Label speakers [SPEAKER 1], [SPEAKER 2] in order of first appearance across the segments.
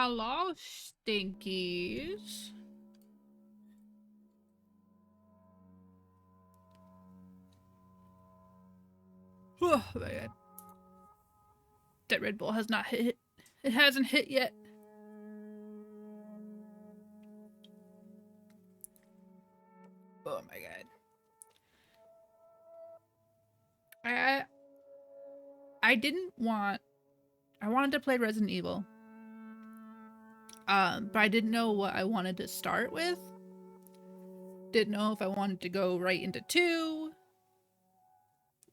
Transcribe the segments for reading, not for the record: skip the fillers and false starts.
[SPEAKER 1] Hello, stinkies. Oh my god. That Red Bull has not hit. It hasn't hit yet. Oh my god. I didn't want... I wanted to play Resident Evil. But I didn't know what I wanted to start with. Didn't know if I wanted to go right into 2.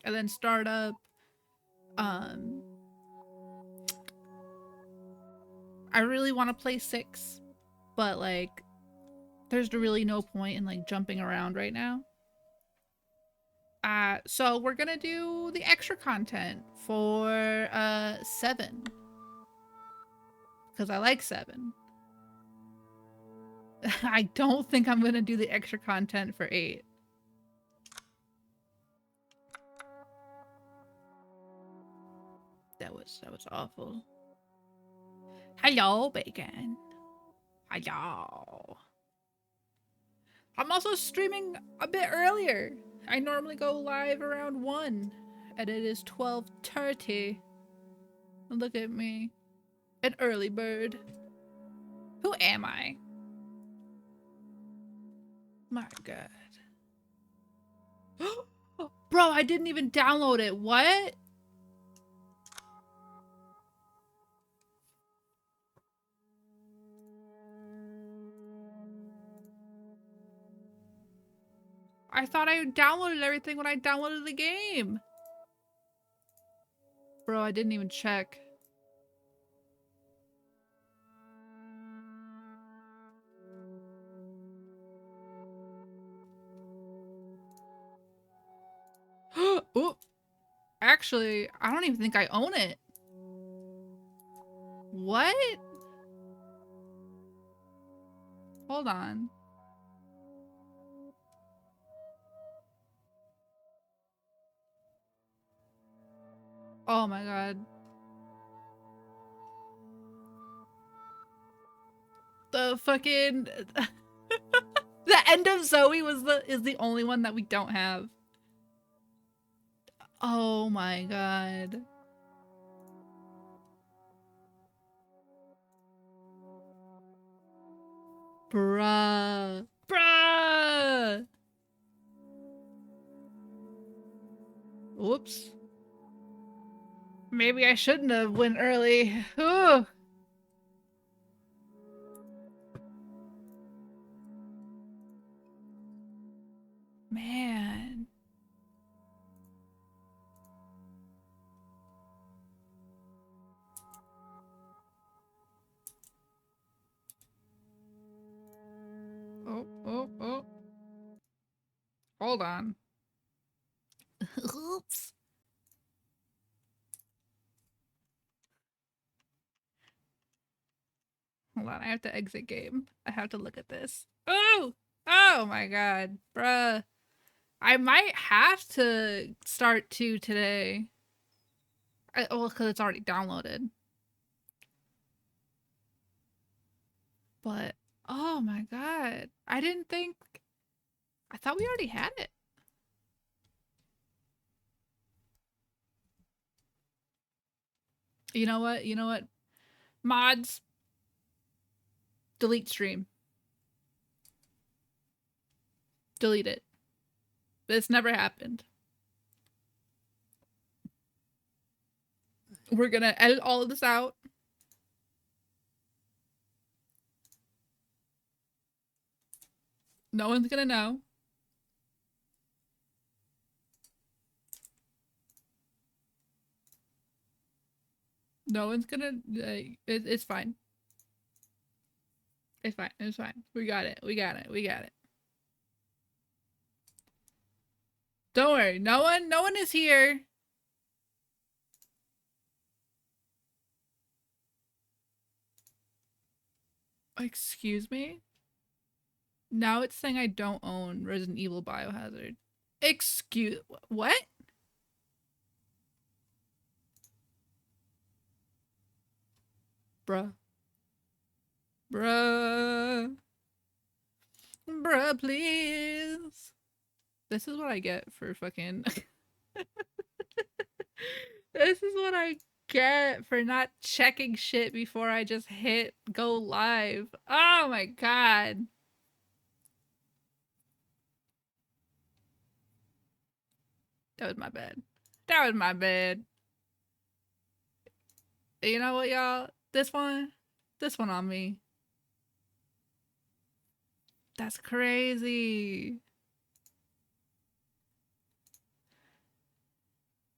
[SPEAKER 1] And then start up. I really want to play 6. But like, there's really no point in like jumping around right now. So we're gonna do the extra content for 7. Because I like 7. I don't think I'm gonna do the extra content for 8. That was awful. Hello, Bacon. Hello. I'm also streaming a bit earlier. I normally go live around 1, and it is 12:30. Look at me. An early bird. Who am I? My god. Bro, I didn't even download it. What? I thought I downloaded everything when I downloaded the game. Bro, I didn't even check. Oh, actually, I don't even think I own it. What? Hold on. Oh my god. The fucking the end of Zoe is the only one that we don't have. Oh my god. Bruh. Bruh. Whoops. Maybe I shouldn't have went early. Ooh. Man. Oh. Hold on. Oops. Hold on, I have to exit game. I have to look at this. Oh! Oh my god. Bruh. I might have to start 2 today. Well, because it's already downloaded. But, oh my god. I didn't think... I thought we already had it. You know what? You know what? Mods. Delete stream. Delete it. This never happened. We're gonna edit all of this out. No one's gonna know. No one's gonna... it's fine. It's fine. It's fine. We got it. We got it. We got it. Don't worry. No one is here. Excuse me? Now it's saying I don't own Resident Evil Biohazard. Excuse... What? Bruh. Bruh. Bruh, please. This is what I get for fucking... This is what I get for not checking shit before I just hit go live. Oh my god. That was my bad. That was my bad. You know what, y'all? This one on me. That's crazy.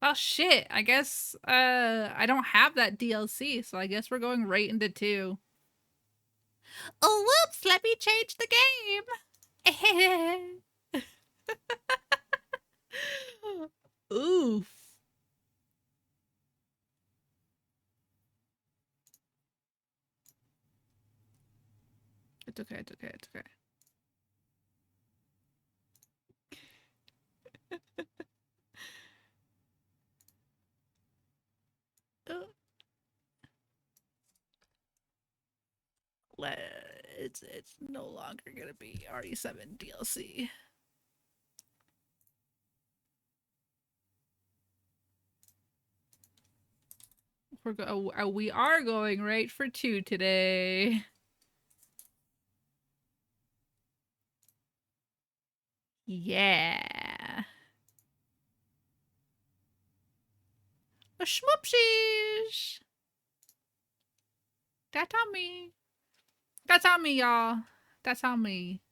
[SPEAKER 1] Well, shit. I guess I don't have that DLC, so I guess we're going right into 2. Oh, whoops! Let me change the game. Oof. It's okay. It's okay. It's okay. It's no longer gonna be RE7 DLC. We are going right for 2 today. Yeah. A schmoopsies. That's on me. That's on me, y'all. That's on me.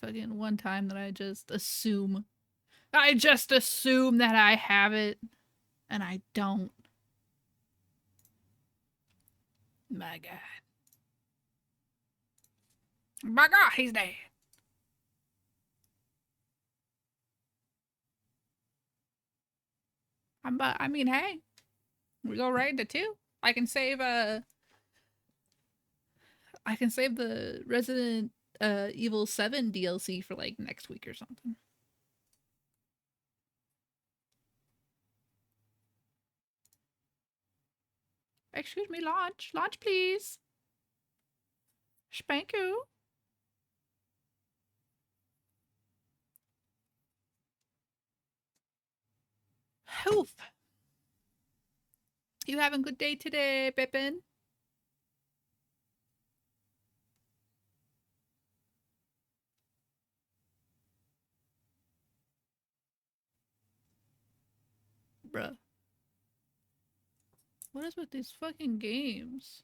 [SPEAKER 1] Fucking one time that I just assume. I just assume that I have it. And I don't. My god. My god, he's dead. I mean, hey. We go right into 2. I can save the Resident Evil 7 DLC for like next week or something. Excuse me, launch. Launch, please. Spank you. Oof. You having a good day today, Pippin? Bruh. What is with these fucking games?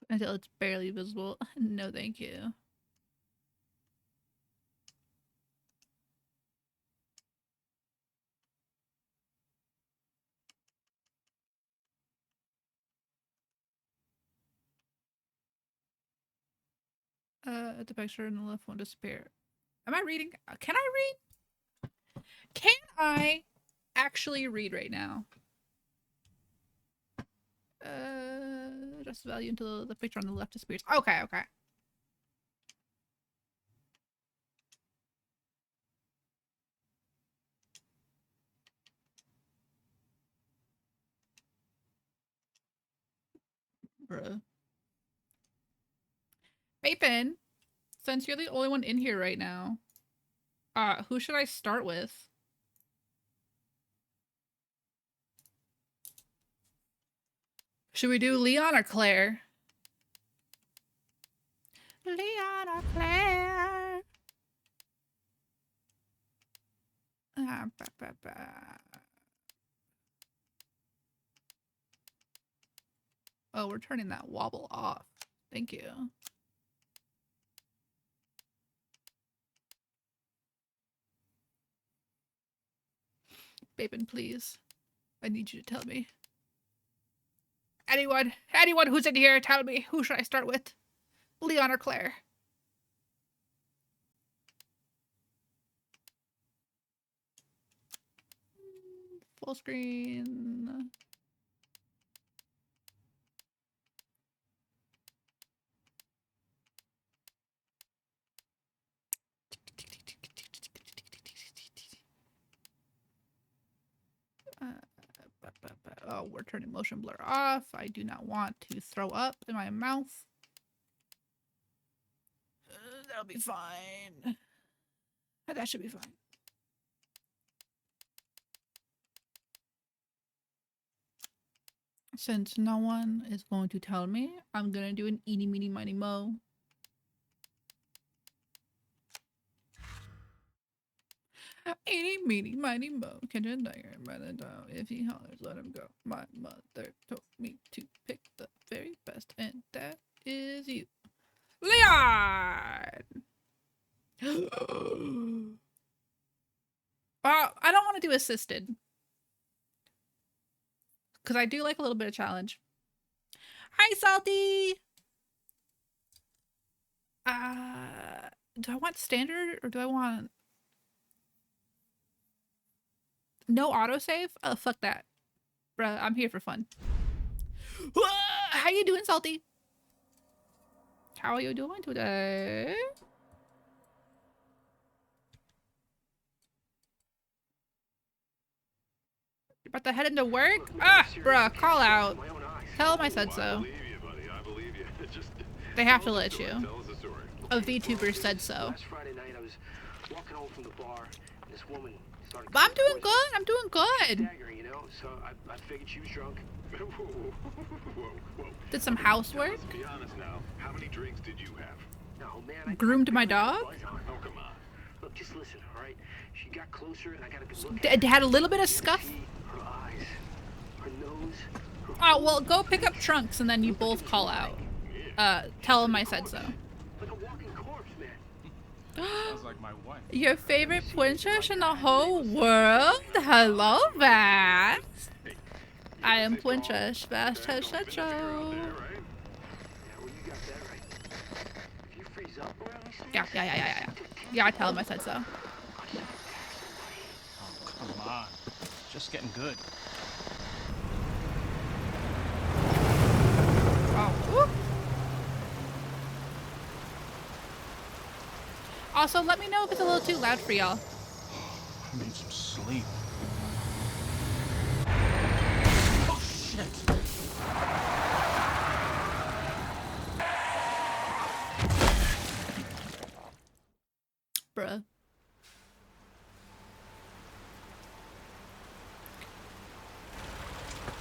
[SPEAKER 1] Until it's barely visible. No, thank you. The picture in the left won't disappear. Am I reading? Can I read? Can I actually read right now? Just value until the picture on the left disappears. Okay, okay. Bruh. Bapin, since you're the only one in here right now, who should I start with? Should we do Leon or Claire? Leon or Claire? Oh, we're turning that wobble off. Thank you. Bapin, please. I need you to tell me. Anyone who's in here, tell me. Who should I start with? Leon or Claire? Full screen. Oh, we're turning motion blur off. I do not want to throw up in my mouth. That'll be fine. That should be fine. Since no one is going to tell me, I'm gonna do an eeny, meeny, miny, mo. Eeny, meeny, miny, mo. Catch a tiger by the tail. If he hollers, let him go. My mother told me to pick the very best, and that is you. Leon! I don't want to do assisted. Because I do like a little bit of challenge. Hi, Salty! Do I want standard or do I want... No autosave? Oh, fuck that. Bruh, I'm here for fun. How you doing, Salty? How are you doing today? You're about to head into work? Ah, bruh, call out. Tell them I said so. They have to let you. A VTuber said so. But I'm doing good. I'm doing good. Did some housework. Groomed my dog. Had a little bit of scuff. Oh, well, go pick up Trunks and then you both call out. Tell him I said so.
[SPEAKER 2] Like my wife.
[SPEAKER 1] Your favorite princess in the whole world? Hello, Vax. I am Princess Vax has said so. Yeah. Yeah, I tell him I said so.
[SPEAKER 2] Oh, come on. Just getting good.
[SPEAKER 1] Oh, whoop. Also, let me know if it's a little too loud for y'all.
[SPEAKER 2] I need some sleep. Oh, shit.
[SPEAKER 1] Bruh.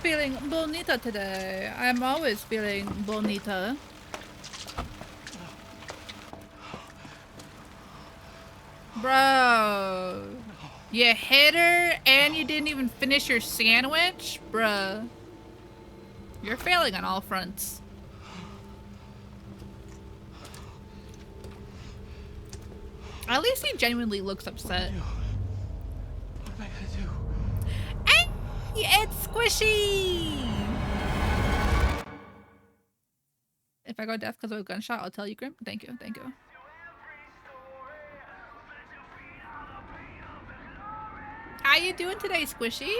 [SPEAKER 1] Feeling bonita today. I'm always feeling bonita. Bro. You hit her and you didn't even finish your sandwich? Bruh. You're failing on all fronts. At least he genuinely looks upset.
[SPEAKER 2] What am I gonna do?
[SPEAKER 1] Hey, it's Squishy! If I go deaf because of a gunshot, I'll tell you, Grim. Thank you, thank you. How you doing today, Squishy?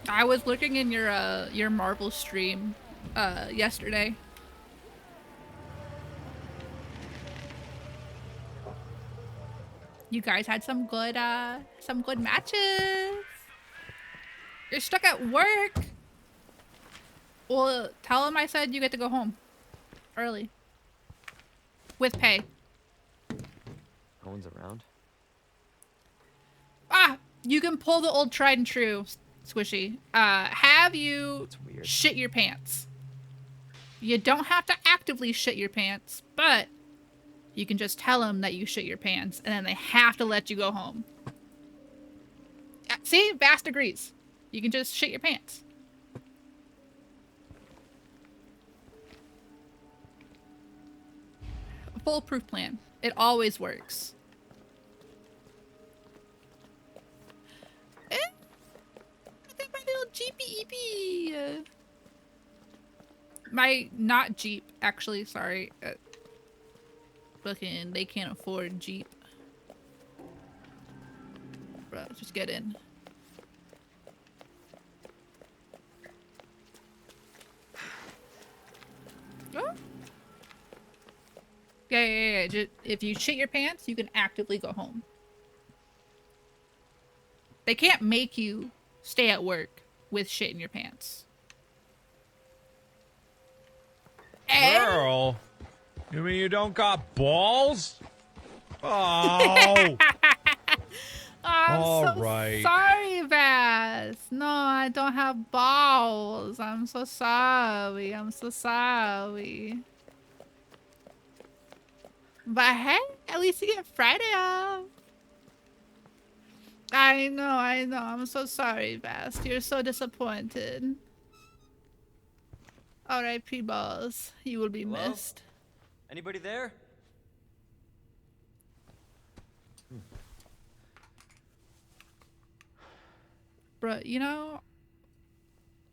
[SPEAKER 1] I was looking in your Marvel stream yesterday. You guys had some good matches. You're stuck at work. Well, tell him I said you get to go home early with pay.
[SPEAKER 3] No one's around.
[SPEAKER 1] Ah, you can pull the old tried and true, Squishy. Have you shit your pants? You don't have to actively shit your pants, but you can just tell them that you shit your pants, and then they have to let you go home. See? Vast agrees. You can just shit your pants. A foolproof plan. It always works. I think my little Jeepy-eepy. My, not Jeep, actually, sorry. Fucking, they can't afford Jeep. Just get in. Oh. Yeah. If you shit your pants, you can actively go home. They can't make you stay at work with shit in your pants. And
[SPEAKER 4] Girl, you mean you don't got balls? Oh.
[SPEAKER 1] I'm
[SPEAKER 4] All
[SPEAKER 1] so
[SPEAKER 4] right.
[SPEAKER 1] sorry, Bass. No, I don't have balls. I'm so sorry. I'm so sorry. But hey, at least you get Friday off. I know. I'm so sorry, Bass. You're so disappointed. R.I.P. balls. You will be
[SPEAKER 3] Hello?
[SPEAKER 1] missed.
[SPEAKER 3] Anybody there?
[SPEAKER 1] Bruh, you know...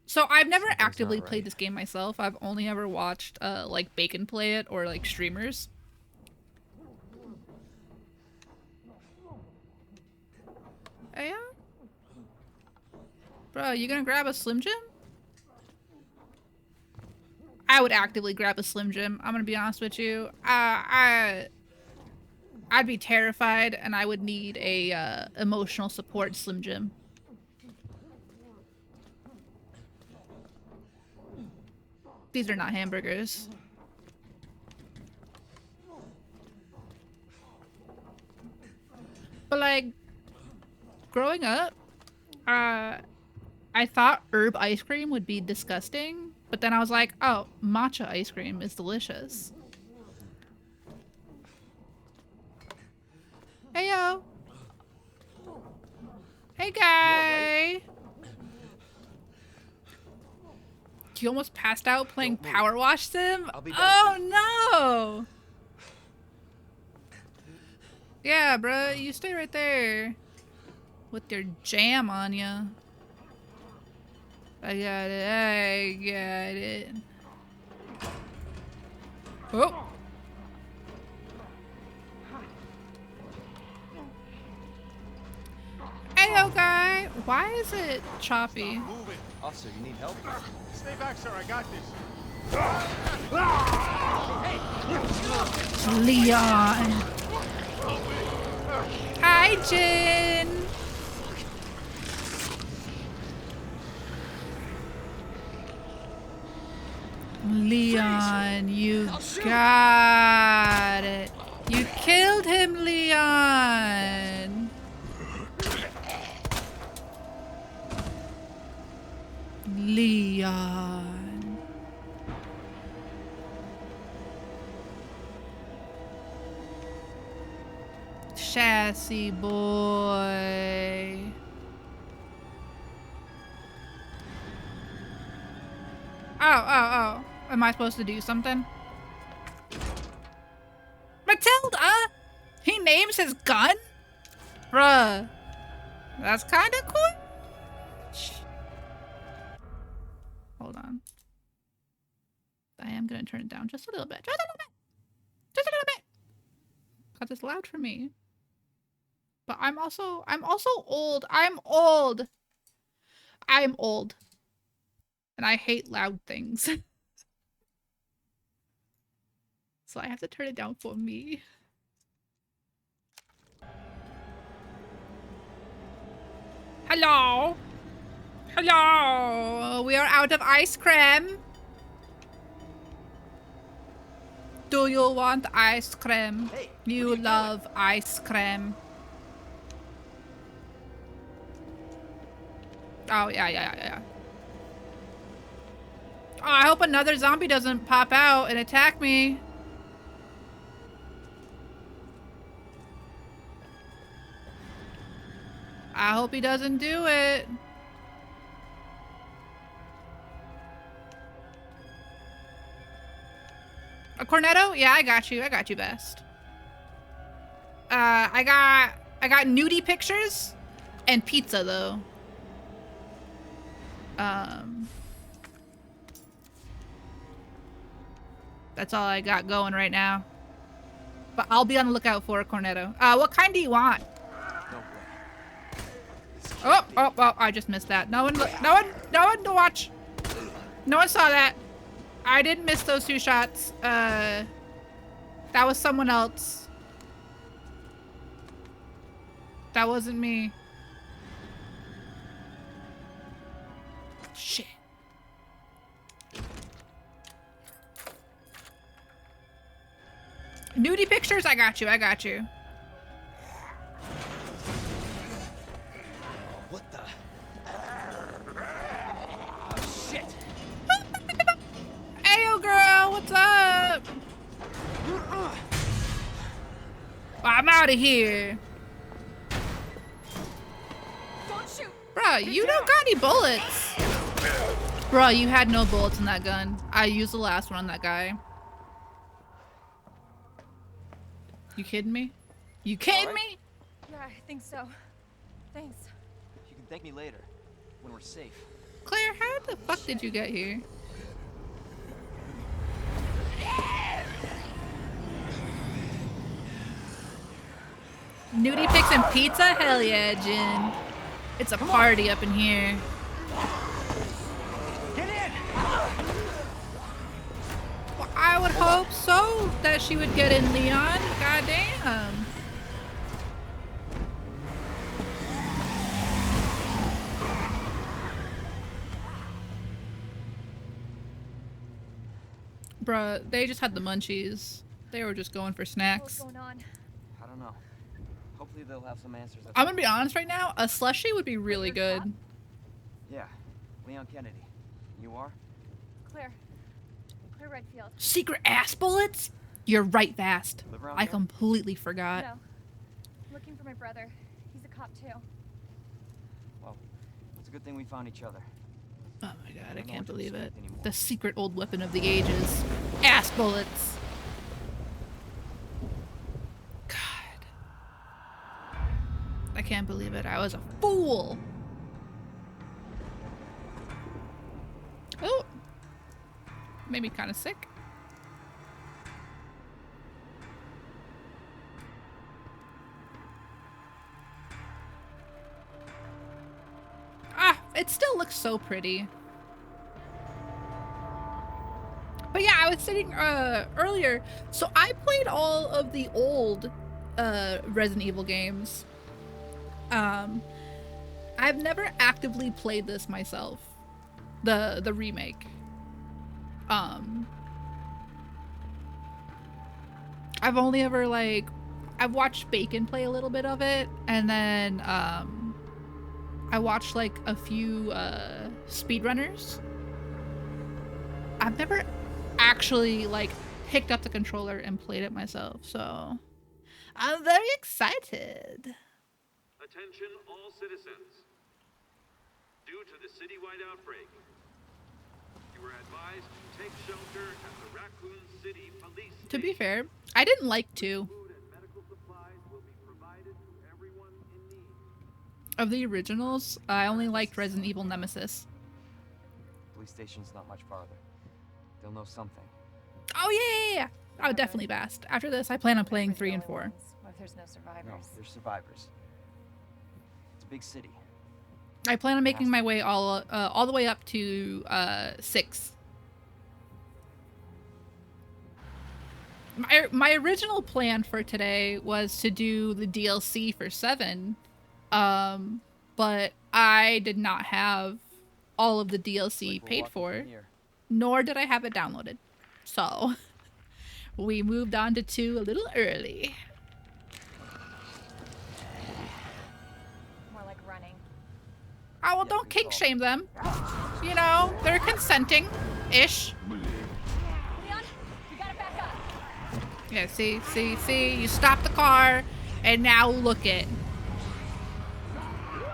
[SPEAKER 1] So I've never
[SPEAKER 3] Something's
[SPEAKER 1] actively
[SPEAKER 3] not
[SPEAKER 1] played
[SPEAKER 3] right.
[SPEAKER 1] this game myself. I've only ever watched, like, Bacon play it or, like, streamers. Hey, bro, you gonna grab a Slim Jim? I would actively grab a Slim Jim. I'm gonna be honest with you. I'd be terrified, and I would need a emotional support Slim Jim. These are not hamburgers. But like, growing up, I thought herb ice cream would be disgusting, but then I was like, oh, matcha ice cream is delicious. Hey, yo. Hey, guy. You almost passed out playing Power Wash Sim? Oh, no. Yeah, bro, you stay right there. With your jam on ya. I got it. Oh! Heyo, guy! Why is it choppy?
[SPEAKER 3] Officer, you need help?
[SPEAKER 2] Stay back, sir. I got this.
[SPEAKER 1] Leon! Hi, Jin! Leon, you got it. You killed him, Leon. Leon. Chassis boy. Oh. Am I supposed to do something? Matilda? He names his gun? Bruh. That's kind of cool. Hold on. I am gonna turn it down just a little bit. Just a little bit. Just a little bit. Because it's loud for me. But I'm also old. I'm old. And I hate loud things. So I have to turn it down for me. Hello? Hello? We are out of ice cream. Do you want ice cream?
[SPEAKER 3] Hey,
[SPEAKER 1] You love ice cream. Oh, yeah. Oh, I hope another zombie doesn't pop out and attack me. I hope he doesn't do it. A cornetto? Yeah, I got you. Best. I got nudie pictures and pizza though. That's all I got going right now. But I'll be on the lookout for a cornetto. What kind do you want?
[SPEAKER 3] No way.
[SPEAKER 1] Oh, oh, oh, I just missed that. No one watch. No one saw that. I didn't miss those 2 shots. That was someone else. That wasn't me. Shit. Nudie pictures? I got you, I got you.
[SPEAKER 3] What the? Oh, shit!
[SPEAKER 1] Ayo, girl, what's up? I'm out of here.
[SPEAKER 5] Don't shoot.
[SPEAKER 1] Bruh, you don't got any bullets. Bruh, you had no bullets in that gun. I used the last one on that guy. You kidding me? You kidding me?
[SPEAKER 5] Yeah, I think so. Thanks.
[SPEAKER 3] You can thank me later, when we're safe.
[SPEAKER 1] Claire, how the fuck did you get here? Nudie pics and pizza? Hell yeah, Jen. It's a party up in here.
[SPEAKER 2] Get in!
[SPEAKER 1] Well, I would hope so that she would get in, Leon. Goddamn. Bruh, they just had the munchies. They were just going for
[SPEAKER 5] What's
[SPEAKER 1] snacks.
[SPEAKER 5] going on?
[SPEAKER 3] I don't know. Hopefully they'll have some answers.
[SPEAKER 1] I'm gonna be honest right now, a slushie would be really good.
[SPEAKER 3] Yeah, Leon Kennedy. You are?
[SPEAKER 5] Claire. Claire Redfield.
[SPEAKER 1] Secret ass bullets? You're right, Vast.
[SPEAKER 3] Live around
[SPEAKER 1] I
[SPEAKER 3] here?
[SPEAKER 1] completely forgot.
[SPEAKER 5] No. Looking for my brother. He's a cop too.
[SPEAKER 3] Well, it's a good thing we found each other.
[SPEAKER 1] Oh my god, I
[SPEAKER 3] don't know
[SPEAKER 1] can't
[SPEAKER 3] what to
[SPEAKER 1] believe it.
[SPEAKER 3] expect anymore.
[SPEAKER 1] The secret old weapon of the ages. Ass bullets. God. I can't believe it. I was a fool. Oh. Made me kind of sick. Ah, it still looks so pretty. But yeah, I was sitting earlier, so I played all of the old Resident Evil games. I've never actively played this myself, the remake. I've only ever I've watched Bacon play a little bit of it, and then I watched like a few speedrunners. I've never actually picked up the controller and played it myself, so I'm very excited.
[SPEAKER 6] Attention all citizens. Due to the citywide outbreak, you are advised to take shelter at the Raccoon City Police Station.
[SPEAKER 1] To be fair, I didn't like 2
[SPEAKER 6] Food and medical supplies will be provided to everyone in need.
[SPEAKER 1] of the originals. I only liked Resident Evil Nemesis.
[SPEAKER 3] Police station's not much farther. They'll know something.
[SPEAKER 1] Oh yeah. Oh, definitely Bast. After this, I plan on playing 3 and 4.
[SPEAKER 5] What if there's no
[SPEAKER 3] No,
[SPEAKER 5] survivors?
[SPEAKER 3] they're survivors. It's a big city.
[SPEAKER 1] I plan on making my way all the way up to 6. My original plan for today was to do the DLC for 7, but I did not have all of the DLC
[SPEAKER 3] Like we're
[SPEAKER 1] paid
[SPEAKER 3] walking
[SPEAKER 1] for,
[SPEAKER 3] from here.
[SPEAKER 1] nor did I have it downloaded. So we moved on to 2 a little early.
[SPEAKER 5] More like running.
[SPEAKER 1] Oh, well,
[SPEAKER 3] Yeah,
[SPEAKER 1] don't
[SPEAKER 3] good
[SPEAKER 1] kink
[SPEAKER 3] call.
[SPEAKER 1] shame them. You know, they're consenting-ish.
[SPEAKER 5] Leon, you gotta back up.
[SPEAKER 1] Yeah, see? You stop the car, and now look it.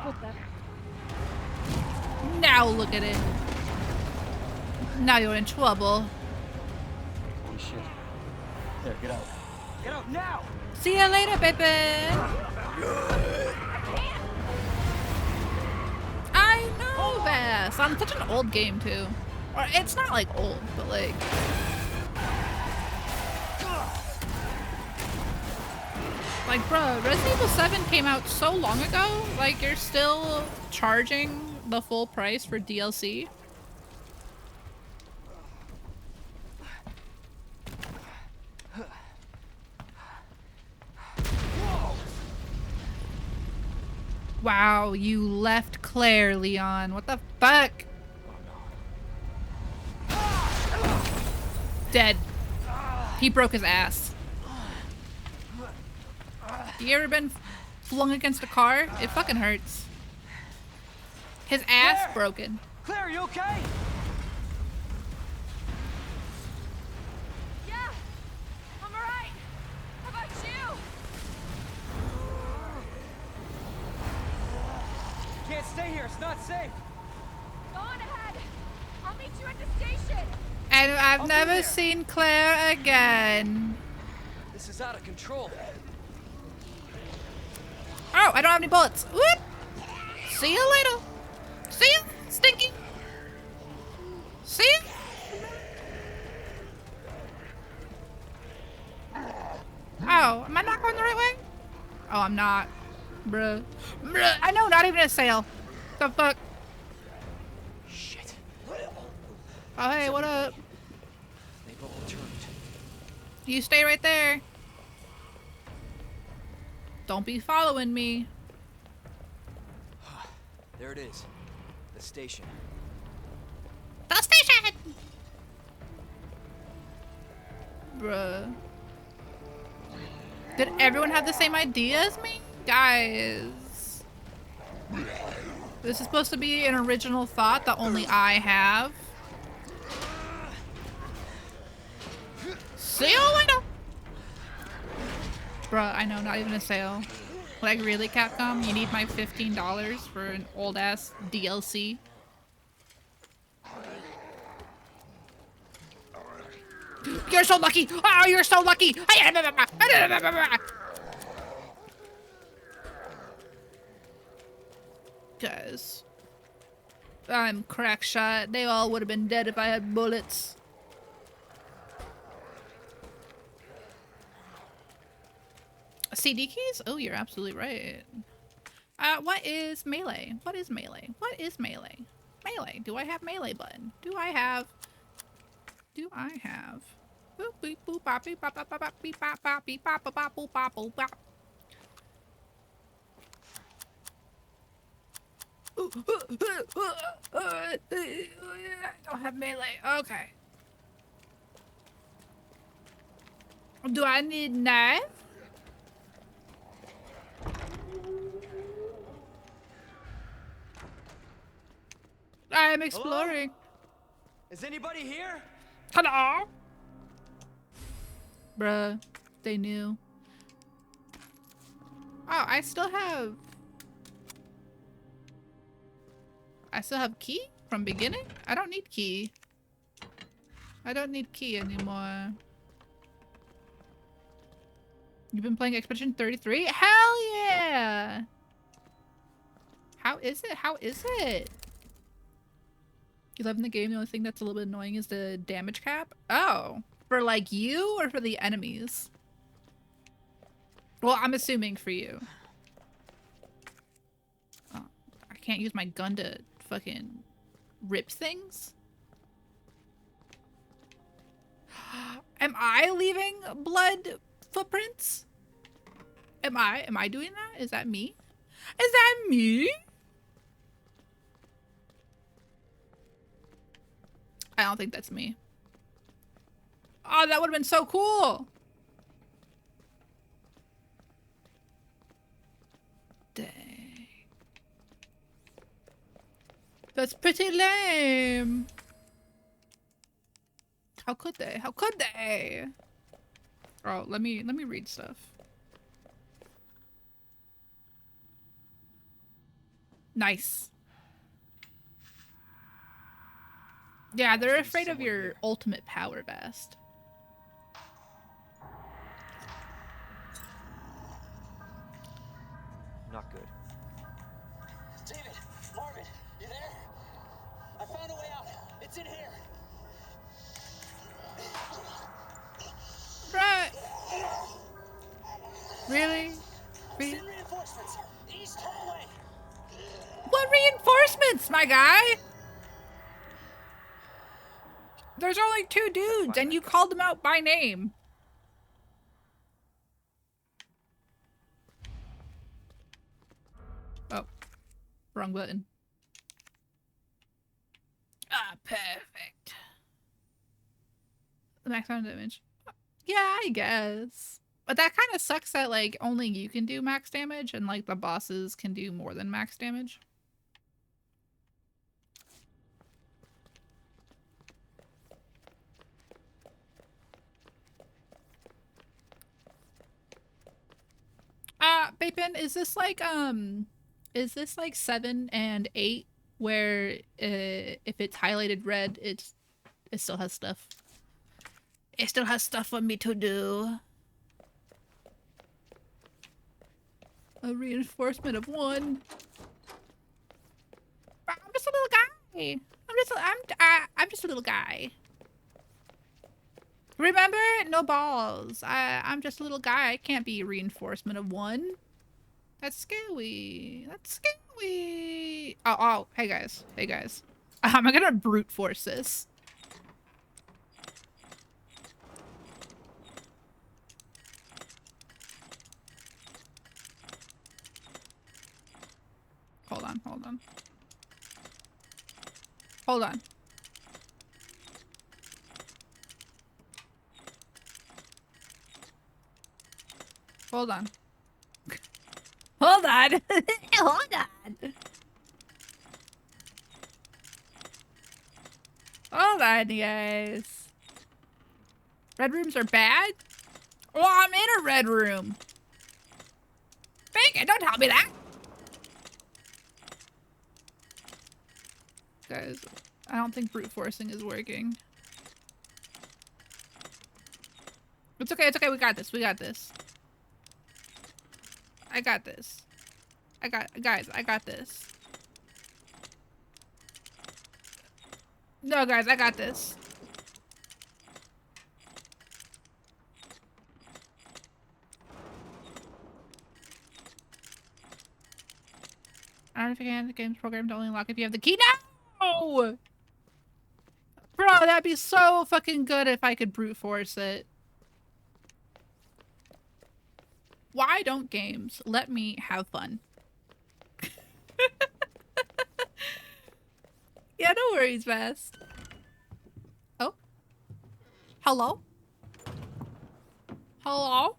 [SPEAKER 5] What the?
[SPEAKER 1] Now look at it. Now you're in trouble.
[SPEAKER 3] Holy shit. There, get out. Get out now!
[SPEAKER 1] See you later, baby. I know this. On such an old game too. Or it's not like old, but like. Like, bro, Resident Evil 7 came out so long ago. Like, you're still charging the full price for DLC. Wow, you left Claire, Leon. What the fuck? Dead. He broke his ass. You ever been flung against a car? It fucking hurts. His ass broken.
[SPEAKER 3] Claire, you okay?
[SPEAKER 5] Yeah, I'm alright. How about you?
[SPEAKER 3] Can't stay here. It's not safe.
[SPEAKER 5] Go on ahead. I'll meet you at the station.
[SPEAKER 1] And I've
[SPEAKER 3] I'll be
[SPEAKER 1] never
[SPEAKER 3] there.
[SPEAKER 1] seen Claire again.
[SPEAKER 3] This is out of control.
[SPEAKER 1] Oh, I don't have any bullets. Whoop! See you later. See you, Stinky. See you. Oh, am I not going the right way? Oh, I'm not. Bruh. Bruh. I know, not even a sale. The fuck?
[SPEAKER 3] Shit.
[SPEAKER 1] Oh, hey, what up?
[SPEAKER 3] They both turned.
[SPEAKER 1] You stay right there. Don't be following me.
[SPEAKER 3] There it is. The station.
[SPEAKER 1] The station! Bruh. Did everyone have the same idea as me? Guys. This is supposed to be an original thought that only I have. See you later! Bruh, I know, not even a sale. Like, really, Capcom? You need my $15 for an old-ass DLC? You're so lucky! Oh, you're so lucky! Guys. I'm crack shot. They all would have been dead if I had bullets. CD keys? Oh, you're absolutely right. What is melee? What is melee? What is melee? Melee. Do I have melee button? Do I have? Boop beep boop bop beep bop bop bop beep bop bop beep bop bop bop boop bop boop bop. I don't have melee. Okay. Do I need knife? I'm exploring.
[SPEAKER 3] Is anybody here?
[SPEAKER 1] Hello? Bruh, they knew. Oh, I still have key from beginning? I don't need key. I don't need key anymore. You've been playing Expedition 33? Hell yeah! How is it? How is it? You love in the game, the only thing that's a little bit annoying is the damage cap? Oh. For like you or for the enemies? Well, I'm assuming for you. Oh, I can't use my gun to fucking rip things? Am I leaving blood footprints? Am I doing that? Is that me? Is that me? I don't think that's me. Oh, that would have been so cool. Dang. That's pretty lame. How could they? How could they? Oh, let me read stuff. Nice. Yeah, they're afraid of your ultimate power vest.
[SPEAKER 3] Not good.
[SPEAKER 7] David, Marvin, you there? I found a way out. It's in here.
[SPEAKER 1] Right. Really?
[SPEAKER 7] Send reinforcements. East, turn away.
[SPEAKER 1] What reinforcements, my guy? There's only 2 dudes, and you called them out by name. Oh, wrong button. Ah, perfect. The maximum damage. Yeah, I guess. But that kind of sucks that, like, only you can do max damage, and, like, the bosses can do more than max damage. Bapin, is this like 7 and 8 where if it's highlighted red, it still has stuff. It still has stuff for me to do. A reinforcement of 1. I'm just a little guy. I'm just a little guy. Remember? No balls. I'm just a little guy. I can't be a reinforcement of 1. That's scary. That's scary. Oh, hey guys. Hey guys. I'm gonna brute force this. Hold on, hold on. Hold on. Hold on. Hold on. Hold on. Hold on, guys. Red rooms are bad? Well, I'm in a red room. Bacon, don't tell me that. Guys, I don't think brute forcing is working. It's okay, it's okay. We got this. We got this. I got this. Guys, I got this. No, guys, I got this. I don't know if you can. The game's programmed to only unlock if you have the key. No! Bro, that'd be so fucking good if I could brute force it. Why don't games let me have fun? Yeah, no worries, Vast. Oh. Hello? Hello?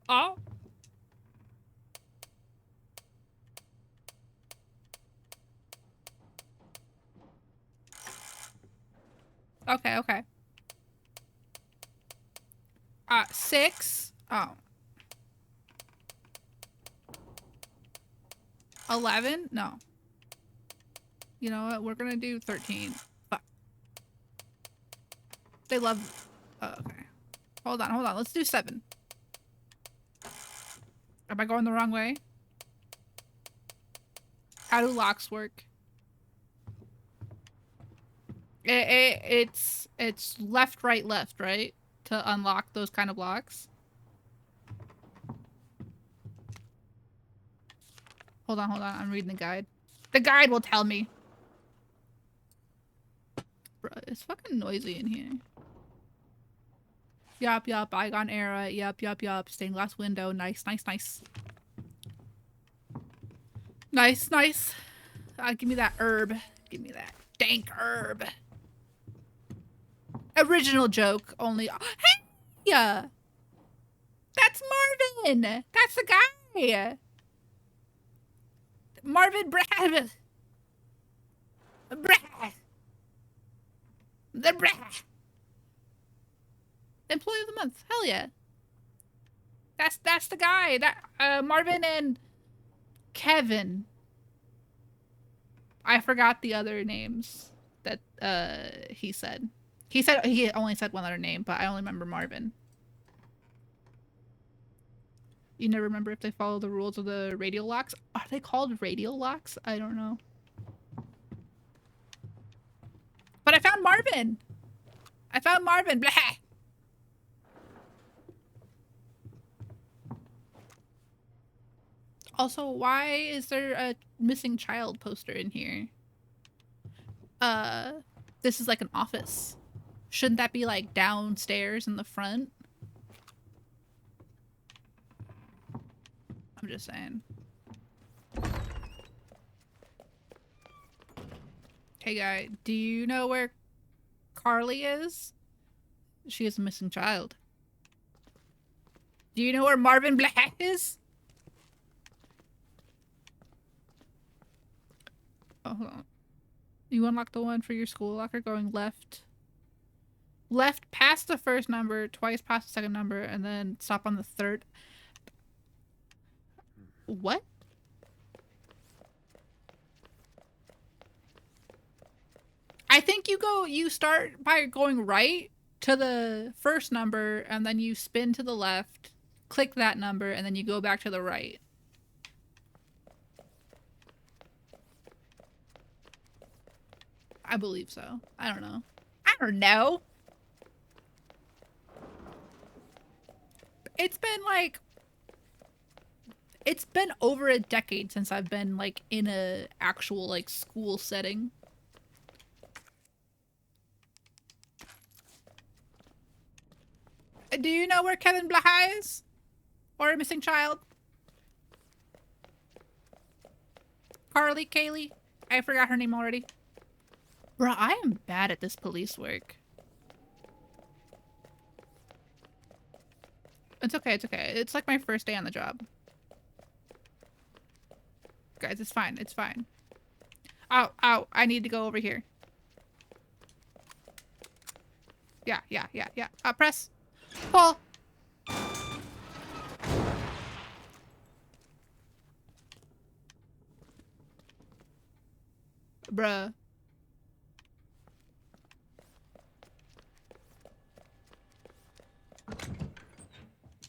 [SPEAKER 1] Oh. Okay, okay. 6. Oh. 11? No. You know what? We're gonna do 13. Fuck. They love... Oh, okay. Hold on, hold on. Let's do 7. Am I going the wrong way? How do locks work? It's left, right? To unlock those kind of blocks. Hold on, hold on. I'm reading the guide. The guide will tell me. Bruh, it's fucking noisy in here. Yup, yup. Bygone era. Yup, yup, yup. Stained glass window. Nice, nice, nice. Nice, nice. Give me that herb. Give me that dank herb. Original joke. Only. Hey! Yeah. That's Marvin. That's the guy. Marvin Brad. Brad. The Brad. Employee of the month. Hell yeah. That's the guy. That Marvin and Kevin. I forgot the other names that he said. He only said one other name, but I only remember Marvin. You never remember if they follow the rules of the radial locks? Are they called radial locks? I don't know. But I found Marvin! I found Marvin! Blah! Also, why is there a missing child poster in here? This is like an office. Shouldn't that be like downstairs in the front? I'm just saying. Hey guy, do you know where Carly is? She is a missing child. Do you know where Marvin Black is? Oh, hold on. You unlock the one for your school locker going left. Left past the first number, twice past the second number, and then stop on the third. What? I think you start by going right to the first number, and then you spin to the left, click that number, and then you go back to the right. I believe so. I don't know. I don't know. It's been like... It's been over a decade since I've been like in a actual like school setting. Do you know where Kevin Blaha is? Or a missing child? Carly, Kaylee? I forgot her name already. Bruh, I am bad at this police work. It's okay, it's okay. It's like my first day on the job. Guys, it's fine, it's fine. Ow, ow, I need to go over here. Yeah. Press. Pull. Bruh.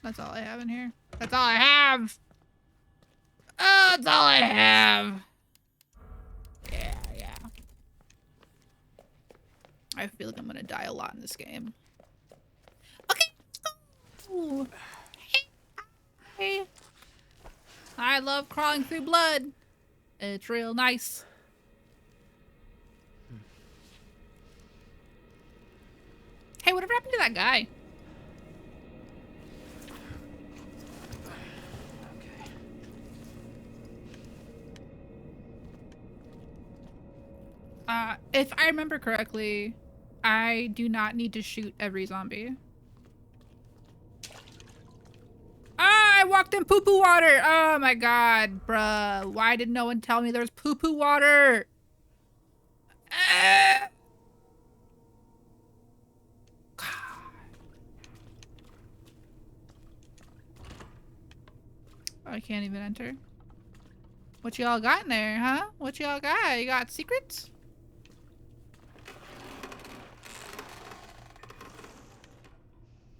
[SPEAKER 1] That's all I have in here. That's all I have! Oh, that's all I have! Yeah. I feel like I'm gonna die a lot in this game. Okay, let's go! Hey. I love crawling through blood. It's real nice. Hey, whatever happened to that guy? If I remember correctly, I do not need to shoot every zombie. Ah, I walked in poo-poo water! Oh my god, bruh. Why did no one tell me there's poo-poo water? I can't even enter. What y'all got in there, huh? What y'all got? You got secrets?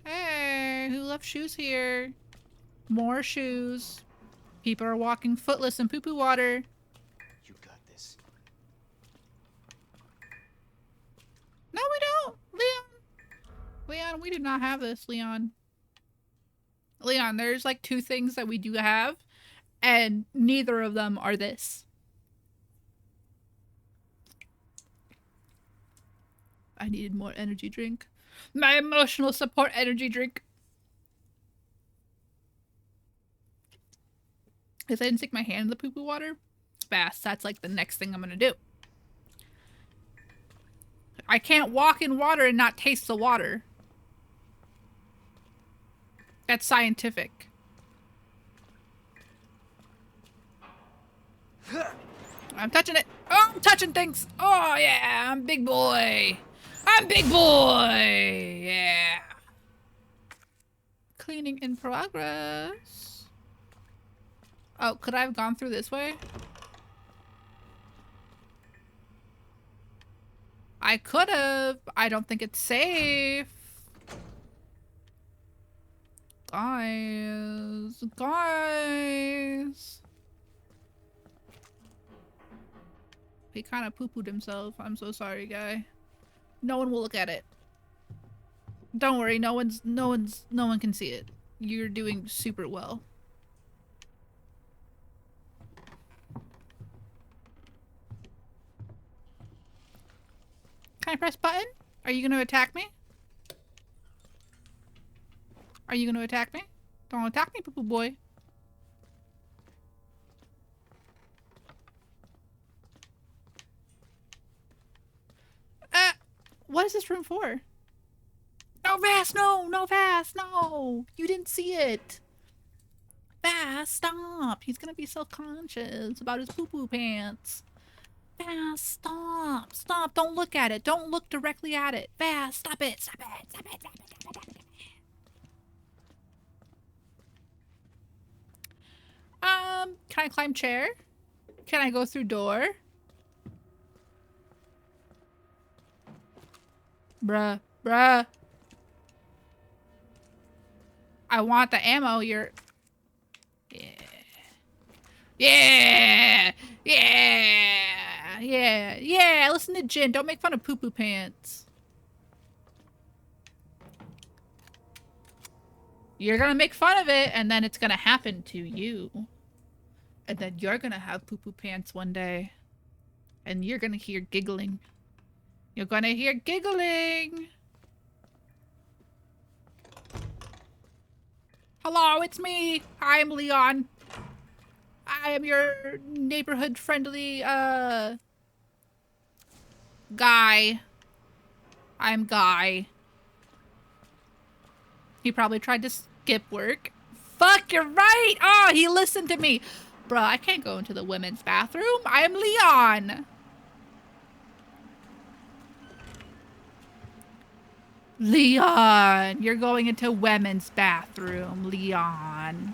[SPEAKER 1] Hey, who left shoes here? More shoes. People are walking footless in poo-poo water.
[SPEAKER 3] You got this.
[SPEAKER 1] No, we don't, Leon. Leon, we do not have this, Leon. Leon, there's like 2 things that we do have, and neither of them are this. I needed more energy drink. My emotional support energy drink. Because I didn't stick my hand in the poo-poo water. Fast. That's like the next thing I'm gonna do. I can't walk in water and not taste the water. That's scientific. I'm touching it. Oh, I'm touching things. Oh, yeah. I'm big boy. I'm big boy. Yeah. Cleaning in progress. Oh, could I have gone through this way? I could have. I don't think it's safe. Guys. He kind of poo-pooed himself. I'm so sorry, guy. No one will look at it. Don't worry, no one can see it. You're doing super well. Can I press button? Are you gonna attack me? Are you gonna attack me? Don't attack me, poo-poo boy. What is this room for? No, Vass, no! No, Vass, no! You didn't see it! Vass, stop! He's gonna be self-conscious about his poo-poo pants. Vass, stop! Stop! Don't look at it! Don't look directly at it! Vass, stop it! Stop it! Stop it! Stop it! Stop it! Can I climb chair? Can I go through door? Bruh. Bruh. I want the ammo. You're... Yeah. Yeah! Yeah! Yeah! Yeah! Listen to Jin. Don't make fun of poo-poo pants. You're gonna make fun of it, and then it's gonna happen to you. And then you're gonna have poo-poo pants one day. And you're gonna hear giggling. You're gonna hear giggling! Hello, it's me! I'm Leon. I am your neighborhood-friendly, guy. I'm Guy. He probably tried to skip work. Fuck, you're right! Oh, he listened to me! Bruh, I can't go into the women's bathroom. I'm Leon! Leon! You're going into women's bathroom, Leon.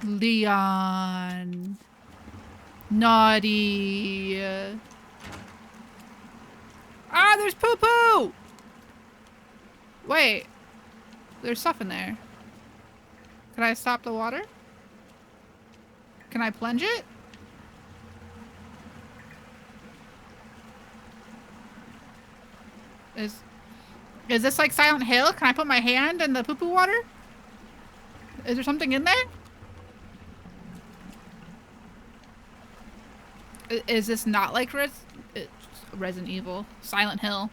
[SPEAKER 1] Leon. Naughty. Ah, there's poo-poo! Wait. There's stuff in there. Can I stop the water? Can I plunge it? Is this like Silent Hill? Can I put my hand in the poo-poo water? Is there something in there? Is this not like it's Resident Evil? Silent Hill.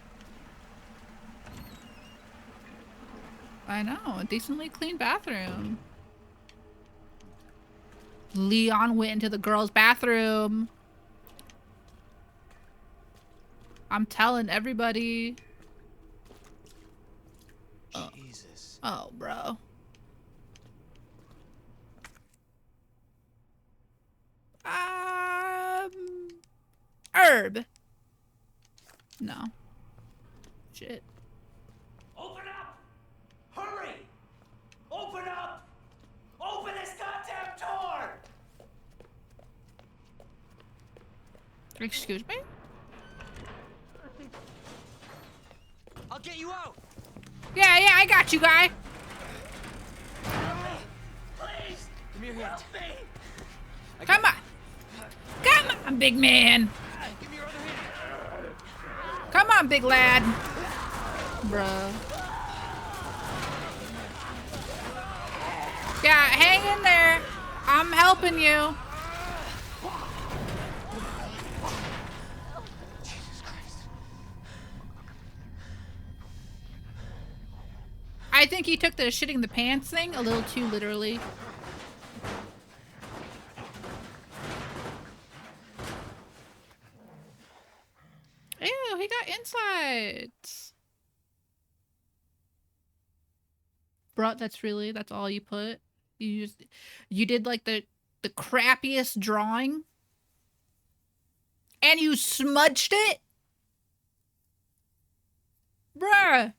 [SPEAKER 1] I know, a decently clean bathroom. Leon went into the girls' bathroom. I'm telling everybody.
[SPEAKER 3] Jesus.
[SPEAKER 1] Oh, bro. Herb. No. Shit.
[SPEAKER 7] Open up! Hurry! Open up! Open this goddamn door!
[SPEAKER 1] Excuse me?
[SPEAKER 3] I'll get you out.
[SPEAKER 1] Yeah, I got you, guy.
[SPEAKER 7] Please!
[SPEAKER 3] Give me your hand.
[SPEAKER 7] Help me!
[SPEAKER 1] Come on. Come on, big man.
[SPEAKER 3] Give me your other hand.
[SPEAKER 1] Come on, big lad. Bruh. Yeah, hang in there. I'm helping you.
[SPEAKER 3] Jesus Christ.
[SPEAKER 1] I think he took the shitting the pants thing a little too literally. Ew, he got insides. Bruh, that's all you put? You did like the crappiest drawing? And you smudged it? Bruh.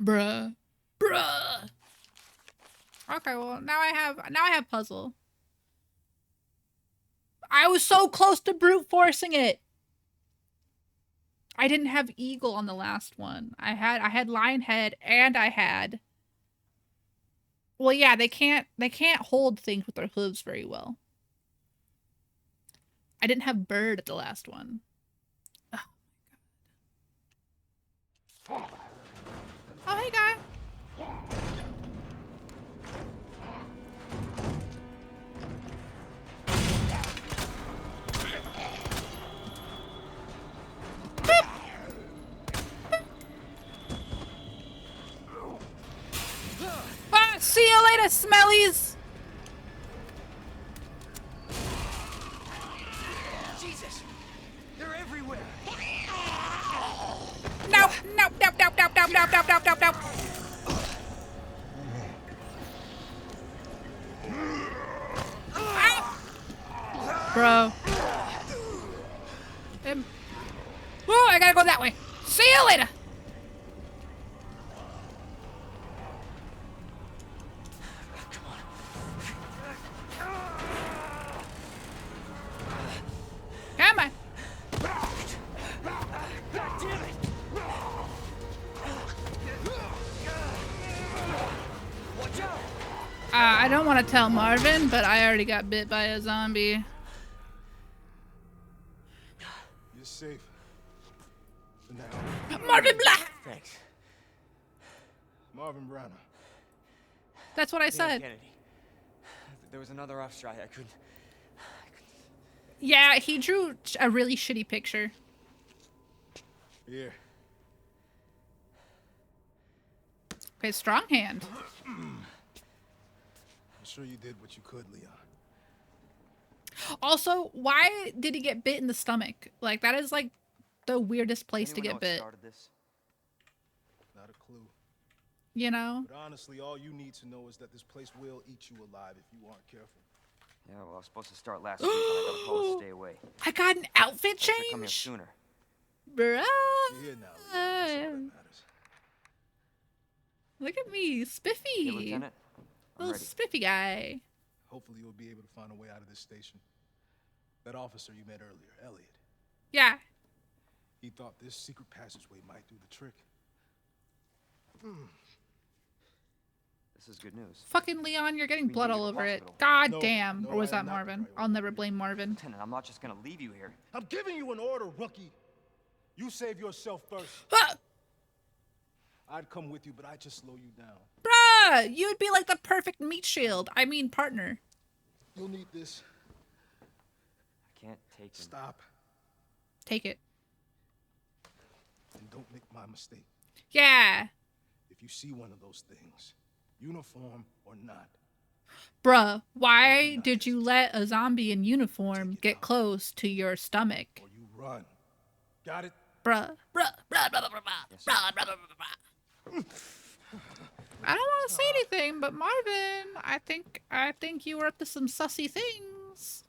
[SPEAKER 1] Bruh. Bruh. Okay, well, now I have puzzle. I was so close to brute forcing it. I didn't have eagle on the last one. I had lion head and I had... Well, yeah, they can't hold things with their hooves very well. I didn't have bird at the last one. Oh my god. Oh, hey, guy. Ah, see you later, smellies.
[SPEAKER 3] Jesus! They're everywhere!
[SPEAKER 1] No, no, no, no, no, no, no, no, no, no, no. Bro. Whoa, I gotta go that way. See you later. Come on. I don't want to tell Marvin, but I already got bit by a zombie.
[SPEAKER 2] You're safe. For now.
[SPEAKER 1] Marvin Black!
[SPEAKER 3] Thanks.
[SPEAKER 2] Marvin Browner.
[SPEAKER 1] That's what I
[SPEAKER 3] Yeah,
[SPEAKER 1] said.
[SPEAKER 3] Kennedy. There was another off strike. I couldn't.
[SPEAKER 1] Yeah, he drew a really shitty picture.
[SPEAKER 2] Here.
[SPEAKER 1] Okay, strong hand.
[SPEAKER 2] I'm sure you did what you could, Leon.
[SPEAKER 1] Also, why did he get bit in the stomach? Like, that is like the weirdest place to
[SPEAKER 3] Anyone know
[SPEAKER 1] get
[SPEAKER 3] what
[SPEAKER 1] bit.
[SPEAKER 3] started this?
[SPEAKER 2] Not a clue.
[SPEAKER 1] You know?
[SPEAKER 2] But honestly, all you need to know is that this place will eat you alive if you aren't careful.
[SPEAKER 3] Yeah, well, I was supposed to start last week, and I got a call to stay away.
[SPEAKER 1] I got an outfit
[SPEAKER 3] Should come here
[SPEAKER 1] change?
[SPEAKER 3] sooner.
[SPEAKER 1] Bruh.
[SPEAKER 2] You're here now, Leon. That's all that matters.
[SPEAKER 1] Look at me, spiffy.
[SPEAKER 3] Hey, Lieutenant. I'm
[SPEAKER 1] Little
[SPEAKER 3] ready.
[SPEAKER 1] spiffy guy.
[SPEAKER 2] Hopefully you'll be able to find a way out of this station. That officer you met earlier, Elliot,
[SPEAKER 1] Yeah.
[SPEAKER 2] he thought this secret passageway might do the trick.
[SPEAKER 3] This is good news.
[SPEAKER 1] Fucking Leon, you're getting
[SPEAKER 3] We
[SPEAKER 1] blood
[SPEAKER 3] need to
[SPEAKER 1] all
[SPEAKER 3] go to
[SPEAKER 1] over it.
[SPEAKER 3] hospital.
[SPEAKER 1] God
[SPEAKER 2] No,
[SPEAKER 1] damn.
[SPEAKER 2] no,
[SPEAKER 1] Or was
[SPEAKER 2] I
[SPEAKER 1] that
[SPEAKER 2] am not the
[SPEAKER 1] Marvin?
[SPEAKER 2] priority.
[SPEAKER 1] I'll never blame Marvin.
[SPEAKER 3] Lieutenant, I'm not just gonna leave you here.
[SPEAKER 2] I'm giving you an order, rookie. You save yourself first.
[SPEAKER 1] Ah!
[SPEAKER 2] I'd come with you, but I'd just slow you down.
[SPEAKER 1] Bruh! You'd be like the perfect meat shield. I mean, partner.
[SPEAKER 2] You'll need this.
[SPEAKER 3] I can't take him.
[SPEAKER 2] Stop,
[SPEAKER 1] Take it.
[SPEAKER 2] and don't make my mistake.
[SPEAKER 1] Yeah.
[SPEAKER 2] If you see one of those things, uniform or not,
[SPEAKER 1] Bruh, why did you let a zombie in uniform get close to your stomach?
[SPEAKER 2] or you run. Got it?
[SPEAKER 1] Bruh. Bruh. Bruh. Bruh. Bruh. Bruh.
[SPEAKER 3] Yes, sir.
[SPEAKER 1] Bruh. Bruh. Bruh. Bruh. I don't want to say anything, but Marvin, I think you were up to some sussy things.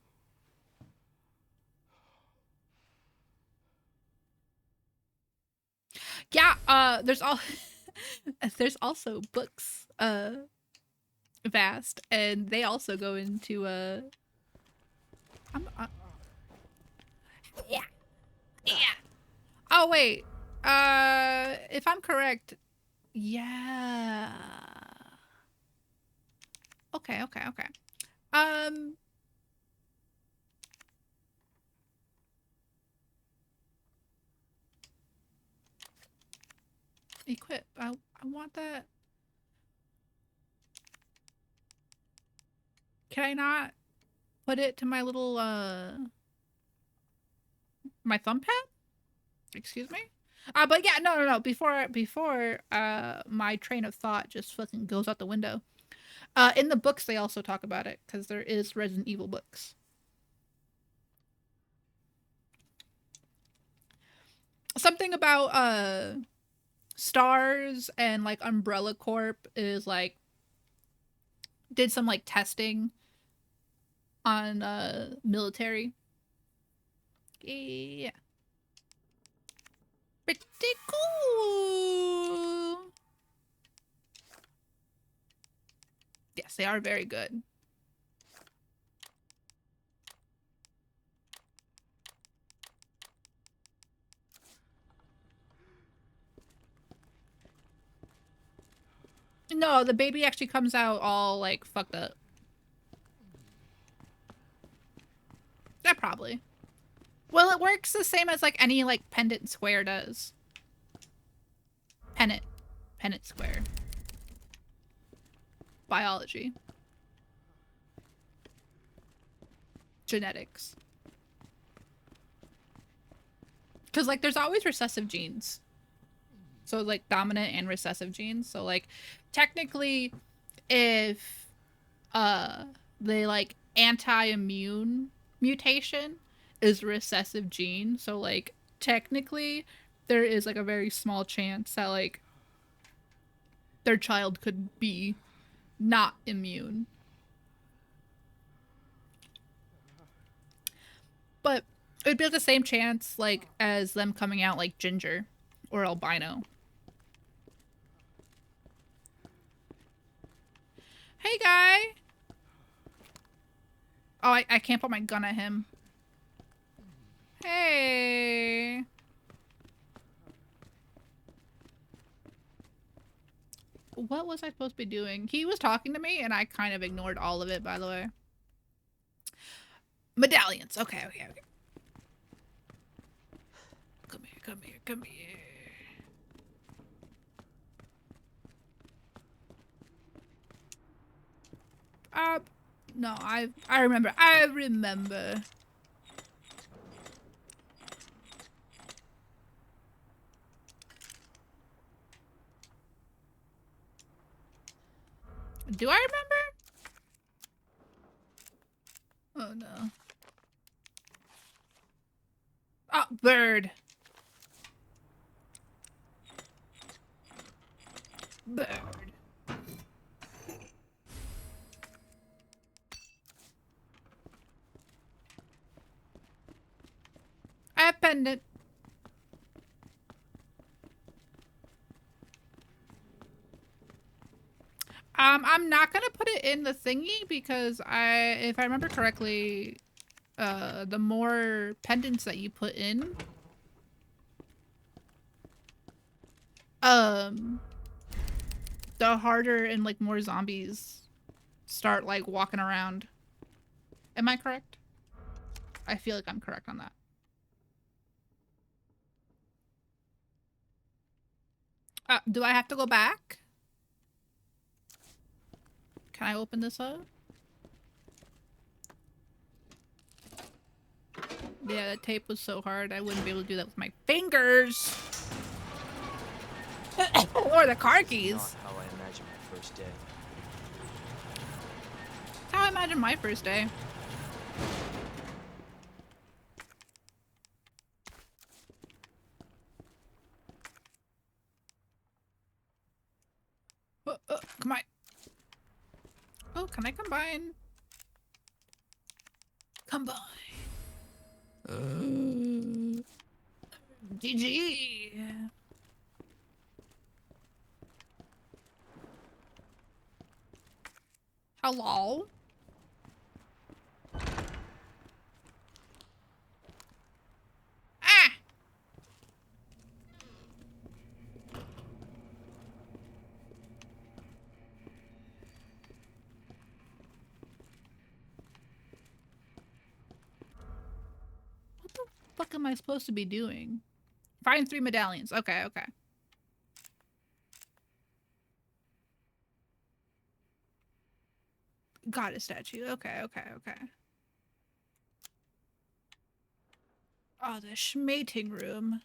[SPEAKER 1] Yeah, there's also books, Vast, and they also go into, yeah. Yeah. Oh, wait. If I'm correct, yeah. Okay. Equip. I want that. Can I not put it to my little, my thumb pad? Excuse me? But yeah, no. Before, my train of thought just fucking goes out the window. In the books, they also talk about it, because there is Resident Evil books. Something about, Stars and, like, Umbrella Corp is, like, did some, like, testing on, military. Yeah. Pretty cool. Yes, they are very good. No, the baby actually comes out all, like, fucked up. Yeah, probably. Well, it works the same as, like, any, like, pendant square does. Pennant. Punnett square. Biology. Genetics. Because, like, there's always recessive genes. So, like, dominant and recessive genes. So, like, technically, if, they, like, anti-immune mutation is a recessive gene. So, like, technically, there is, like, a very small chance that, like, their child could be not immune. But it'd be like the same chance, like, as them coming out like ginger or albino. Hey, guy! Oh, I can't put my gun at him. Hey! What was I supposed to be doing? He was talking to me, and I kind of ignored all of it, by the way. Medallions. Okay, okay, okay. Come here, come here, come here. No, I remember. I remember. Do I remember? Oh no. Oh, bird. Bird. I have pendant. I'm not gonna put it in the thingy because if I remember correctly, the more pendants that you put in, the harder and like more zombies start like walking around. Am I correct? I feel like I'm correct on that. Do I have to go back? Can I open this up? Yeah, that tape was so hard I wouldn't be able to do that with my fingers. Or the car keys.
[SPEAKER 3] Not how I imagined my first day.
[SPEAKER 1] How I imagine my first day. Come on. Oh, can I combine? Combine. GG. Hello? Ah! What the fuck am I supposed to be doing? Find 3 medallions. Okay, okay. Goddess statue. Okay, okay, okay. Oh, the schmating room.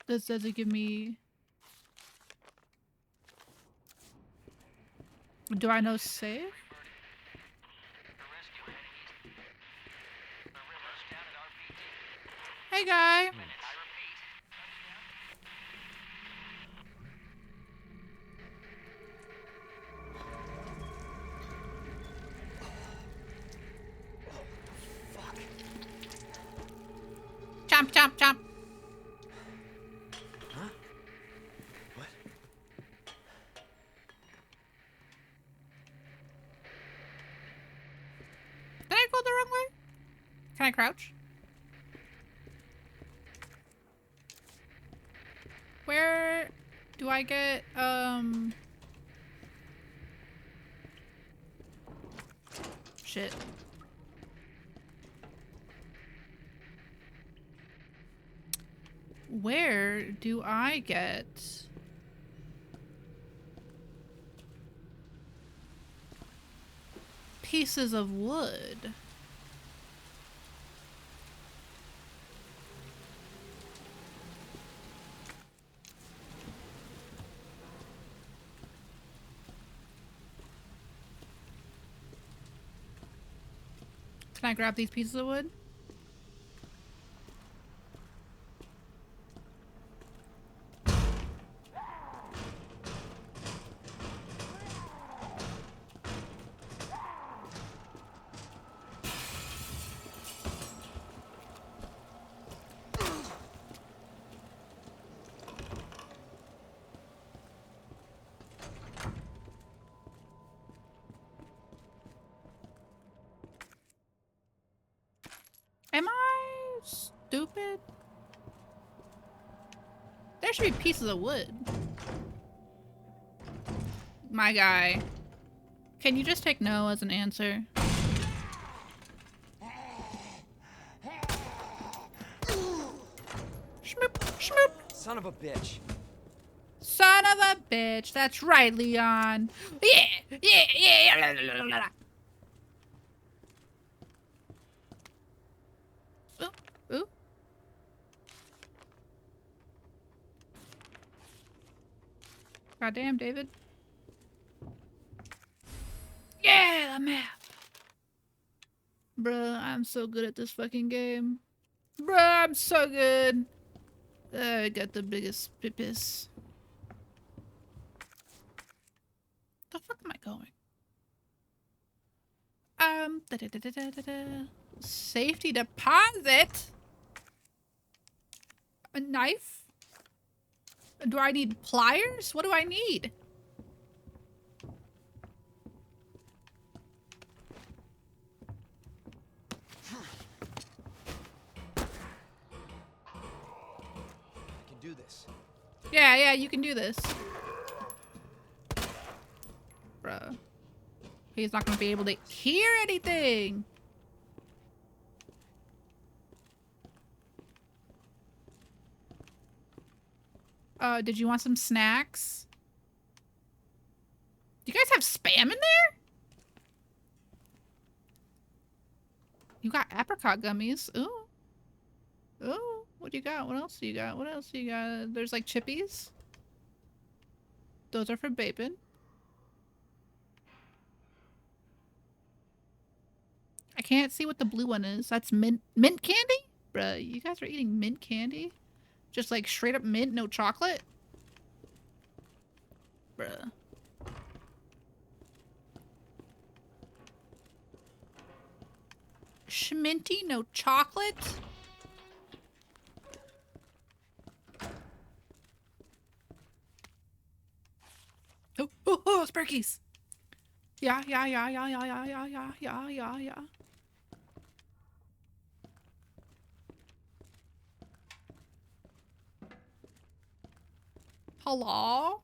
[SPEAKER 1] Does it give me... Do I know save? Hey, guy. Chomp, chomp, chomp.
[SPEAKER 3] Huh? What?
[SPEAKER 1] Did I go the wrong way? Can I crouch? Where do I get, shit. where do I get pieces of wood? Can I grab these pieces of wood? Am I stupid? There should be pieces of wood. My guy. Can you just take no as an answer? Schmoop, schmoop.
[SPEAKER 3] Son of a bitch.
[SPEAKER 1] Son of a bitch. That's right, Leon. Yeah, yeah, yeah. Ooh, ooh. Goddamn, David. Yeah, the map. Bruh, I'm so good at this fucking game. Bruh, I'm so good. I got the biggest pipis. The fuck am I going? Safety deposit? A knife? Do I need pliers? What do I need?
[SPEAKER 3] Do this.
[SPEAKER 1] Yeah, you can do this. Bruh. He's not gonna be able to hear anything. Did you want some snacks? Do you guys have Spam in there? You got apricot gummies. Ooh. Ooh. What do you got? What else do you got? What else do you got? There's like chippies. Those are for vaping. I can't see what the blue one is. That's mint candy? Bruh, you guys are eating mint candy? Just like straight up mint, no chocolate? Bruh. Schminty, no chocolate? Oh, Sparkies. Yeah. Hello?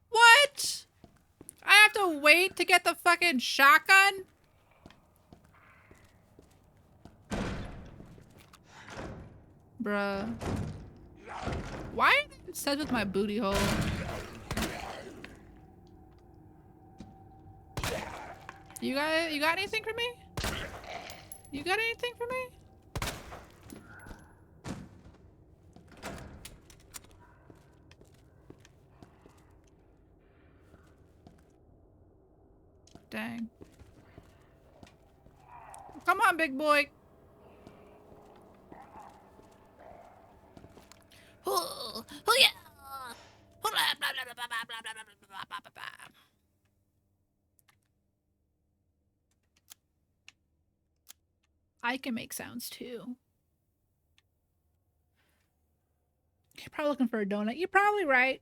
[SPEAKER 1] What? I have to wait to get the fucking shotgun? Bruh. Why are they obsessed with my booty hole? You got anything for me? You got anything for me? Dang. Come on, big boy. Oh yeah. I can make sounds too. You're probably looking for a donut. You're probably right.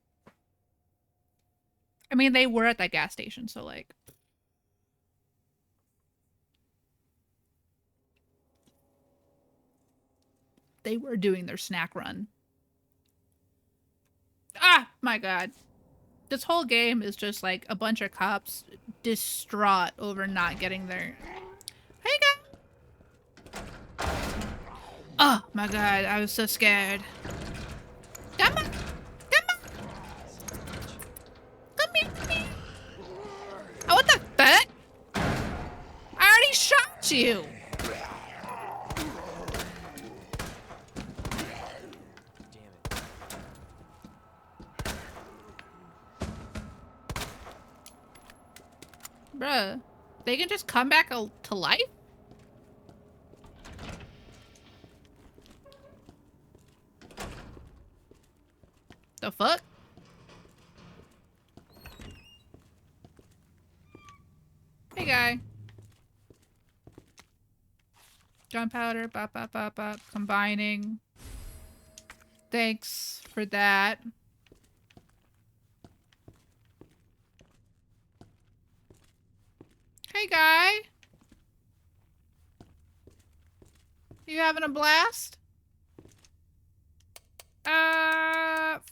[SPEAKER 1] I mean, they were at that gas station, so like. They were doing their snack run. Ah, my God. This whole game is just like a bunch of cops distraught over not getting their... Hey, guys! Oh my god, I was so scared. Come on! Come on! Come here, come here! Oh, what the fuck? I already shot you! Bruh, they can just come back to life? The fuck? Hey guy. Gunpowder, bop, bop, bop, bop. Combining. Thanks for that. Hey guy. You having a blast?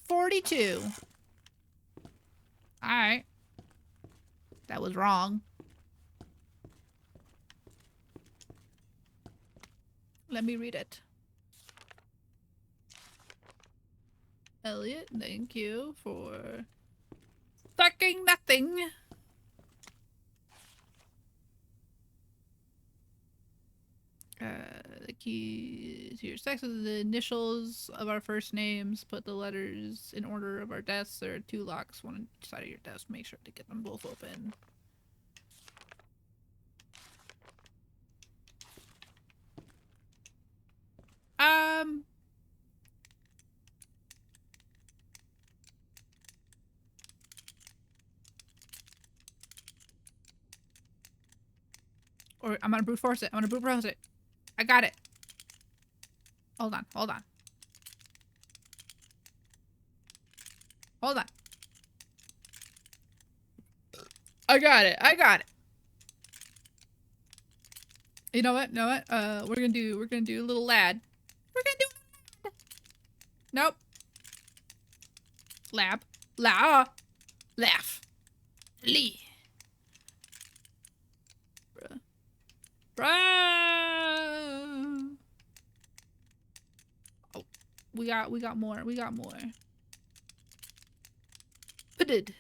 [SPEAKER 1] 42. Alright. That was wrong. Let me read it. Elliot, thank you for fucking nothing. The key to your sex is the initials of our first names. Put the letters in order of our deaths. There are 2 locks, one on each side of your desk. Make sure to get them both open. Or I'm gonna brute force it. I'm gonna brute force it. I got it. Hold on, hold on. Hold on. I got it. I got it. You know what? You know what? We're gonna do a little lad. We're gonna do Nope. Lab. La. Laugh. Lee. Bruh. Bruh. Oh, we got more. We got more. Put.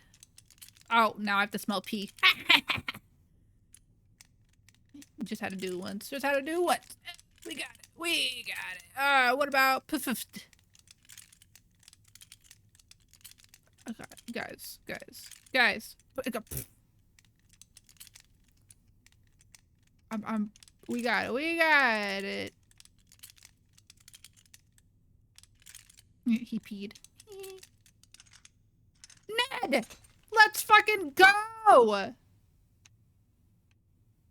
[SPEAKER 1] Oh, now I have to smell pee. Just had to do it once. Just had to do it once. We got it. We got it. What about puffed? Okay, guys. We got it. We got it. He peed. Ned! Let's fucking go!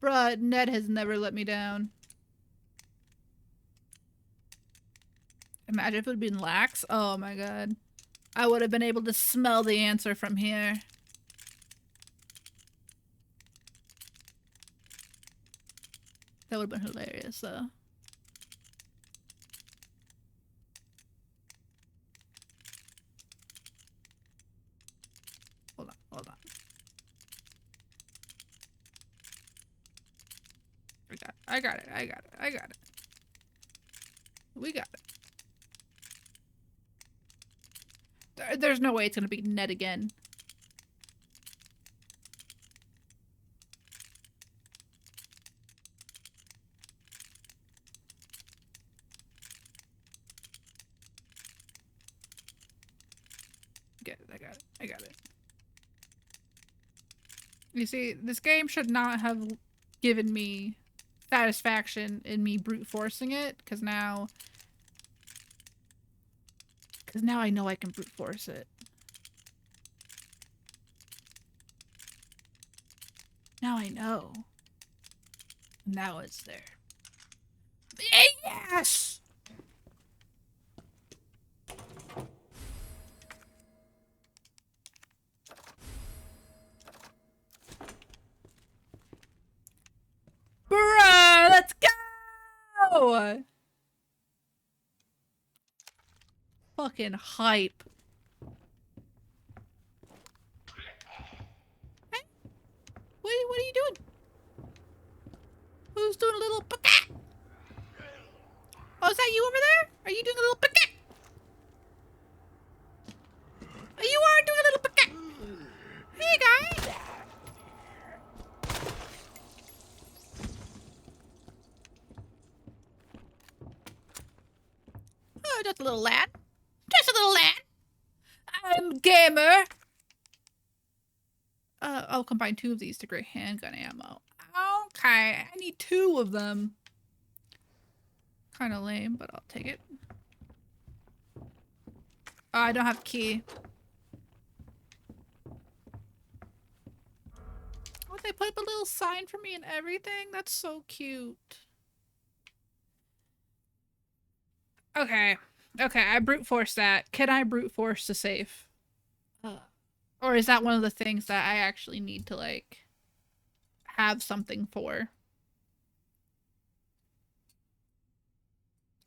[SPEAKER 1] Bruh, Ned has never let me down. Imagine if it had been lax. Oh my god. I would have been able to smell the answer from here. That would have been hilarious, though. Hold on, hold on. I got it. I got it. I got it. We got it. There's no way it's gonna be Ned again. Get it. I got it. I got it. You see, this game should not have given me satisfaction in me brute forcing it, because now I know I can brute force it. Now I know. Now it's there. Yes! Bruh, let's go! Fucking hype. Hey? What are you doing? Who's doing a little... Oh, is that you over Just a little lad. Just a little lad. I'm gamer. I'll combine 2 of these to create handgun ammo. Okay, I need 2 of them. Kind of lame, but I'll take it. Oh, I don't have a key. Oh, they put up a little sign for me and everything? That's so cute. Okay. Okay, I brute force that. Can I brute force the safe? Or is that one of the things that I actually need to, like, have something for?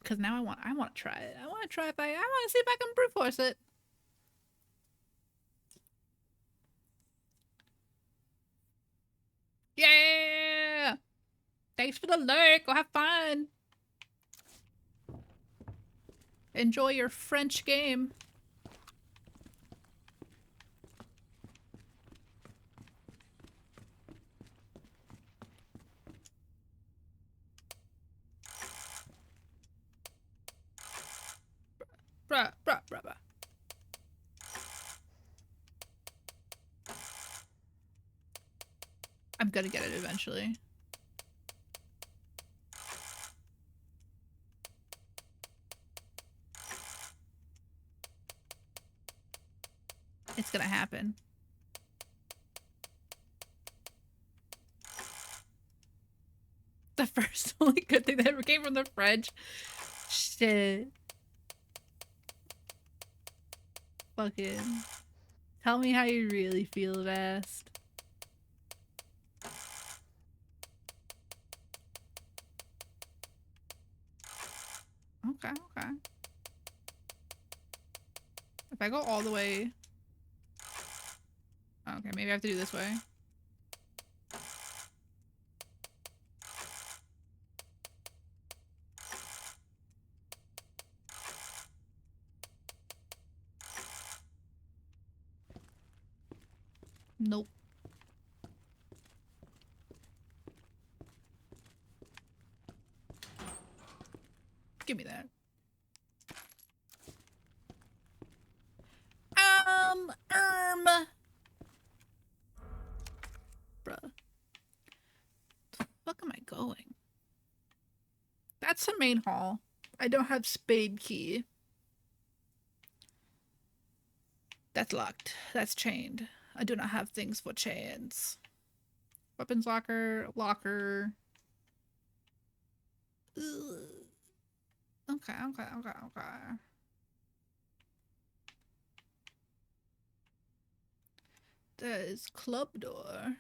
[SPEAKER 1] Because now I want to try it. I want to try if I want to see if I can brute force it. Yeah! Thanks for the lurk. Go have fun. Enjoy your French game. Bruh, bruh, bruh, bruh. I'm gonna get it eventually. It's gonna happen. The first only good thing that ever came from the fridge. Shit. Fucking. Tell me how you really feel, Vast. Okay, okay. If I go all the way... Okay, maybe I have to do this way. Nope. Give me that. Bruh. The fuck am I going? That's the main hall. I don't have spade key. That's locked. That's chained. I do not have things for chains. Weapons locker, locker. Ugh. Okay, okay, okay, okay. That is club door.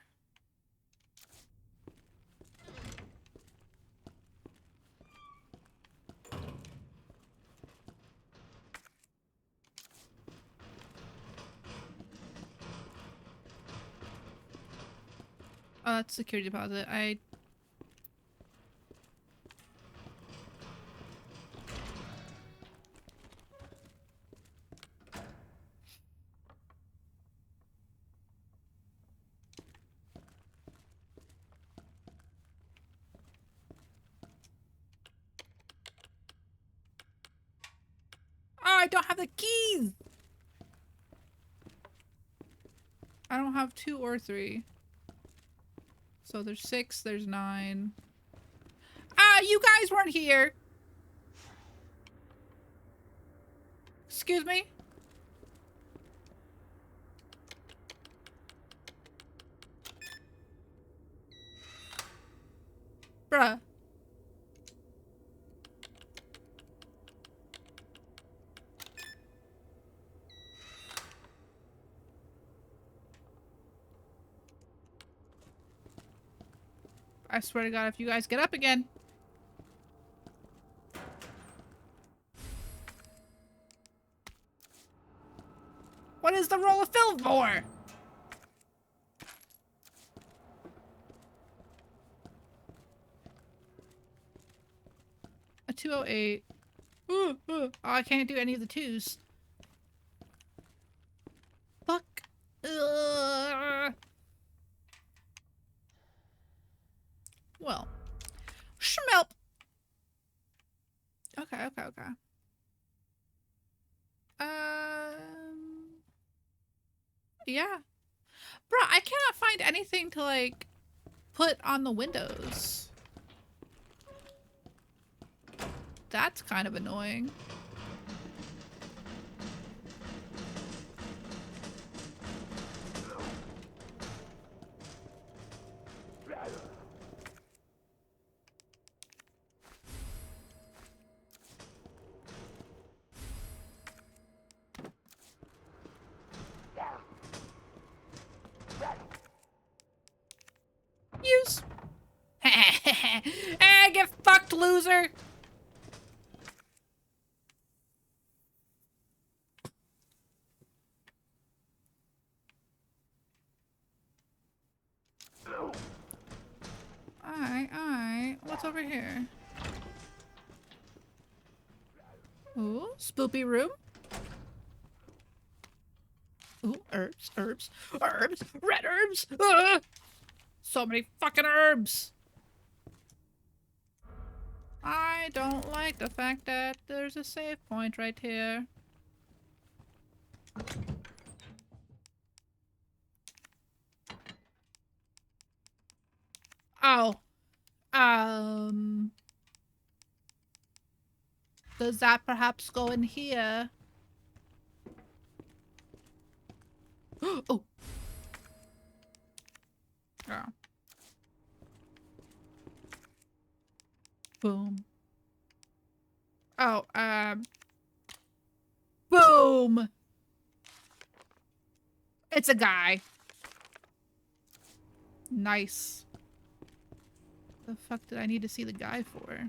[SPEAKER 1] Oh, that's security deposit. I don't have the keys! I don't have 2 or 3. So there's 6, there's 9. Ah, you guys weren't here! Excuse me? Bruh. I swear to God, if you guys get up again. What is the roll of film for? A 208. Ooh, ooh. Oh, I can't do any of the 2s. Fuck. Ugh. Well. Schmelp. Okay, okay, okay. Yeah. Bro, I cannot find anything to, like, put on the windows. That's kind of annoying. Use. Hey, get fucked, loser. Alright. What's over here? Ooh, spoopy room. Ooh, herbs. Red herbs. So many fucking herbs. I don't like the fact that there's a save point right here. Oh. Does that perhaps go in here? Oh. Oh. Boom. Oh, boom! It's a guy. Nice. The fuck did I need to see the guy for?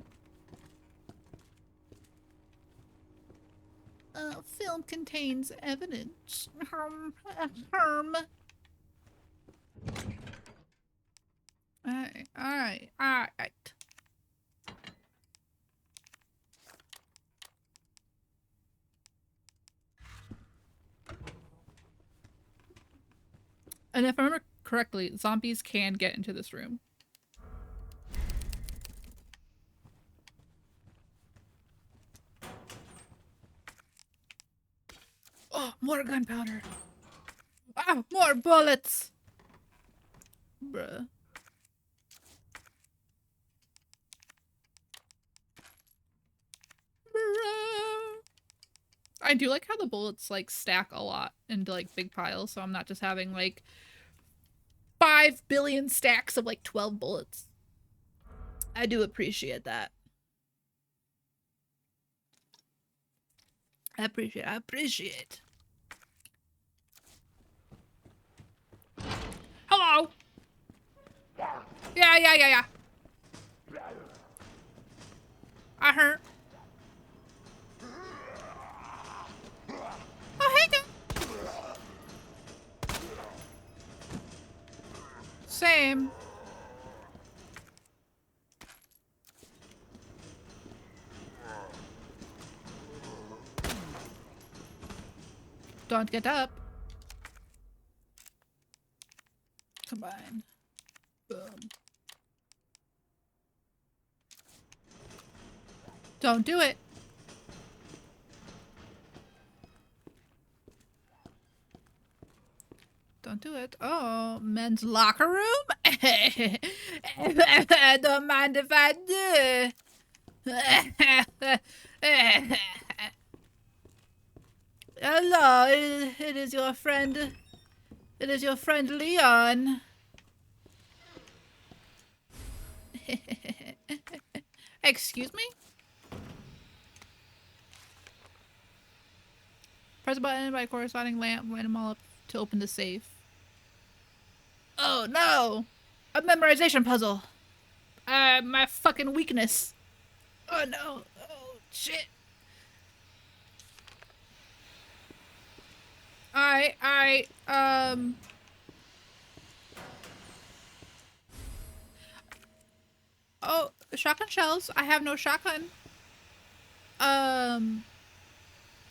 [SPEAKER 1] Film contains evidence. Alright. And if I remember correctly, zombies can get into this room. Oh, more gunpowder. Ah, more bullets. Bruh. I do like how the bullets like stack a lot into like big piles, so I'm not just having like 5 billion stacks of like 12 bullets. I do appreciate that. I appreciate. Hello. Yeah. I heard. Oh, hey, guy. Same. Don't get up. Combine. Boom. Don't do it. Don't do it. Oh, men's locker room? Don't mind if I do. Hello, it is your friend. It is your friend Leon. Excuse me? Press a button by corresponding lamp, light them all up to open the safe. Oh no! A memorization puzzle! My fucking weakness. Oh no. Oh shit. Oh, shotgun shells. I have no shotgun.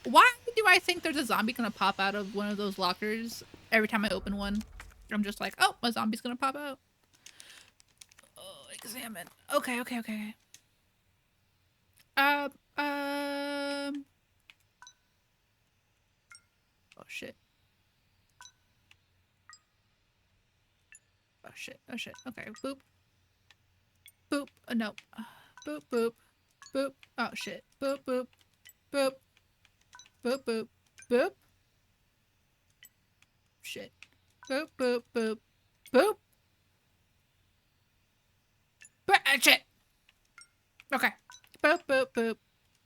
[SPEAKER 1] Why do I think there's a zombie gonna pop out of one of those lockers every time I open one? I'm just like, oh, a zombie's gonna pop out. Oh, examine. Okay. Oh shit. shit. Oh shit. Okay. Boop. Boop. No. Boop boop. Boop. Oh shit. Boop boop. Boop. Boop boop. Boop. Shit. Boop boop boop. Boop. Shit. Okay. Boop boop boop.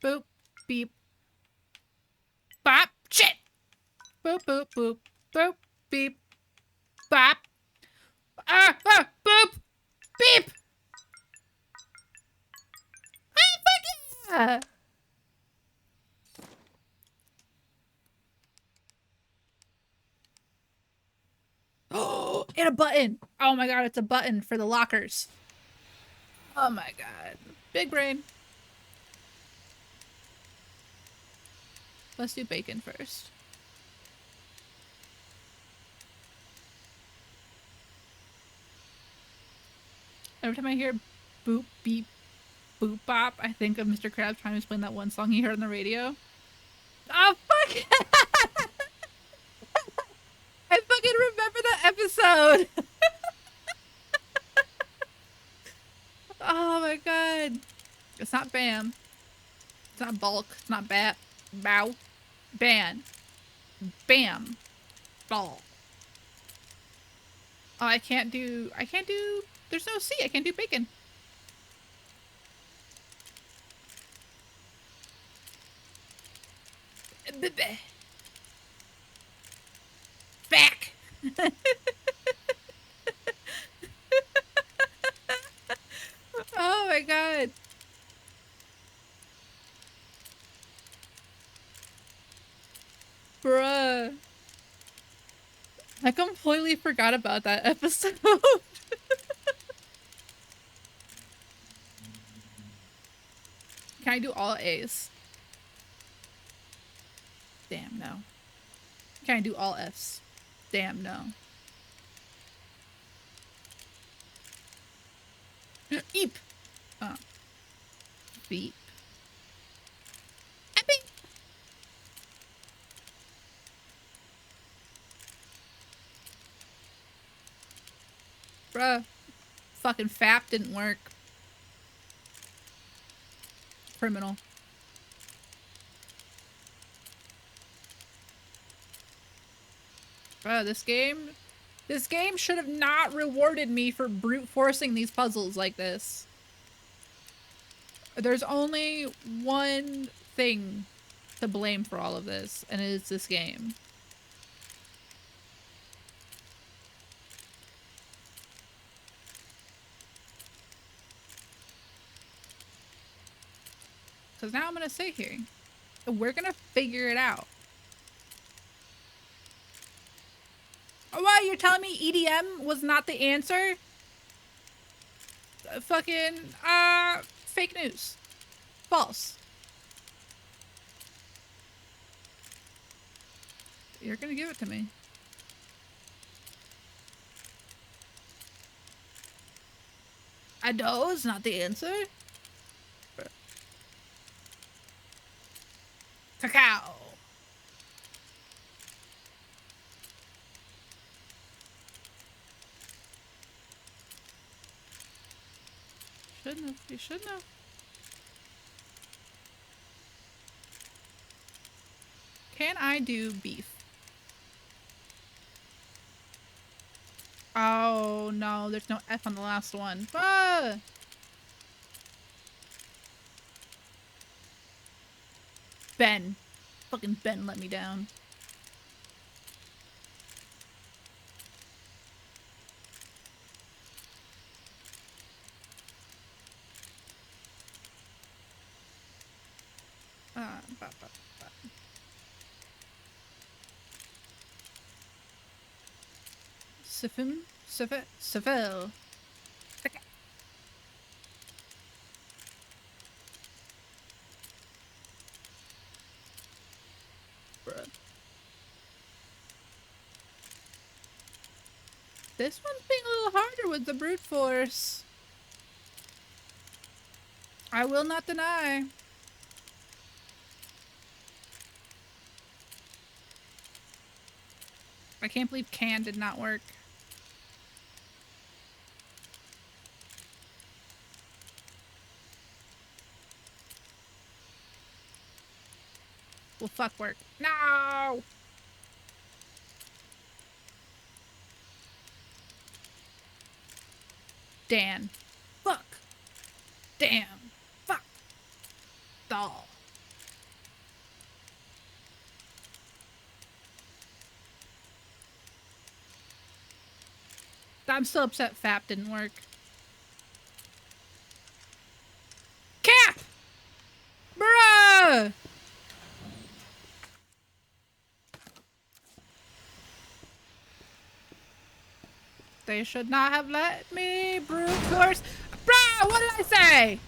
[SPEAKER 1] Boop. Beep. Bop. Shit. Boop boop boop. Boop. Beep. Bop. Boop. Beep. Fuck yeah. Oh, and a button. Oh my god, it's a button for the lockers. Oh my god. Big brain. Let's do bacon first. Every time I hear boop, beep, boop, bop, I think of Mr. Krabs trying to explain that one song he heard on the radio. Oh, fuck! I fucking remember that episode! Oh my god. It's not Bam. It's not Bulk. It's not Bat. Bow. Ban. Bam. Ball. Oh, I can't do, there's no C. I can't do bacon. Back. Oh my god. Bruh. I completely forgot about that episode. Can I do all A's? Damn, no. Can I do all F's? Damn, no. Eep! Oh. Beep. Epping! Bruh. Fucking FAP didn't work. Criminal. Bruh, this game should have not rewarded me for brute forcing these puzzles like this. There's only one thing to blame for all of this, and it's this game. Because now I'm gonna sit here. And we're gonna figure it out. Oh, wow, you're telling me EDM was not the answer? Fake news. False. You're gonna give it to me. I know it's not the answer. Cacao. Shouldn't have. You shouldn't have. Can I do beef? Oh no, there's no F on the last one. Ah! Ben. Fucking Ben let me down. Seville. Okay. Bruh. This one's being a little harder with the brute force. I will not deny. I can't believe can did not work. Well, fuck work. No! Dan. Fuck. Damn. Fuck. Doll. I'm still upset FAP didn't work. Cap! Bruh! They should not have let me brute force. Bruh, what did I say?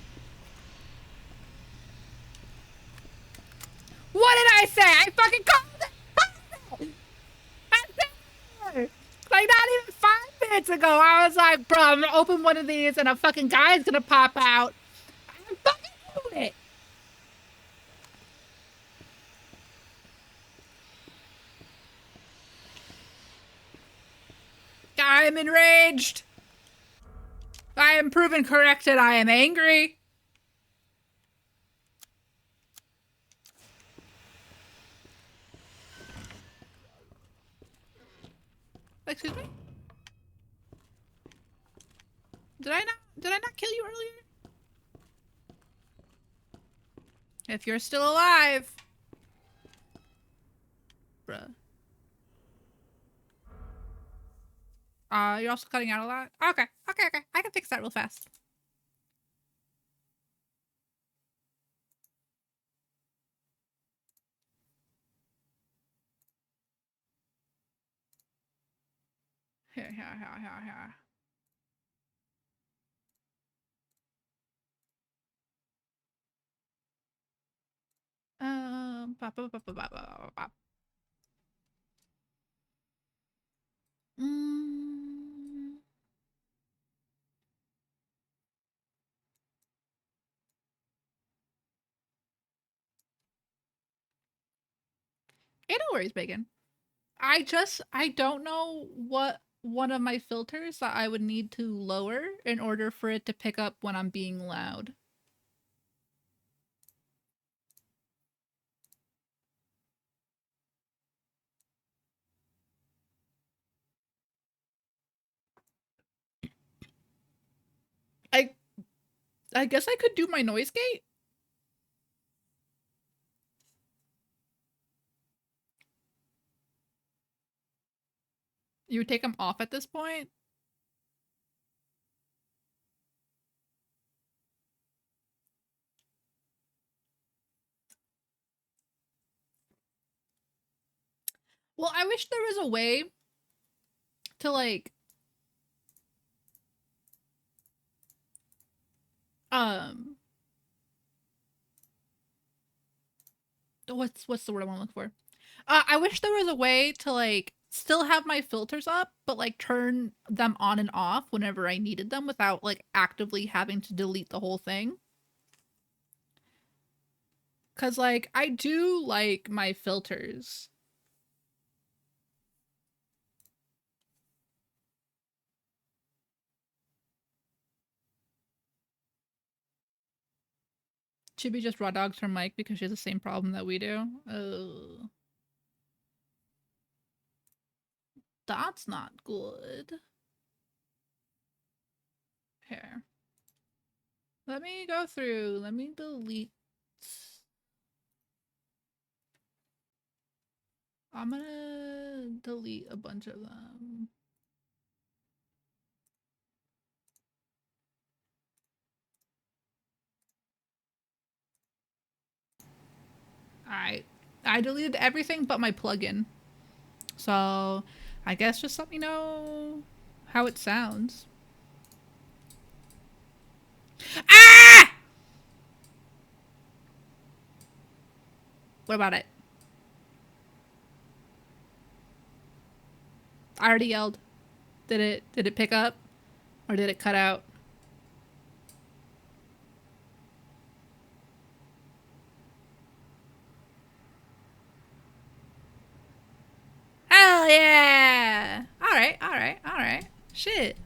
[SPEAKER 1] What did I say? I fucking called it! I said it! Like, not even 5 minutes ago, I was like, bro, I'm gonna open one of these and a fucking guy's gonna pop out. I'm fucking doing it! I am enraged! I am proven correct and I am angry. Excuse me? Did I not kill you earlier? If you're still alive. Bruh. You're also cutting out a lot? Okay. Okay. I can fix that real fast. Here. Bop, bop, bop, bop, bop, bop, bop. Hey, no worries, Bacon. I don't know what one of my filters that I would need to lower in order for it to pick up when I'm being loud. I guess I could do my noise gate. You would take them off at this point? Well, I wish there was a way to like what's the word I want to look for? I wish there was a way to like still have my filters up, but like turn them on and off whenever I needed them without like actively having to delete the whole thing. Cause like I do like my filters. Chibi just raw dogs her mic because she has the same problem that we do. Oh. That's not good. Here. Let me go through. Let me delete. I'm gonna delete a bunch of them. Alright. I deleted everything but my plugin. So, I guess just let me know how it sounds. Ah! What about it? I already yelled. Did it pick up? Or did it cut out? Hell yeah! Alright. Shit.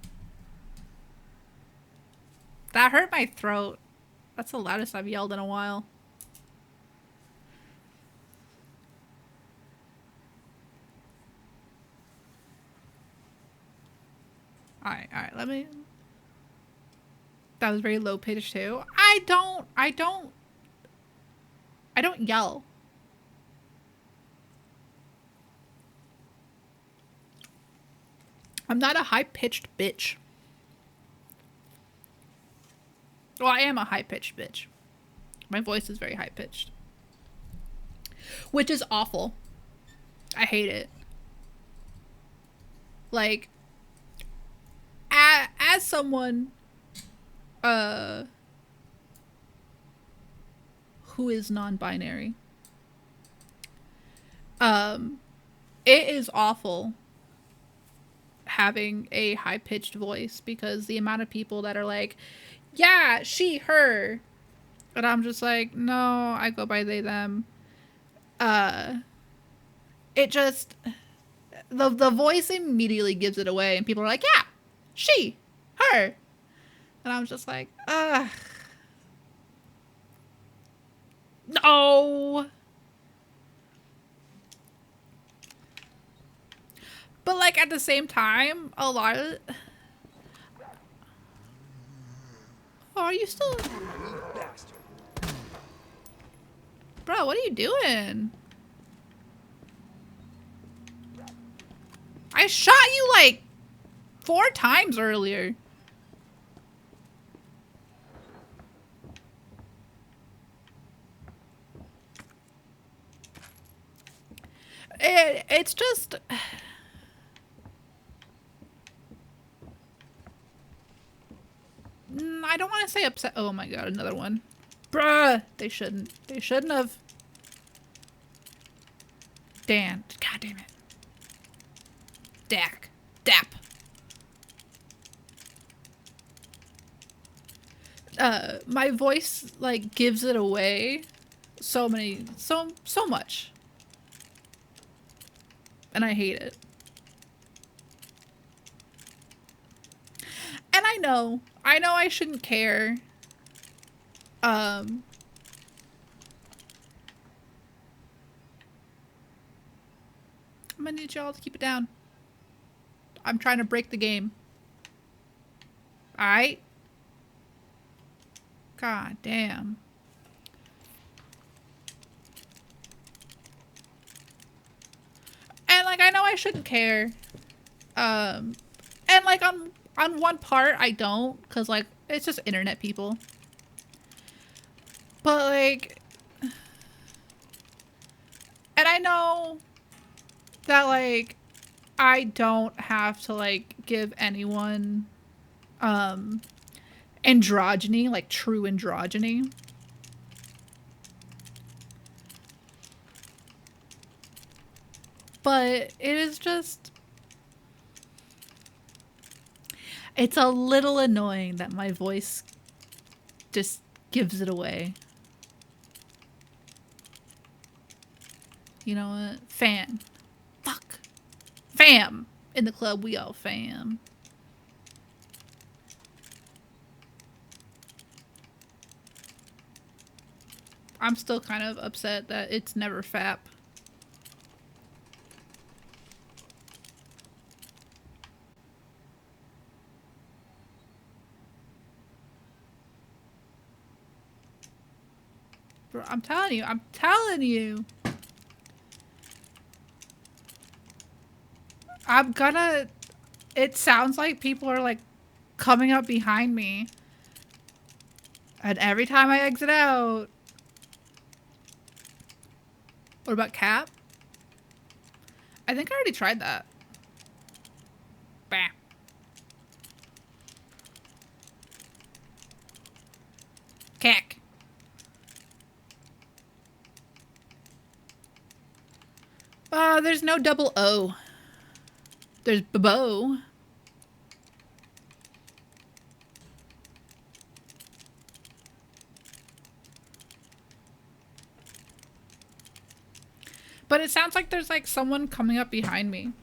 [SPEAKER 1] That hurt my throat. That's the loudest I've yelled in a while. Alright, let me... That was very low pitched too. I don't yell. I'm not a high-pitched bitch. Well, I am a high-pitched bitch. My voice is very high-pitched. Which is awful. I hate it. Like, as someone who is non-binary, it is awful having a high-pitched voice, because the amount of people that are like, yeah, she, her, and I'm just like, no, I go by they, them. It just, the voice immediately gives it away, and people are like, yeah, she, her, and I'm just like, no. But like at the same time, a lot of... Oh, are you still... Bro, what are you doing? I shot you like 4 times earlier. It's just... I don't want to say upset. Oh my god, another one. Bruh! They shouldn't have. Dan. God damn it. Dak. Dap. My voice, like, gives it away so much. And I hate it. And I know I shouldn't care. I'm gonna need y'all to keep it down. I'm trying to break the game. Alright? God damn. And like, I know I shouldn't care. And like on one part I don't, cause like it's just internet people. But like, and I know that like I don't have to like give anyone androgyny, like true androgyny. But it is just, it's a little annoying that my voice just gives it away. You know what? Fan. Fuck. Fam. In the club, we all fam. I'm still kind of upset that it's never FAP. Bro, I'm telling you. I'm gonna... It sounds like people are like coming up behind me. And every time I exit out... What about Cap? I think I already tried that. Bam. Cack. There's no double O. There's Bobo. But it sounds like there's like someone coming up behind me.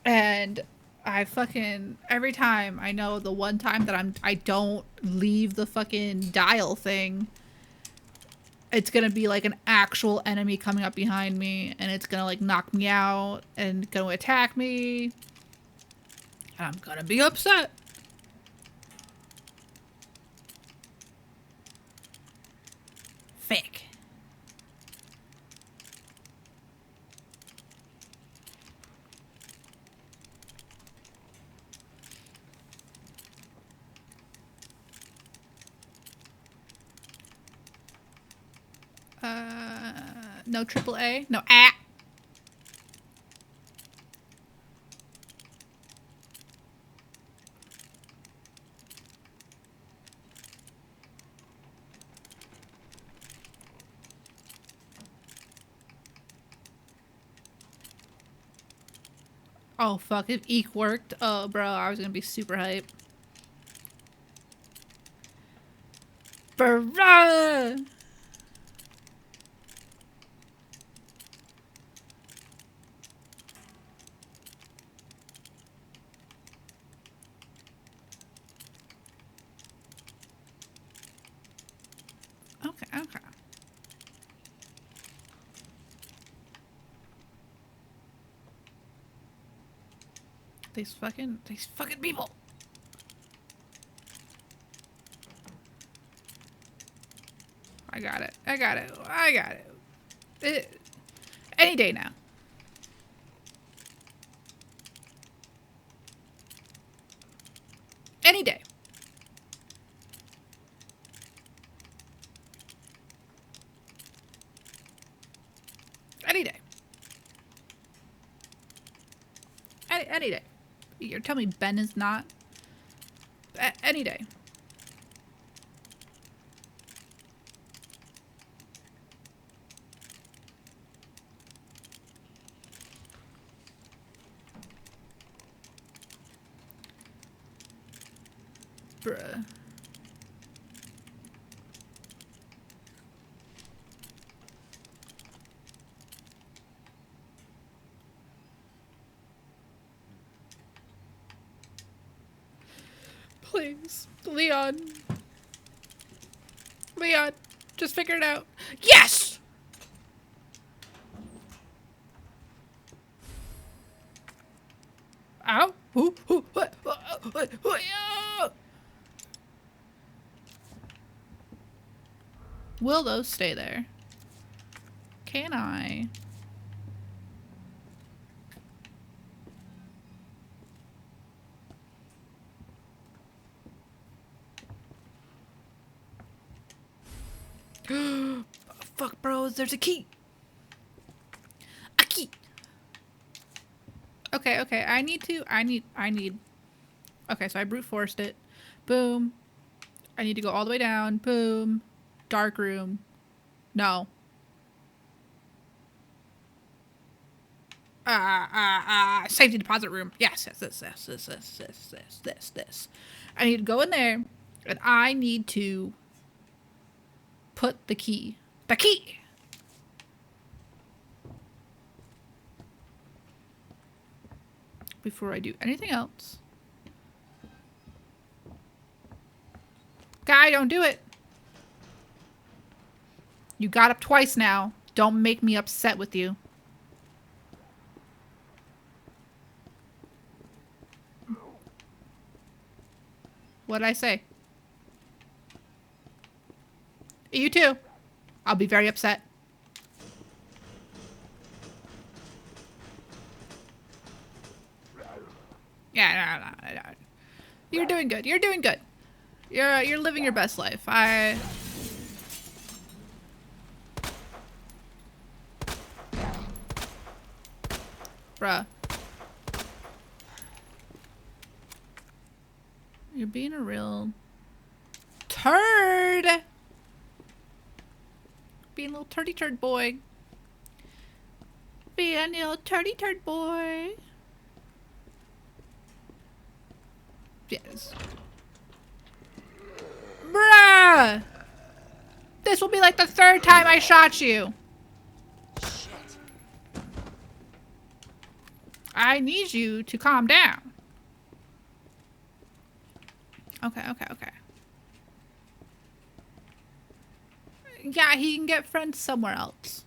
[SPEAKER 1] And I fucking, every time, I know the one time that I don't leave the fucking dial thing, it's gonna be like an actual enemy coming up behind me, and it's gonna like knock me out and gonna attack me. I'm gonna be upset. Fake. No AAA? No A. Oh fuck, if Eek worked, oh bro, I was gonna be super hype. Bruh! Okay, okay. These fucking people. I got it. I got it. I got it. Any day now. Any day. Any day. Any day. You're telling me Ben is not? Any day. Bruh. Please. Leon. Leon. Just figure it out. Yes! Ow. What? Will those stay there? Can I? Fuck, bros, there's a key. A key. Okay, okay, I need. Okay, so I brute forced it. Boom. I need to go all the way down. Boom. Dark room. No. Safety deposit room. Yes, this. I need to go in there, and I need to put the key. The key! Before I do anything else. Guy, don't do it. You got up twice now. Don't make me upset with you. What'd I say? You too. I'll be very upset. Yeah, no. You're doing good. You're doing good. You're living your best life. Bruh. You're being a real turd. Being a little turdy turd boy. Being a little turdy turd boy. Yes. Bruh! This will be like the third time I shot you.
[SPEAKER 7] Shit.
[SPEAKER 1] I need you to calm down. Okay. Yeah, he can get friends somewhere else.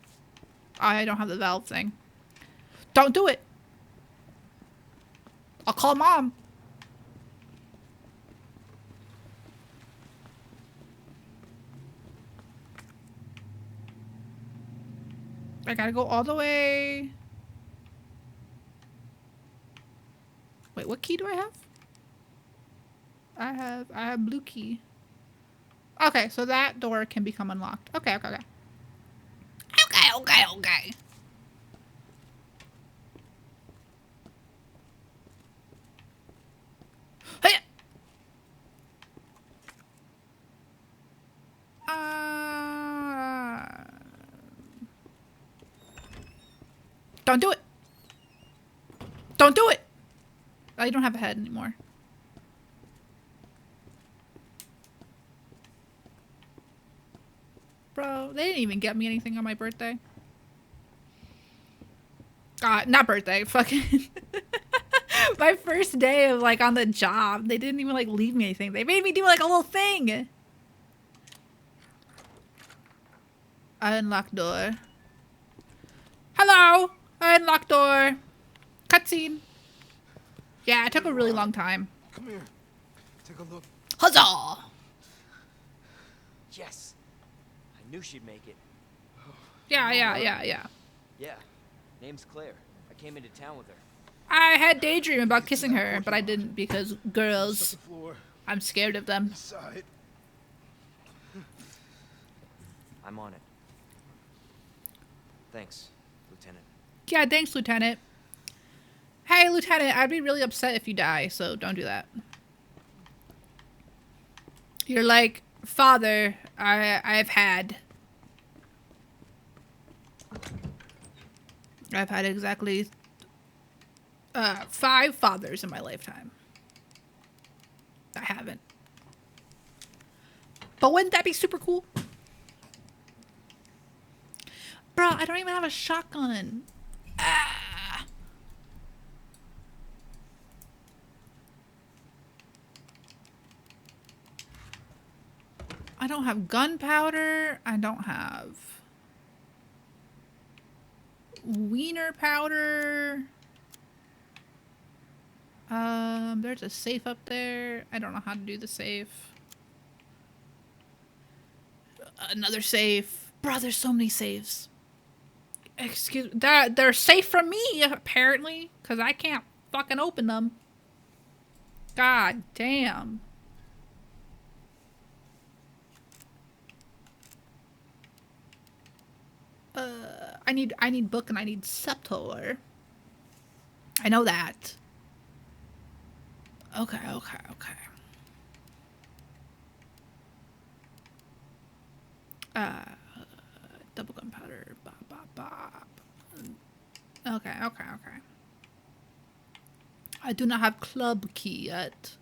[SPEAKER 1] I don't have the valve thing. Don't do it. I'll call mom. I gotta go all the way. Wait, what key do I have? I have blue key. Okay, so that door can become unlocked. Okay. Okay. Hey. Don't do it. Don't do it. I don't have a head anymore. Bro, they didn't even get me anything on my birthday. Not birthday, fucking my first day of like on the job. They didn't even like leave me anything. They made me do like a little thing. Unlock door. Hello! Unlock door. Cutscene. Yeah, it took a really long time.
[SPEAKER 2] Come here. Take a look.
[SPEAKER 1] Huzzah!
[SPEAKER 3] Yes. I knew she'd make it.
[SPEAKER 1] Yeah.
[SPEAKER 3] Yeah. Name's Claire. I came into town with her.
[SPEAKER 1] I had daydream about kissing her, but I didn't because girls,
[SPEAKER 2] Floor.
[SPEAKER 1] I'm scared of them.
[SPEAKER 2] Side.
[SPEAKER 3] I'm on it. Thanks, Lieutenant.
[SPEAKER 1] Yeah, thanks, Lieutenant. Hey, Lieutenant, I'd be really upset if you die, so don't do that. You're like, Father, I've had exactly 5 fathers in my lifetime. I haven't. But wouldn't that be super cool? Bro, I don't even have a shotgun. Ah. I don't have gunpowder. I don't have wiener powder. There's a safe up there. I don't know how to do the safe. Another safe. Bro, there's so many safes. Excuse me. They're safe from me, apparently, because I can't fucking open them. God damn. I need book and I need scepter. I know that. Okay. Double gunpowder. Bop. Okay. I do not have club key yet.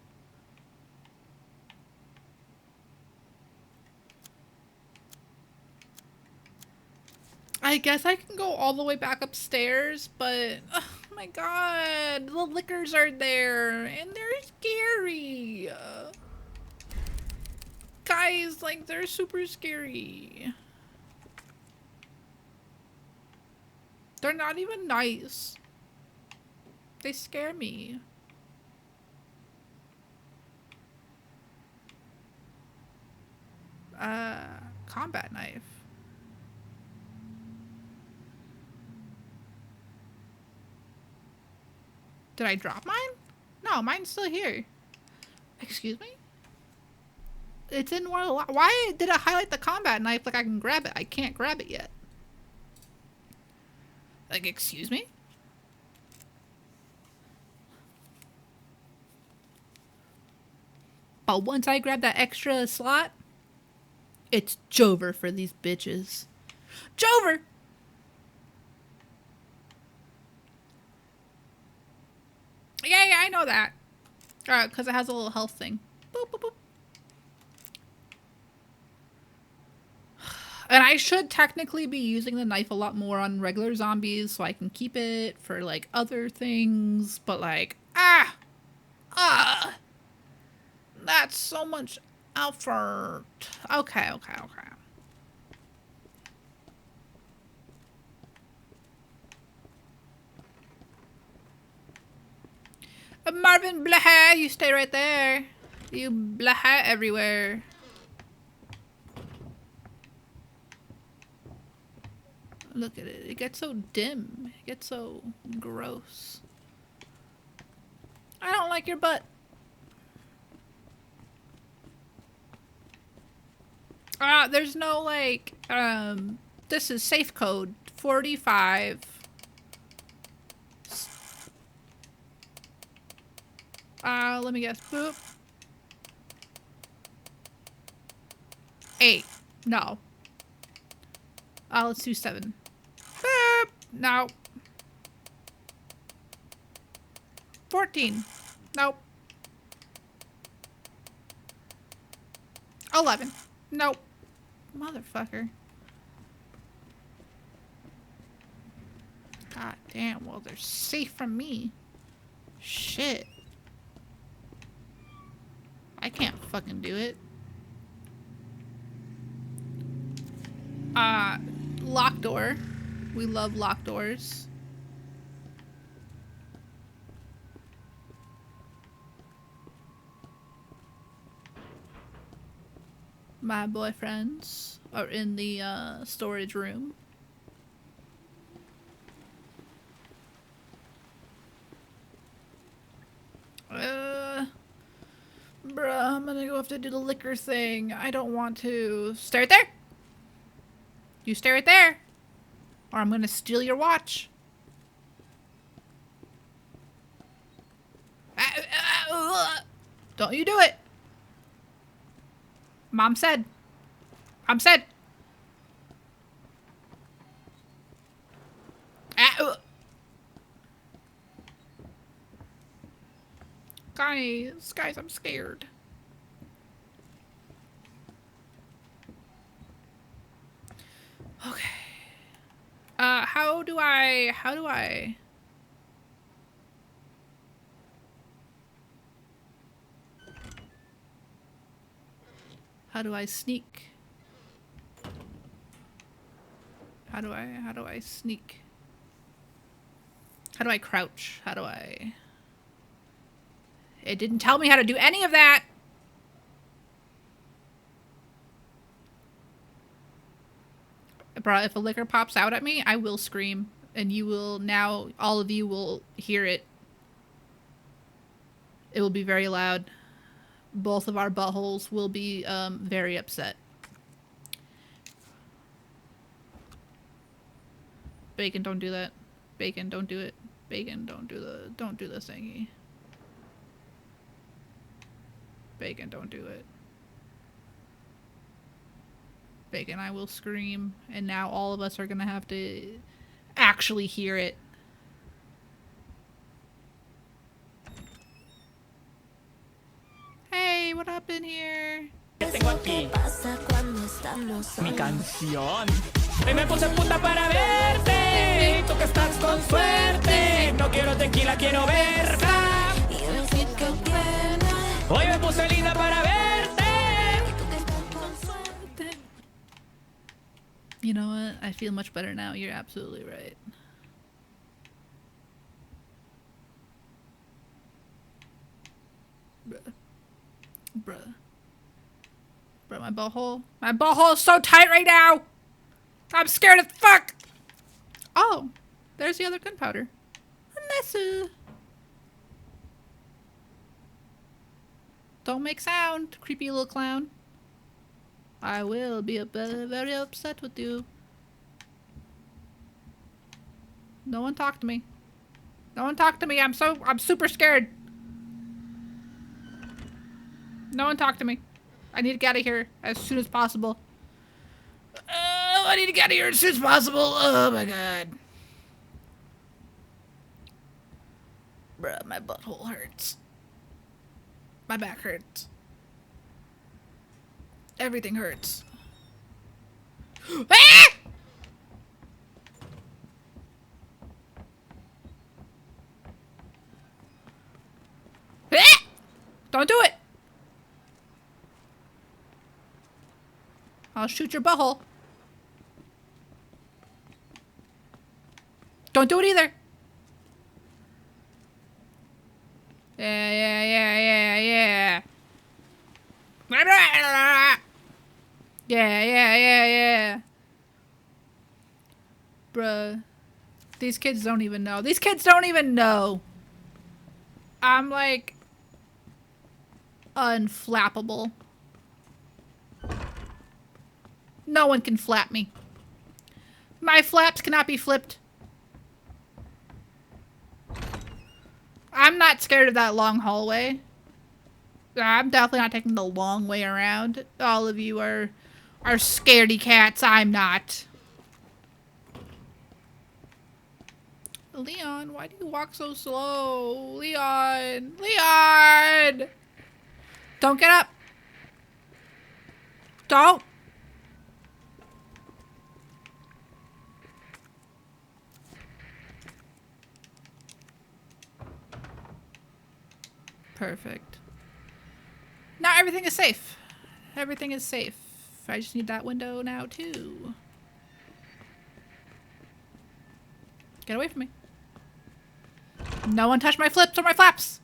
[SPEAKER 1] I guess I can go all the way back upstairs, but oh my god, the lickers are there and they're scary. Guys, like, they're super scary. They're not even nice. They scare me. Combat knife. Did I drop mine? No, mine's still here. Excuse me? It's in one of the... Why did it highlight the combat knife like I can grab it? I can't grab it yet. Like, excuse me? But once I grab that extra slot, it's Jover for these bitches. Jover! Yeah, I know that. Because it has a little health thing. Boop, boop, boop. And I should technically be using the knife a lot more on regular zombies so I can keep it for, like, other things. But, like, that's so much effort. Okay. Marvin blah, you stay right there. You blah everywhere. Look at it. It gets so dim. It gets so gross. I don't like your butt. There's no like, this is safe code 45. Let me guess. Boop. 8. No. Let's do 7. Boop. No. 14. Nope. 11. Nope. Motherfucker. God damn, well, they're safe from me. Shit. I can't fucking do it. Lock door. We love lock doors. My boyfriends are in the storage room. Bruh, I'm gonna go have to do the liquor thing. I don't want to. Stay right there! You stay right there! Or I'm gonna steal your watch. Don't you do it! Mom said. Mom said. Guys, I'm scared. Okay. How do I sneak? How do I sneak? How do I crouch? How do I... It didn't tell me how to do any of that! Bro, if a liquor pops out at me, I will scream. And you will now, all of you will hear it. It will be very loud. Both of our buttholes will be very upset. Bacon, don't do that. Bacon, don't do it. Bacon, don't do the thingy. Bacon, don't do it. Bacon, I will scream, and now all of us are gonna have to actually hear it. Hey, what up in here?
[SPEAKER 8] Tengo aquí mi canción. Hoy me puse puta para verte. Tú que estás con suerte. No quiero tequila, quiero versa. Hoy me puse linda para verte.
[SPEAKER 1] You know what? I feel much better now. You're absolutely right. Bruh. Bruh, my butthole. My butthole is so tight right now! I'm scared as fuck! Oh, there's the other gunpowder. Nice. Don't make sound, creepy little clown. I will be very upset with you. No one talk to me. No one talk to me. I'm super scared. No one talk to me. I need to get out of here as soon as possible. I need to get out of here as soon as possible. Oh my god. Bruh, my butthole hurts. My back hurts. Everything hurts. Ah! Ah! Don't do it! I'll shoot your butthole. Don't do it either. Yeah. Bruh. These kids don't even know. These kids don't even know. I'm like unflappable. No one can flap me. My flaps cannot be flipped. I'm not scared of that long hallway. I'm definitely not taking the long way around. All of you are scaredy cats. I'm not. Leon, why do you walk so slow? Leon! Leon! Don't get up. Don't. Perfect. Now everything is safe. Everything is safe. I just need that window now too. Get away from me. No one touch my flips or my flaps.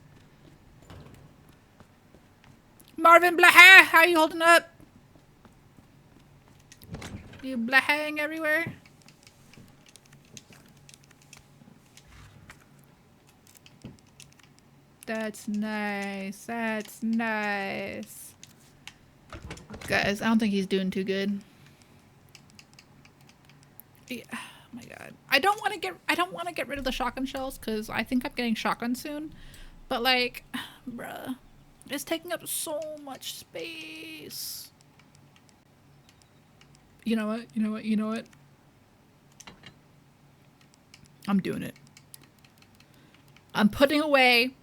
[SPEAKER 1] Marvin Blaha, how you holding up? You blahang everywhere? That's nice. That's nice. Guys, I don't think he's doing too good. Yeah, oh my god. I don't want to get rid of the shotgun shells cuz I think I'm getting shotgun soon. But like, bruh, it's taking up so much space. You know what? I'm doing it. I'm putting away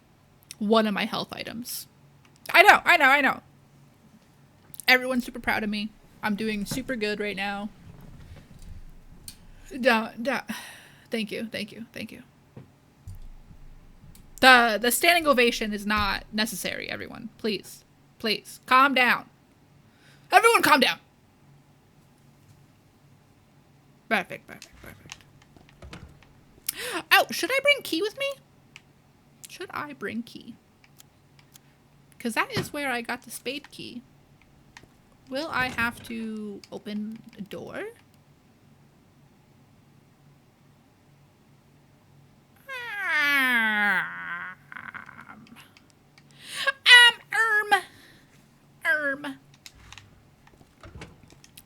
[SPEAKER 1] one of my health items. I know. Everyone's super proud of me. I'm doing super good right now. Thank you. The standing ovation is not necessary, everyone. Please. Calm down. Everyone calm down. Perfect. Oh, should I bring key with me? Should I bring key? Because that is where I got the spade key. Will I have to open a door?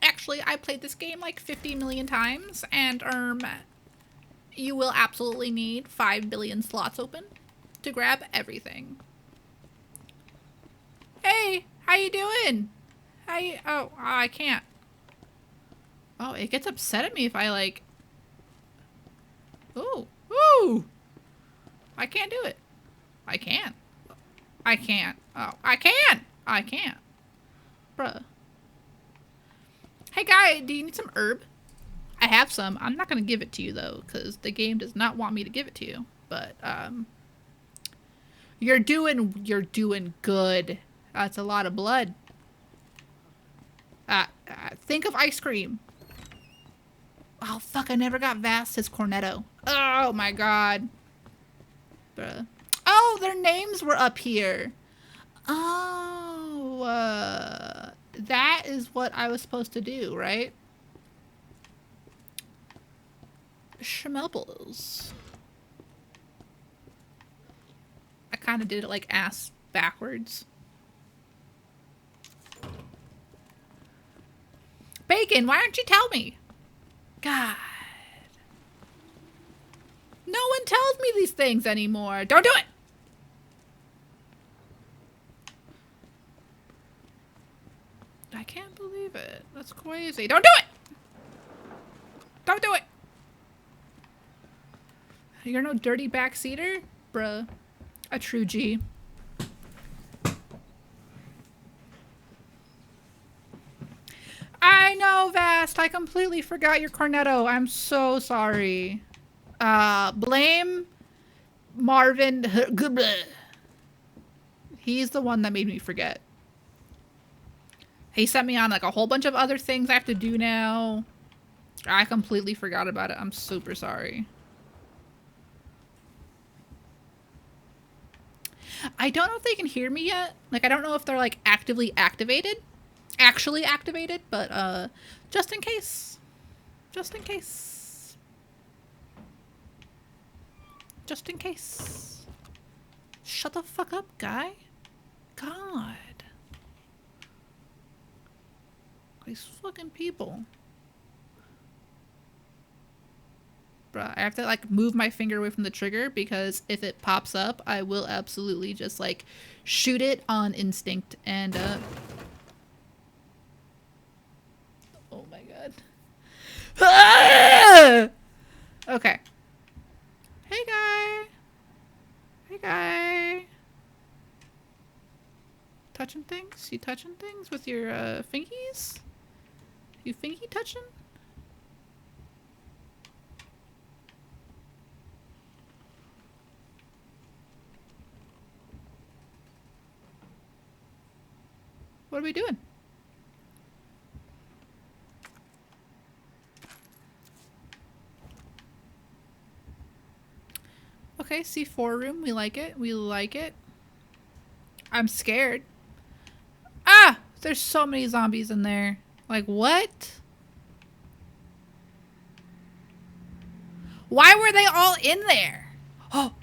[SPEAKER 1] Actually, I played this game like 50 million times, and you will absolutely need 5 billion slots open to grab everything. Hey, how you doing? Oh, I can't. Oh, it gets upset at me if I like... Ooh. I can't do it. I can't. Oh, I can't. Bruh. Hey guy, do you need some herb? I have some. I'm not gonna give it to you though, because the game does not want me to give it to you. But you're doing good. That's a lot of blood. Think of ice cream. Oh fuck! I never got Vast his cornetto. Oh my god. Bruh. Oh, their names were up here. Oh, that is what I was supposed to do, right? Schmelbles. I kind of did it like ass backwards. Bacon, why don't you tell me? God. No one tells me these things anymore. Don't do it! I can't believe it. That's crazy. Don't do it! Don't do it! You're no dirty backseater? Bruh. A true G. I know, Vast. I completely forgot your cornetto. I'm so sorry. Blame Marvin. He's the one that made me forget. He sent me on like a whole bunch of other things I have to do now. I completely forgot about it. I'm super sorry. I don't know if they can hear me yet. Like, I don't know if they're like actively activated. actually activated, but just in case. Just in case. Just in case. Shut the fuck up, guy. God. These fucking people. Bruh, I have to like move my finger away from the trigger because if it pops up, I will absolutely just like shoot it on instinct and oh my god. Ah! Okay. Hey guy. Hey guy. Touching things? You touching things with your fingies? You fingy touching? What are we doing? Okay, C4 room. We like it. We like it. I'm scared. Ah! There's so many zombies in there. Like, what? Why were they all in there? Oh!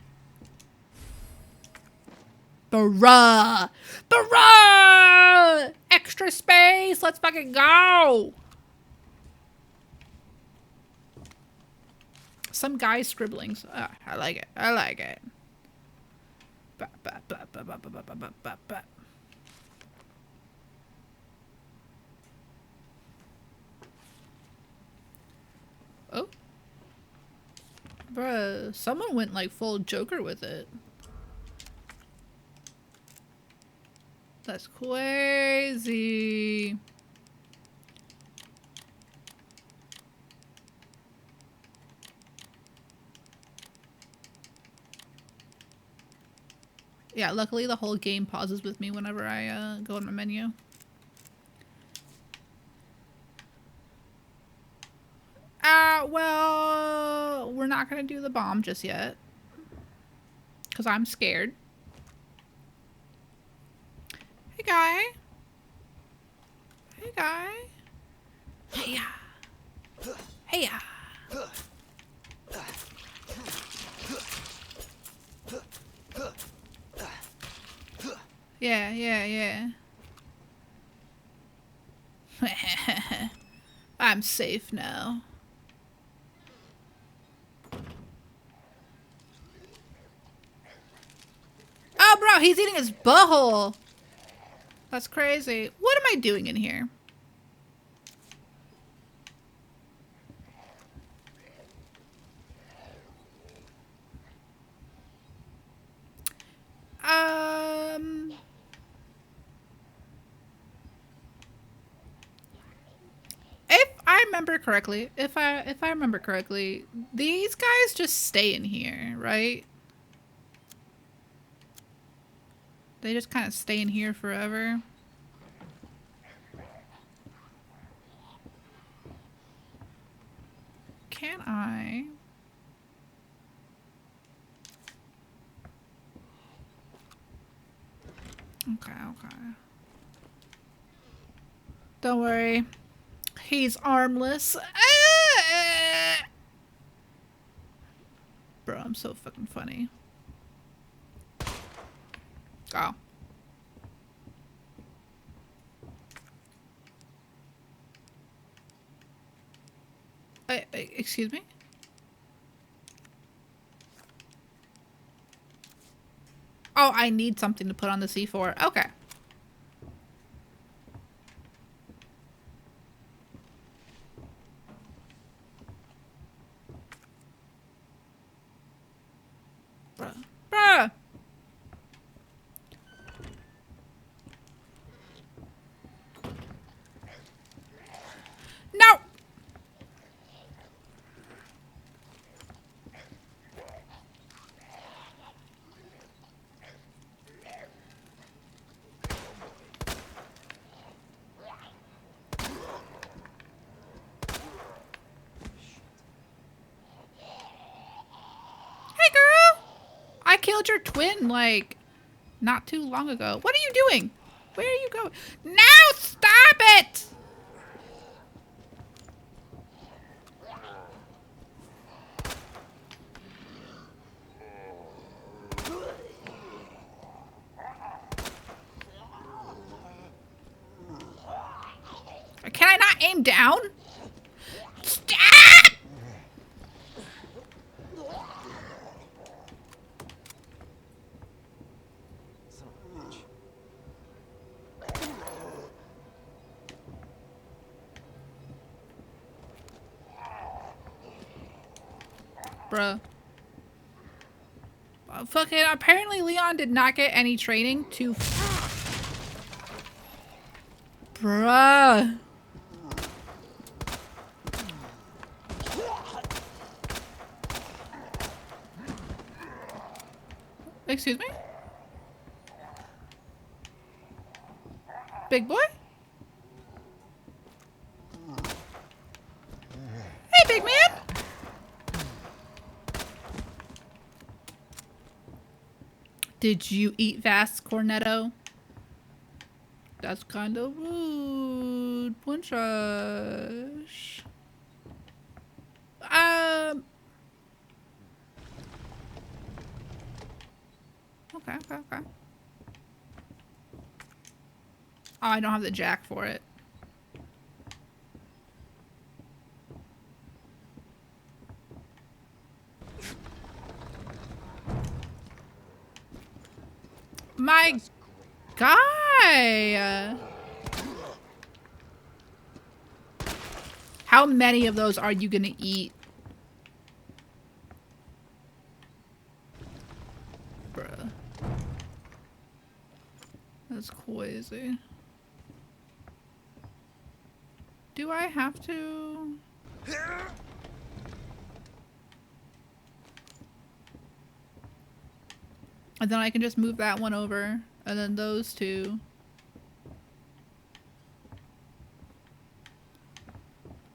[SPEAKER 1] Bruh! Bruh! Extra space! Let's fucking go! Some guy's scribblings. I like it. I like it. Oh. Bruh, someone went like full Joker with it. That's crazy. Yeah, luckily the whole game pauses with me whenever I go in my menu. Well, we're not gonna do the bomb just yet. Because I'm scared. Hey, guy. Hey, guy. Hey-ya. Hey-ya. Yeah, yeah, yeah. I'm safe now. Oh, bro, he's eating his butthole. That's crazy. What am I doing in here? If I remember correctly, if I remember correctly, these guys just stay in here, right? They just kind of stay in here forever. Can I? Okay, okay. Don't worry. He's armless. Bro, I'm so fucking funny. Go. Excuse me? Oh, I need something to put on the C4. Okay. Bruh. Bruh! No! Hey, girl! I killed your twin, like, not too long ago. What are you doing? Where are you going? No! Stop it! Can I not aim down? Stop!
[SPEAKER 3] Son of a bitch.
[SPEAKER 1] Bruh. Fucking apparently Leon did not get any training to... Bruh. Excuse me? Big boy? Hey, big man! Did you eat Vast Cornetto? That's kind of rude. Punch-rush. Okay. Oh, I don't have the jack for it. My guy! How many of those are you gonna eat? Bruh. That's crazy. Do I have to? And then I can just move that one over. And then those two.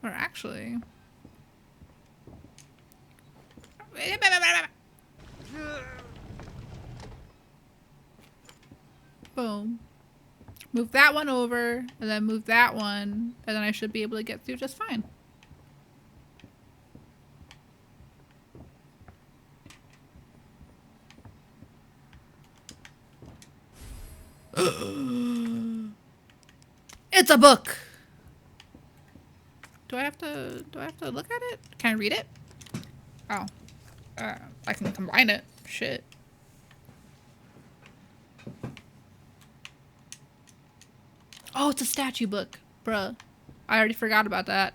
[SPEAKER 1] Or actually... Boom. Move that one over, and then move that one, and then I should be able to get through just fine. It's a book! Do I have to look at it? Can I read it? Oh. I can combine it. Shit. Oh, it's a statue book. Bruh. I already forgot about that.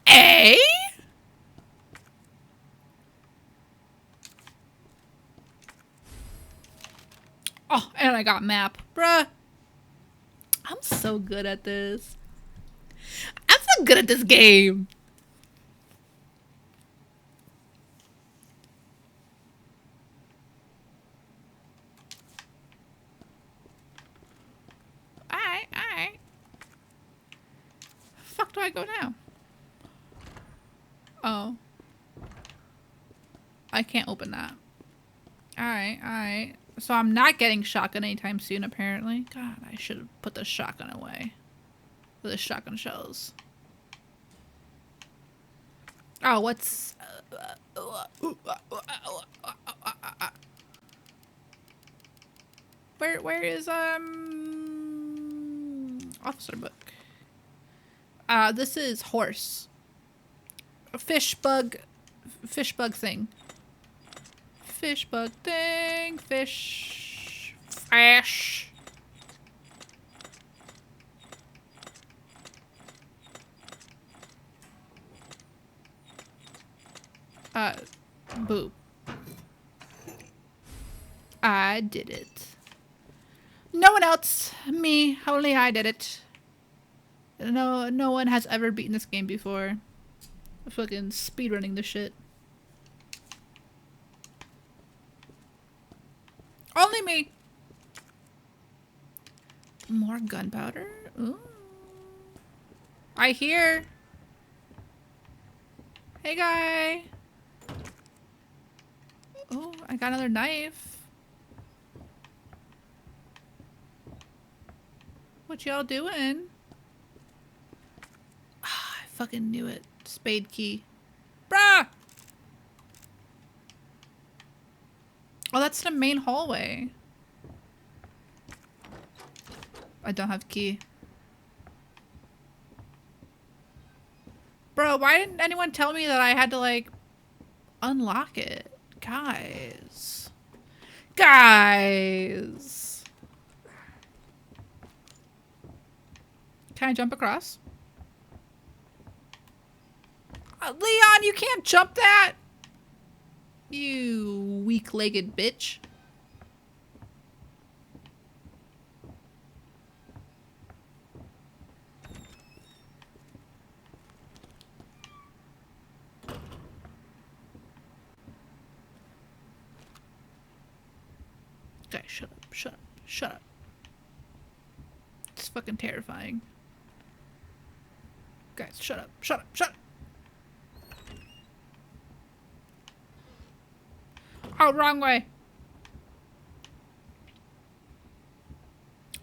[SPEAKER 1] Eh? Oh, and I got map. Bruh. I'm so good at this. I'm so good at this game. Alright. Fuck do I go now? Oh. I can't open that. Alright. So I'm not getting shotgun anytime soon, apparently. God, I should have put the shotgun away. The shotgun shells. Oh, what's... Where is, officer book? This is horse. Fish bug thing. Fish bug thing. Fish. Boo. I did it. No one else. Me. Only I did it. No one has ever beaten this game before. I'm fucking speedrunning this shit. Only me. More gunpowder? Ooh. I hear. Hey, guy. Oh, I got another knife. What y'all doing? Ah, I fucking knew it. Spade key. Bruh! Oh, that's the main hallway. I don't have key. Bro, why didn't anyone tell me that I had to, like, unlock it? Guys. Guys! Can I jump across? Leon, you can't jump that! You weak-legged bitch. Guys, shut up, shut up, shut up. It's fucking terrifying. Guys, shut up, shut up, shut up! Oh, wrong way.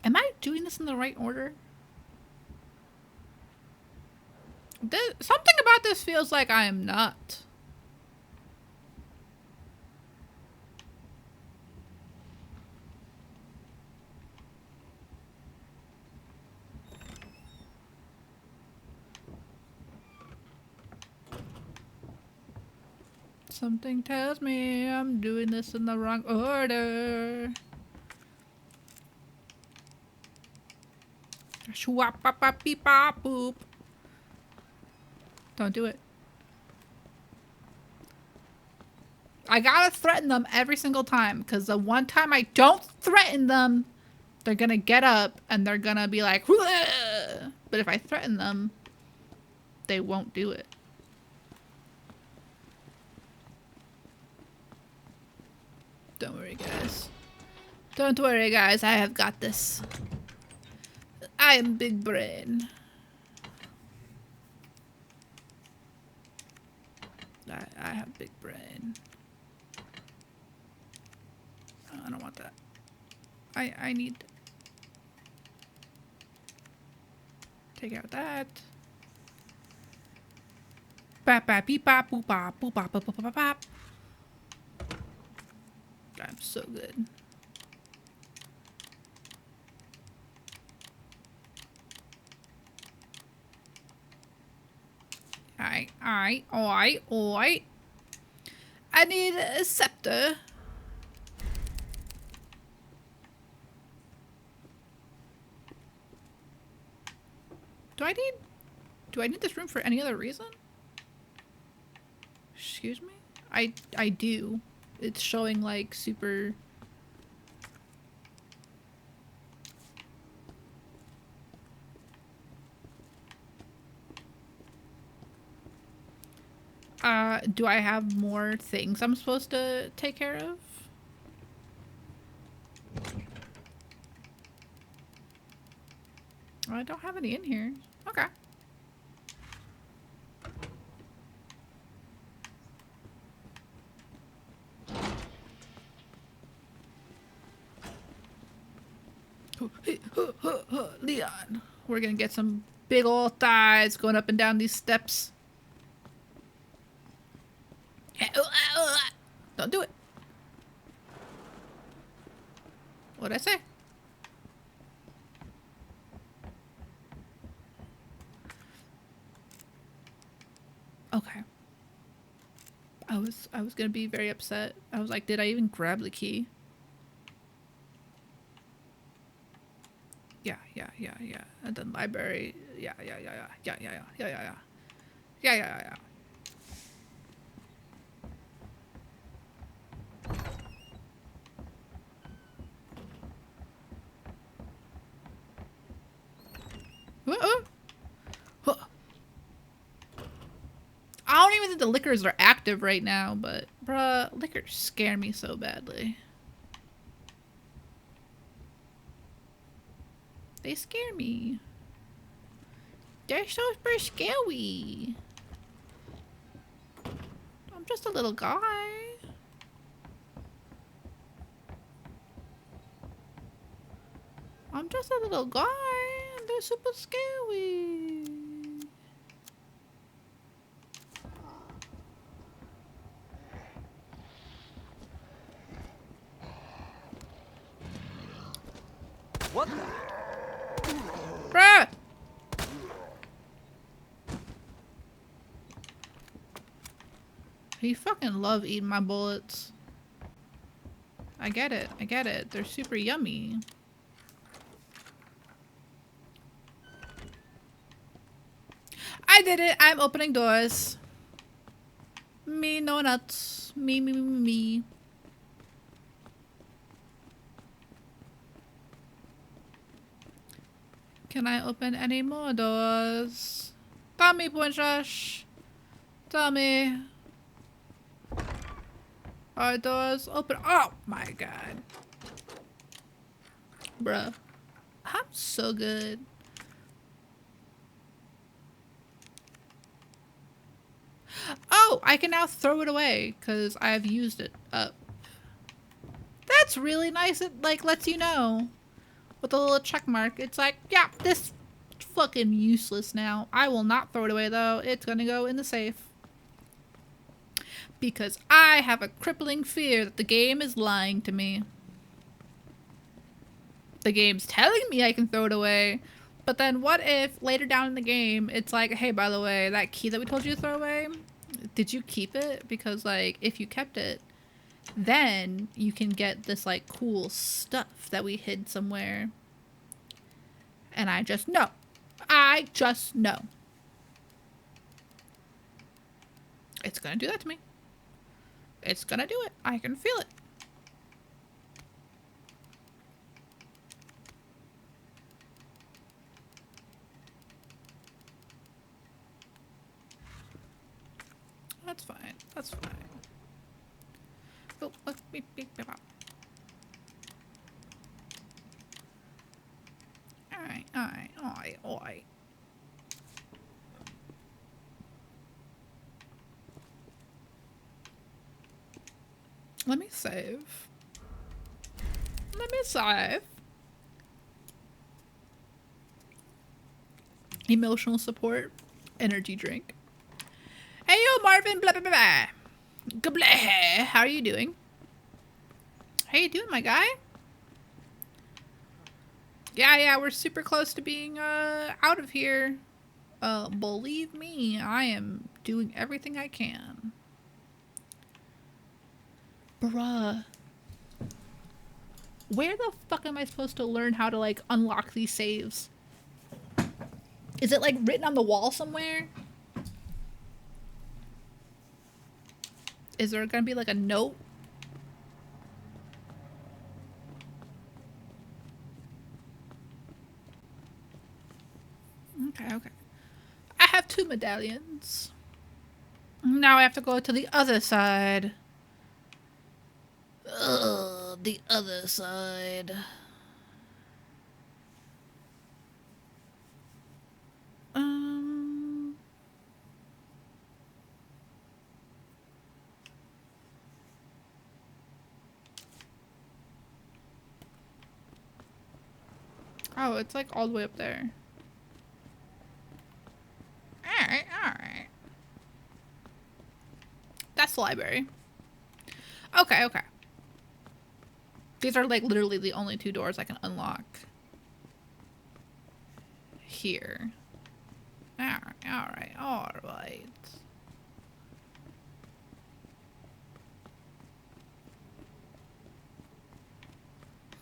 [SPEAKER 1] Am I doing this in the right order? Something about this feels like I am not. Something tells me I'm doing this in the wrong order. Shwap-bop-bop-beep-bop-boop. Don't do it. I gotta threaten them every single time, because the one time I don't threaten them, they're gonna get up and they're gonna be like, "Whoa!" But if I threaten them, they won't do it. Don't worry, guys. Don't worry, guys. I have got this. I am big brain. I have big brain. Oh, I don't want that. I need... Take out that. Bap bap beep bop boop bop boop bop bop bop bop bop. I'm so good. Alright. I need a scepter. Do I need this room for any other reason? Excuse me? I do. It's showing like super... do I have more things I'm supposed to take care of? I don't have any in here. Okay. Leon, we're gonna get some big old thighs going up and down these steps. Don't do it. What'd I say? Okay. I was gonna be very upset. I was like, did I even grab the key? Yeah. And then library. Yeah. I don't even think the liquors are active right now, but bruh, liquors scare me so badly. They scare me. They're super scary. I'm just a little guy. I'm just a little guy and they're super scary.
[SPEAKER 3] What the?
[SPEAKER 1] Bruh! You fucking love eating my bullets. I get it. I get it. They're super yummy. I did it. I'm opening doors. Me, no nuts. Me, me, me, me, me. Can I open any more doors? Tell me, Princess. Tell me. Are doors open? Oh my god. Bruh. I'm so good. Oh, I can now throw it away because I've used it up. That's really nice. It like lets you know with a little check mark. It's like, yeah, this fucking useless now. I will not throw it away though. It's gonna go in the safe. Because I have a crippling fear that the game is lying to me. The game's telling me I can throw it away. But then what if later down in the game, it's like, hey, by the way, that key that we told you to throw away, did you keep it? Because like, if you kept it, then you can get this like cool stuff that we hid somewhere. And I just know. I just know. It's gonna do that to me. It's gonna do it. I can feel it. That's fine. That's fine. Oh, beep, beep, beep, beep. Alright, alright, alright, alright. Let me save. Let me save. Emotional support. Energy drink. Hey yo, Marvin, blah blah blah blah. Good blah. How are you doing? How you doing, my guy? Yeah, we're super close to being out of here. Believe me, I am doing everything I can. Bruh. Where the fuck am I supposed to learn how to like unlock these saves? Is it like written on the wall somewhere? Is there gonna be like a note? Okay. I have 2 medallions. Now I have to go to the other side. Ugh, the other side. Oh, it's like all the way up there. Alright. That's the library. Okay. These are like literally the only 2 doors I can unlock. Here. Alright.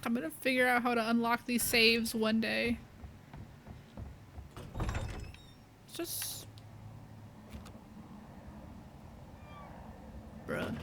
[SPEAKER 1] I'm gonna figure out how to unlock these saves one day. It's just... Bruh.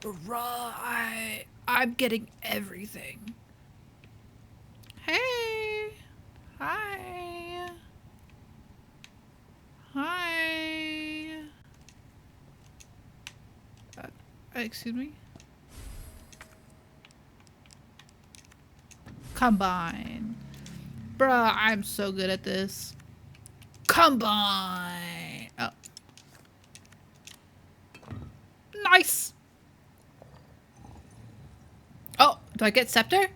[SPEAKER 1] Bruh, I'm getting everything. Hey. Hi. Hi. Excuse me? Combine. Bruh, I'm so good at this. Combine. Oh. Nice. Oh, do I get scepter?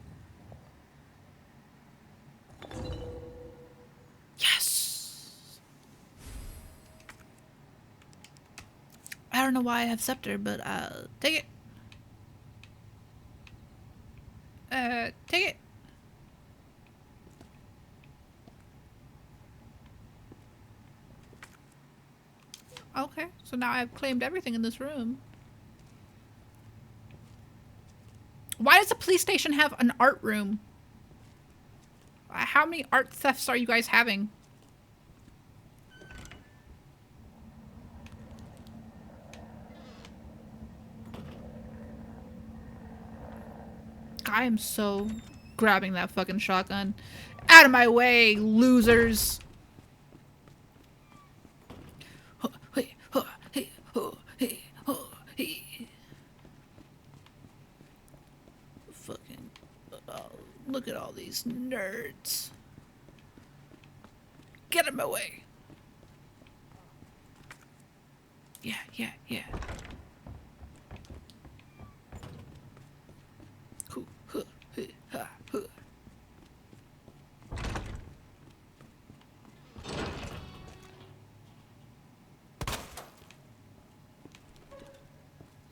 [SPEAKER 1] Yes. I don't know why I have scepter, but I'll take it. Take it. Okay, so now I've claimed everything in this room. Why does the police station have an art room? How many art thefts are you guys having? I am so grabbing that fucking shotgun. Out of my way, losers! Fucking... look at all these nerds. Get in my way! Yeah, yeah, yeah.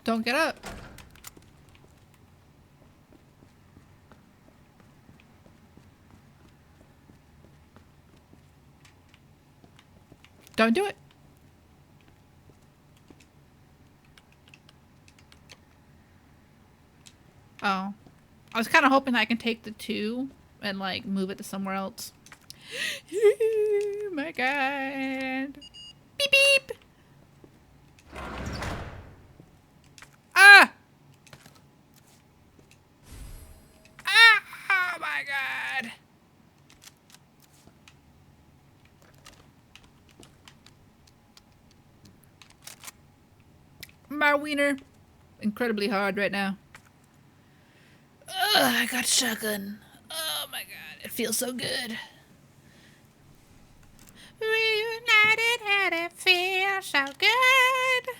[SPEAKER 1] Don't get up. Don't do it. Oh. I was kind of hoping I can take the 2 and like move it to somewhere else. Oh my god. Beep beep. Ah! Ah! Oh my god. My wiener. Incredibly hard right now. Ugh, I got shotgun. Oh my god, it feels so good. Reunited and it feels so good.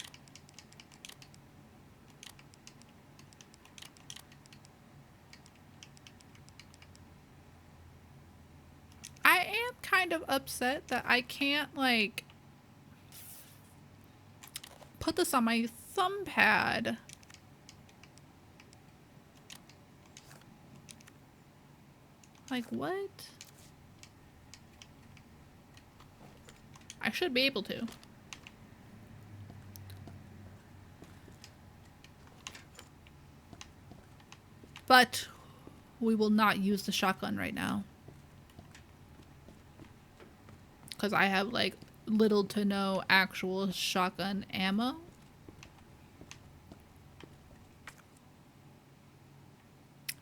[SPEAKER 1] I am kind of upset that I can't, like, put this on my thumb pad. Like, what? I should be able to. But we will not use the shotgun right now. Because I have, like, little to no actual shotgun ammo.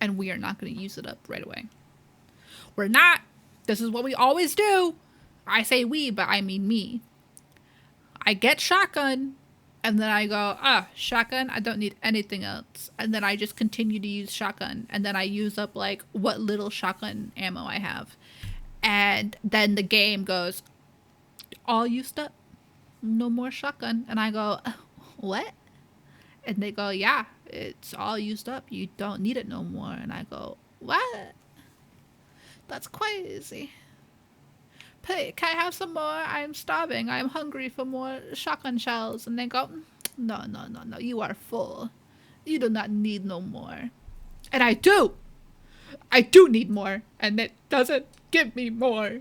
[SPEAKER 1] And we are not going to use it up right away. We're not. This is what we always do. I say we, but I mean me. I get shotgun, and then I go, shotgun, I don't need anything else. And then I just continue to use shotgun, and then I use up, like, what little shotgun ammo I have. And then the game goes, all used up. No more shotgun. And I go, what? And they go, yeah, it's all used up. You don't need it no more. And I go, what? That's crazy. Hey, can I have some more? I'm starving. I'm hungry for more shotgun shells. And they go, no, no, no, no. You are full. You do not need no more. And I do. I do need more. And it doesn't give me more.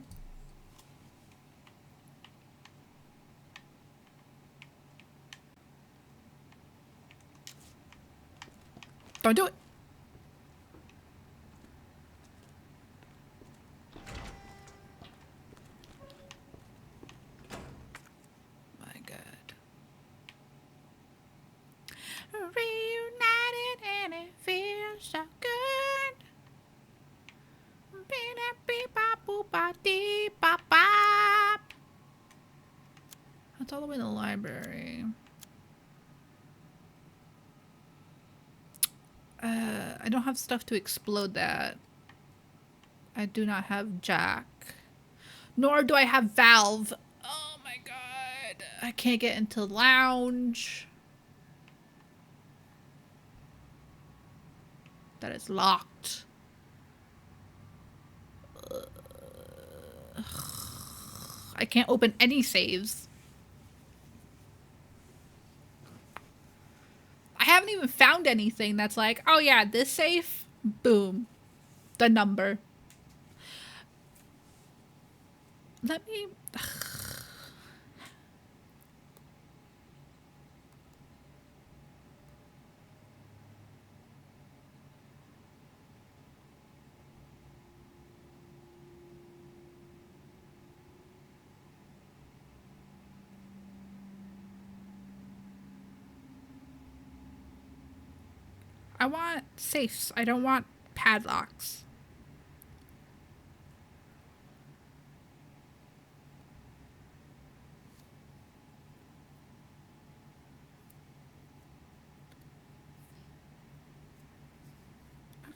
[SPEAKER 1] Don't do it. My God. Reunited I don't have stuff to explode that. I do not have jack. Nor do I have valve. Oh my god. I can't get into lounge. That is locked. I can't open any saves. I haven't even found anything that's like, oh yeah, this safe, boom, the number. Let me... I want safes. I don't want padlocks.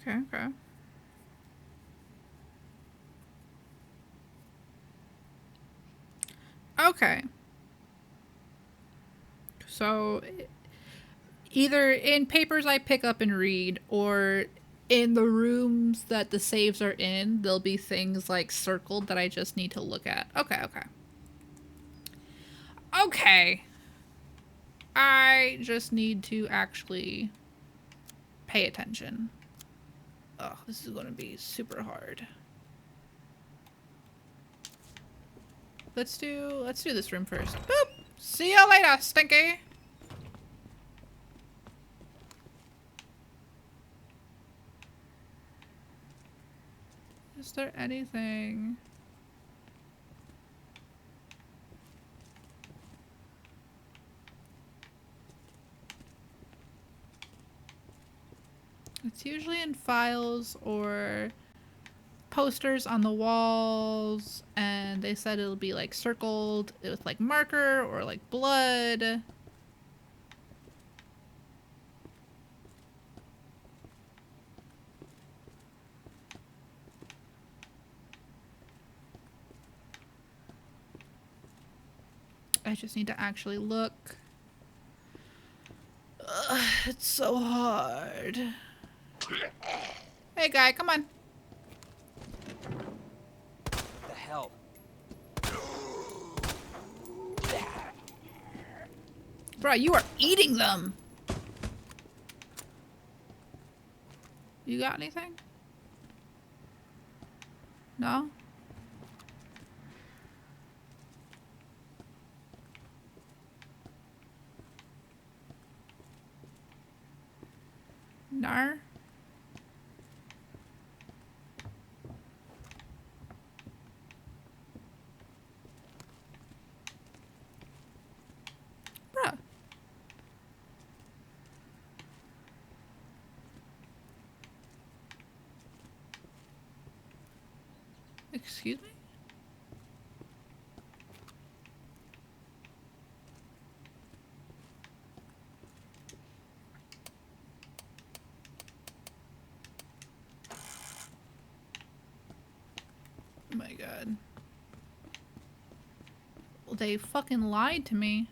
[SPEAKER 1] Okay, okay. Okay. So, either in papers I pick up and read, or in the rooms that the saves are in, there'll be things like circled that I just need to look at. Okay, okay. Okay. I just need to actually pay attention. Oh, this is going to be super hard. Let's do this room first. Boop! See you later, Stinky! Is there anything? It's usually in files or posters on the walls, and they said it'll be like circled with like marker or like blood. I just need to actually look. Ugh, it's so hard. Hey guy, come on.
[SPEAKER 3] The hell?
[SPEAKER 1] Bro, you are eating them. You got anything? No? No? Bruh. Excuse me? Oh my god. Well, they fucking lied to me.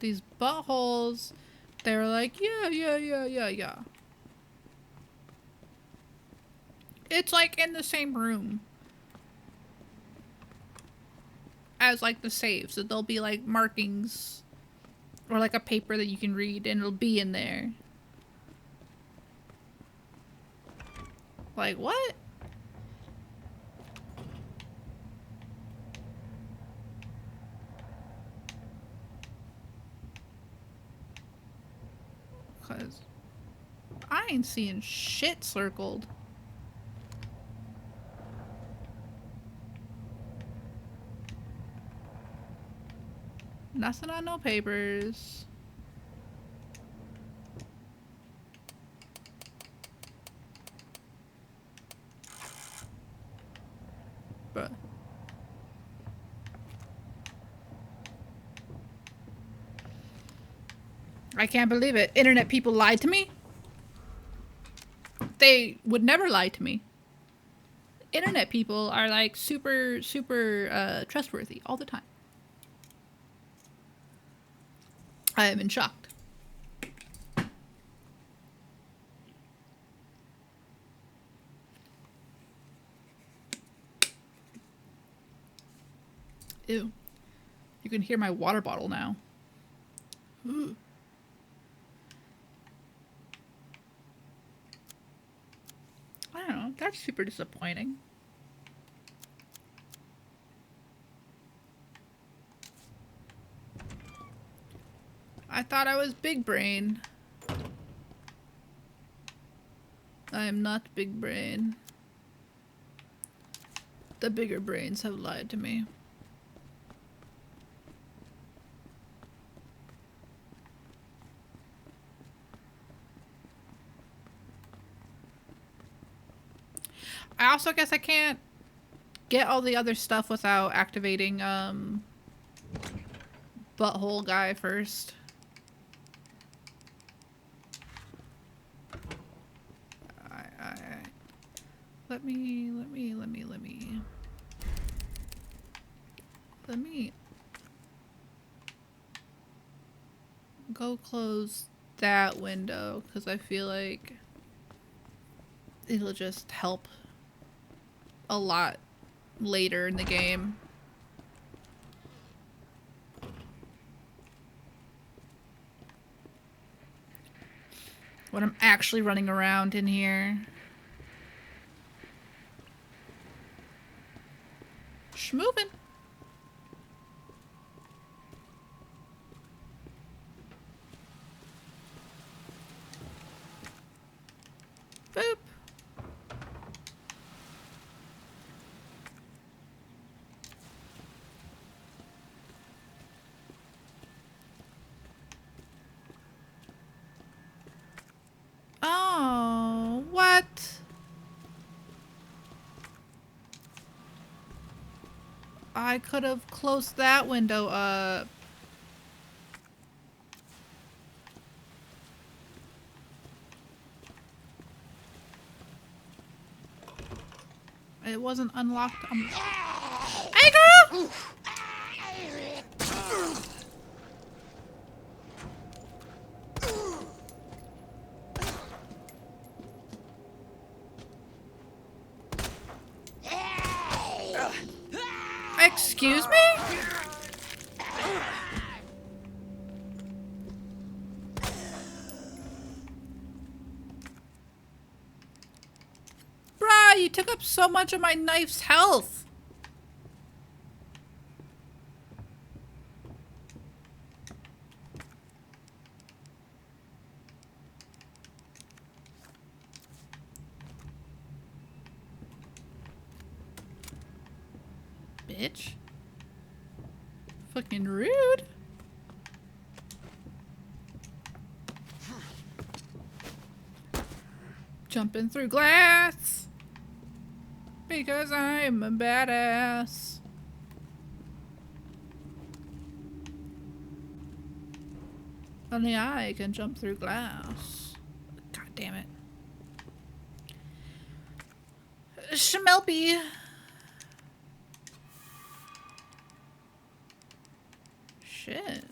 [SPEAKER 1] These buttholes, they were like, yeah. It's like in the same room as like the saves. So there'll be like markings or like a paper that you can read and it'll be in there. Like, what? Cause I ain't seeing shit circled. Nothing on no papers. Bruh. I can't believe it. Internet people lied to me? They would never lie to me. Internet people are like super trustworthy all the time. I am in shock. Ew. You can hear my water bottle now. Ooh. I don't know. That's super disappointing. I thought I was big brain. I am not big brain. The bigger brains have lied to me. I also guess I can't get all the other stuff without activating butthole guy first. Let me go close that window because I feel like it'll just help a lot later in the game. When I'm actually running around in here. Schmovin'. Boop. Oh, what? I could have closed that window up. It wasn't unlocked. Hey, girl! Excuse me? Bruh, you took up so much of my knife's health. Bitch. Fucking rude. Jumping through glass. Because I'm a badass. Only I can jump through glass. God damn it. Schmelpy. Shit.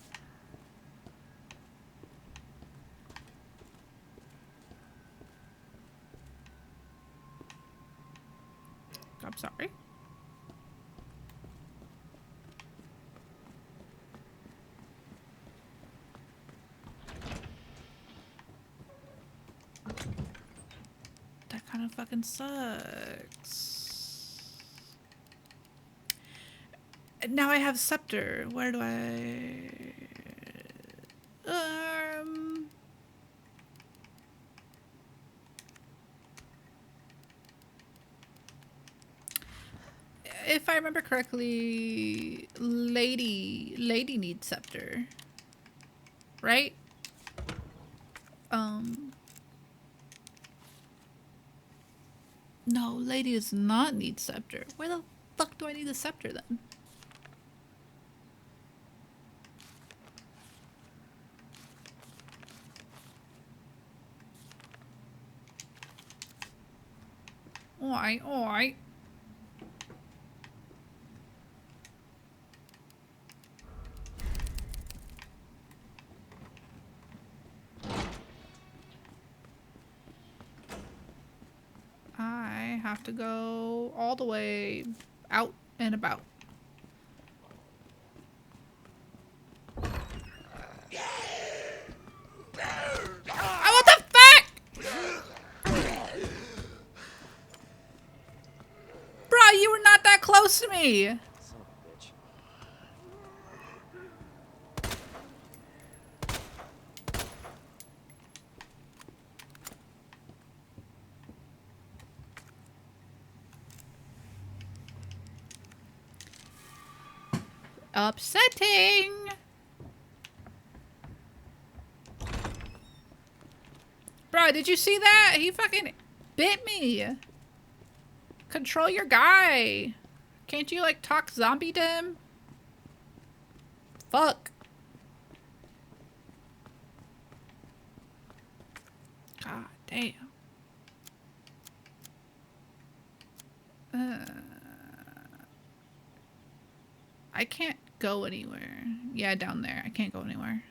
[SPEAKER 1] I'm sorry. That kind of fucking sucks. Now I have scepter. Where do I... If I remember correctly, lady needs scepter, right? No, lady does not need scepter. Where the fuck do I need the scepter then? Alright, alright. I have to go all the way out and about. Oh, what the fuck? Bro, you were not that close to me.
[SPEAKER 3] Son of a bitch.
[SPEAKER 1] Upsetting. Bro, did you see that? He fucking bit me. Control your guy. Can't you like talk zombie to him? Fuck. God damn. I can't go anywhere. Yeah, down there. I can't go anywhere.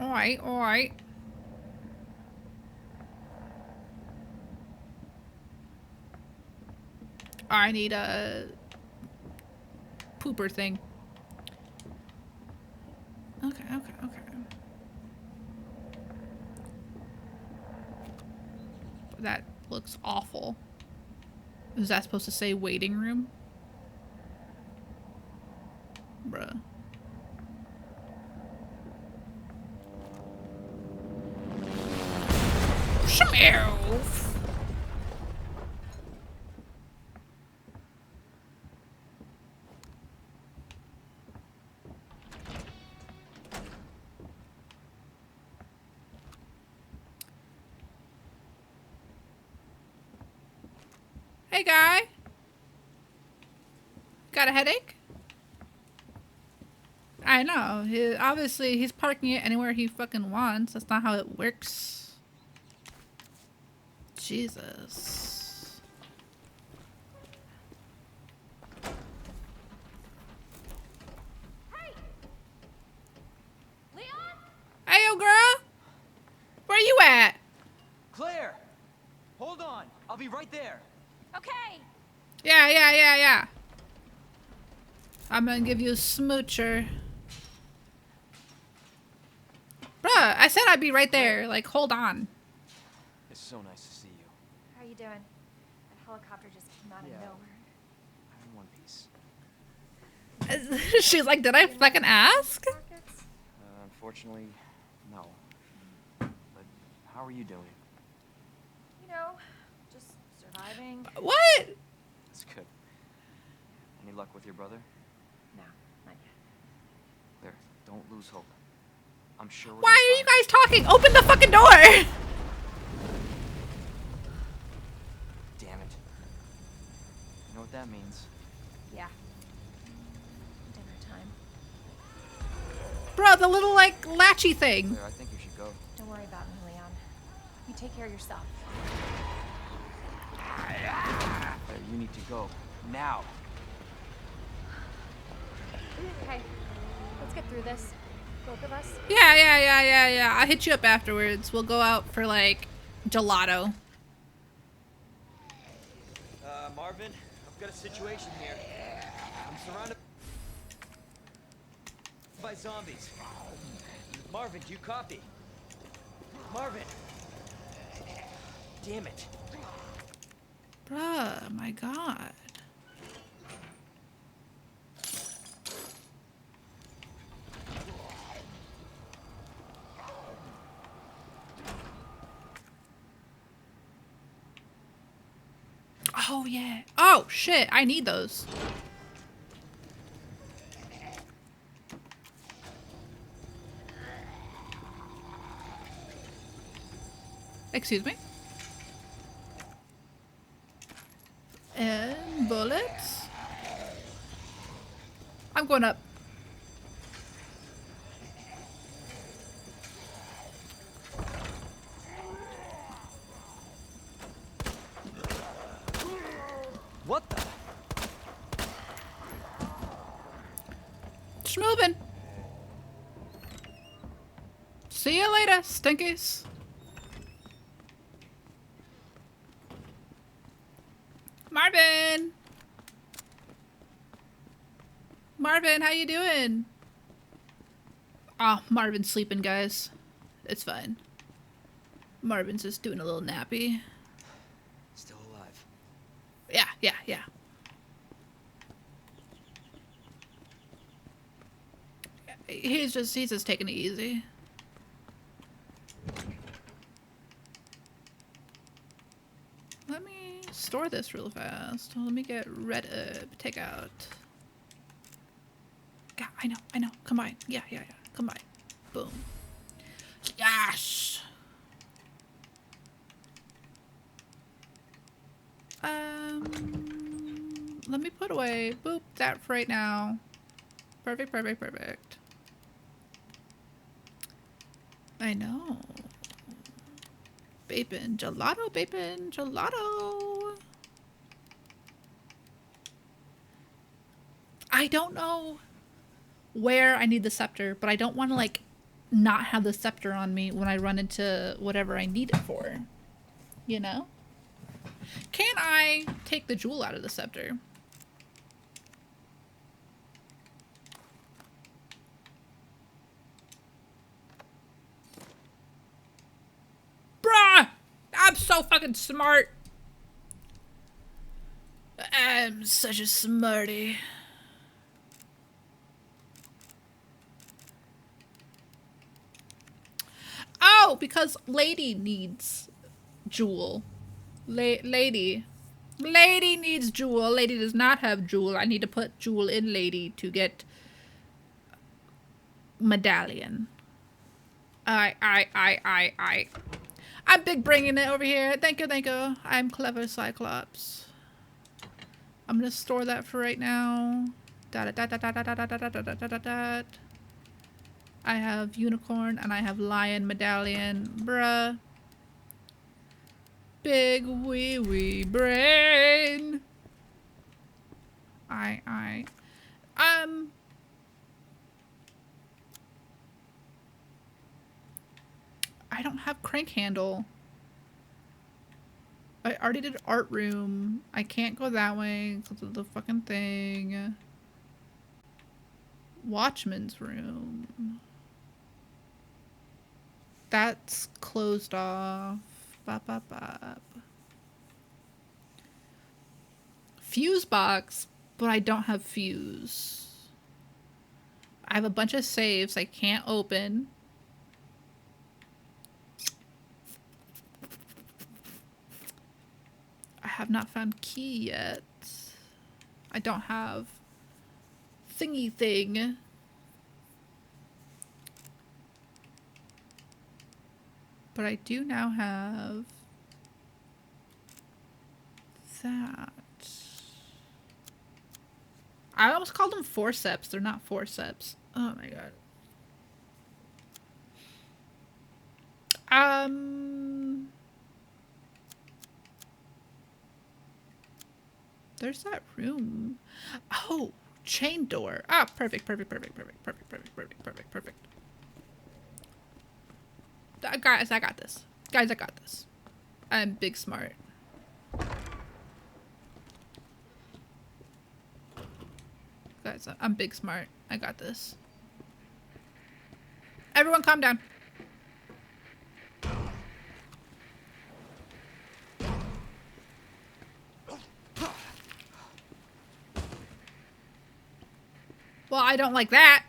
[SPEAKER 1] Alright, alright. I need a pooper thing. Okay, okay, okay. That looks awful. Is that supposed to say waiting room? Bruh. Shelf. Hey, guy. Got a headache? I know. Obviously, he's parking it anywhere he fucking wants. That's not how it works. Jesus.
[SPEAKER 5] Hey! Leon?
[SPEAKER 1] Hey, yo, girl. Where you at?
[SPEAKER 3] Claire! Hold on. I'll be right there.
[SPEAKER 5] Okay.
[SPEAKER 1] Yeah. I'm gonna give you a smoocher. Bruh, I said I'd be right there. Like, hold on.
[SPEAKER 3] It's so nice to see you.
[SPEAKER 5] How are you doing? That helicopter just came out of nowhere.
[SPEAKER 3] I'm in one piece.
[SPEAKER 1] She's like, did I fucking ask?
[SPEAKER 5] Pockets?
[SPEAKER 3] Unfortunately, no. But how are you doing?
[SPEAKER 5] You know, just surviving.
[SPEAKER 1] What?
[SPEAKER 3] That's good. Any luck with your brother?
[SPEAKER 5] No, not yet.
[SPEAKER 3] There, don't lose hope. I'm sure we're
[SPEAKER 1] Why are you
[SPEAKER 3] gonna
[SPEAKER 1] guys talking? Open the fucking door!
[SPEAKER 3] find- Damn it. You know what that means?
[SPEAKER 5] Yeah. Dinner time.
[SPEAKER 1] Bro, the little, like, latchy thing.
[SPEAKER 3] Claire, I think you should go.
[SPEAKER 5] Don't worry about me, Leon. You take care of yourself.
[SPEAKER 3] Claire, you need to go. Now.
[SPEAKER 5] Okay, let's get through this. Both of us.
[SPEAKER 1] Yeah. I'll hit you up afterwards. We'll go out for, like, gelato.
[SPEAKER 3] Marvin, I've got a situation here. I'm surrounded by zombies. Marvin, do you copy? Marvin! Damn it.
[SPEAKER 1] Bruh, my god. Oh, yeah. Oh, shit. I need those. Excuse me. And bullets. I'm going up.
[SPEAKER 3] What the?
[SPEAKER 1] Just moving. See you later, stinkies. Marvin! Marvin, how you doing? Oh, Marvin's sleeping, guys. It's fine. Marvin's just doing a little nappy.
[SPEAKER 3] Still alive.
[SPEAKER 1] Yeah. He's just taking it easy. Let me store this real fast. Let me get red take out. Yeah, I know. Combine. Yeah. Combine. Boom. Yes! Let me put away, boop, that for right now. Perfect. I know. Bapin, gelato. I don't know where I need the scepter, but I don't want to, like, not have the scepter on me when I run into whatever I need it for. You know? Can I take the jewel out of the scepter? Bruh! I'm so fucking smart. I'm such a smarty. Oh, because Lady needs Jewel. Lady needs Jewel. Lady does not have Jewel. I need to put Jewel in Lady to get medallion. I'm big bringing it over here. Thank you. I'm clever, Cyclops. I'm gonna store that for right now. I have unicorn and I have lion medallion. Bruh. Big wee brain. I don't have crank handle. I already did art room. I can't go that way because of the fucking thing. Watchman's room. That's closed off. Bop. Fuse box, but I don't have fuse. I have a bunch of saves I can't open. I have not found key yet. I don't have thingy thing. But I do now have that. I almost called them forceps. They're not forceps. Oh my god. There's that room. Oh, chain door. Ah, perfect. Guys, I got this. I'm big smart. Guys, I'm big smart. I got this. Everyone calm down. Well, I don't like that.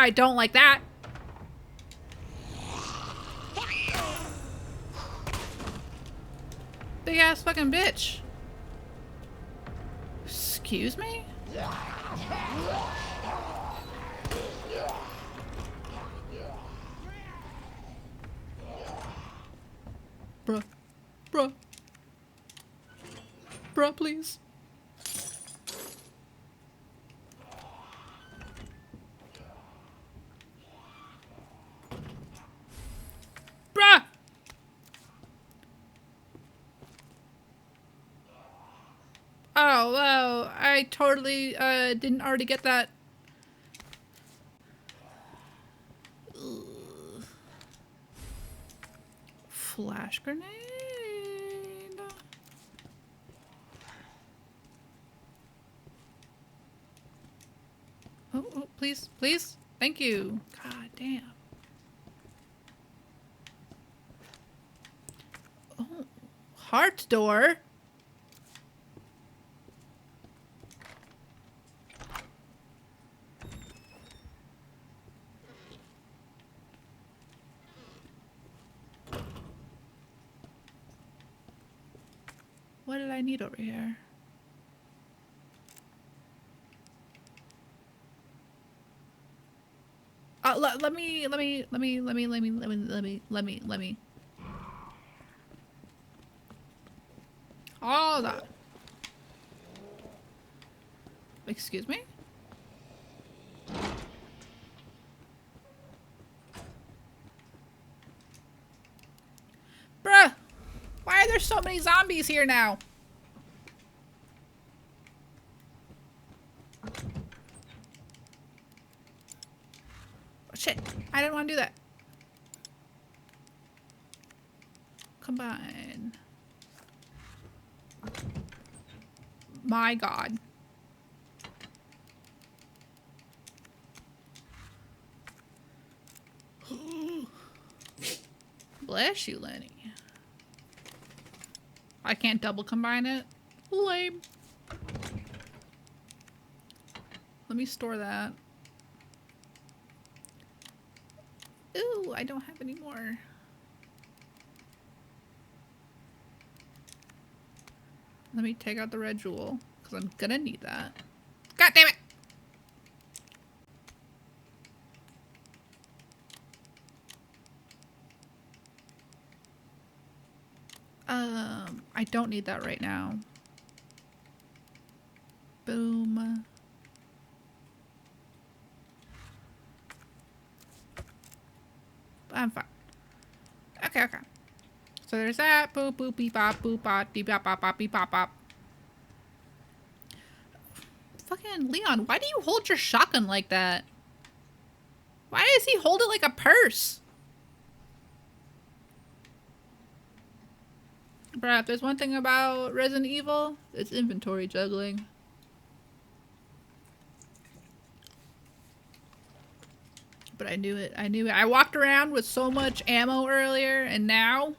[SPEAKER 1] I don't like that. Big ass fucking bitch. Excuse me? Bruh. Bruh. Bruh, please. Bruh! Oh, wow. I totally, didn't already get that. Ugh. Flash grenade. Oh, oh, please, please. Thank you. God damn. Oh, heart door. What did I need over here? Let me. All that. Excuse me? Bruh! Why are there so many zombies here now? Oh, shit. I didn't want to do that. Combine. My god. Bless you, Lenny. I can't double combine it? Lame. Let me store that. Ooh, I don't have any more. Let me take out the red jewel, because I'm gonna need that. God damn it! I don't need that right now. Boom. I'm fine. Okay, okay. So there's that. Boop, boop, beep, bop, boop, bop, beep, bop, bop, bop, beep, bop, bop. Fucking Leon, why do you hold your shotgun like that? Why does he hold it like a purse? Bruh, if there's one thing about Resident Evil, it's inventory juggling. But I knew it. I knew it. I walked around with so much ammo earlier, and now...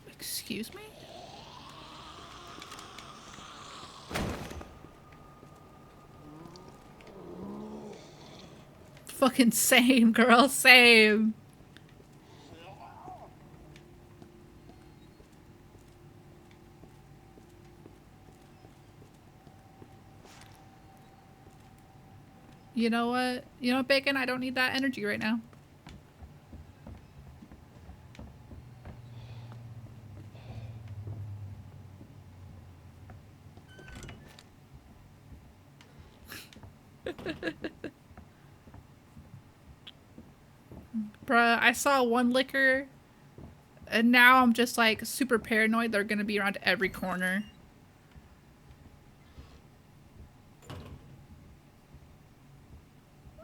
[SPEAKER 1] Excuse me? Fucking same, girl, same. You know what? You know what, Bacon? I don't need that energy right now. Bruh, I saw one liquor, and now I'm just like super paranoid they're gonna be around every corner.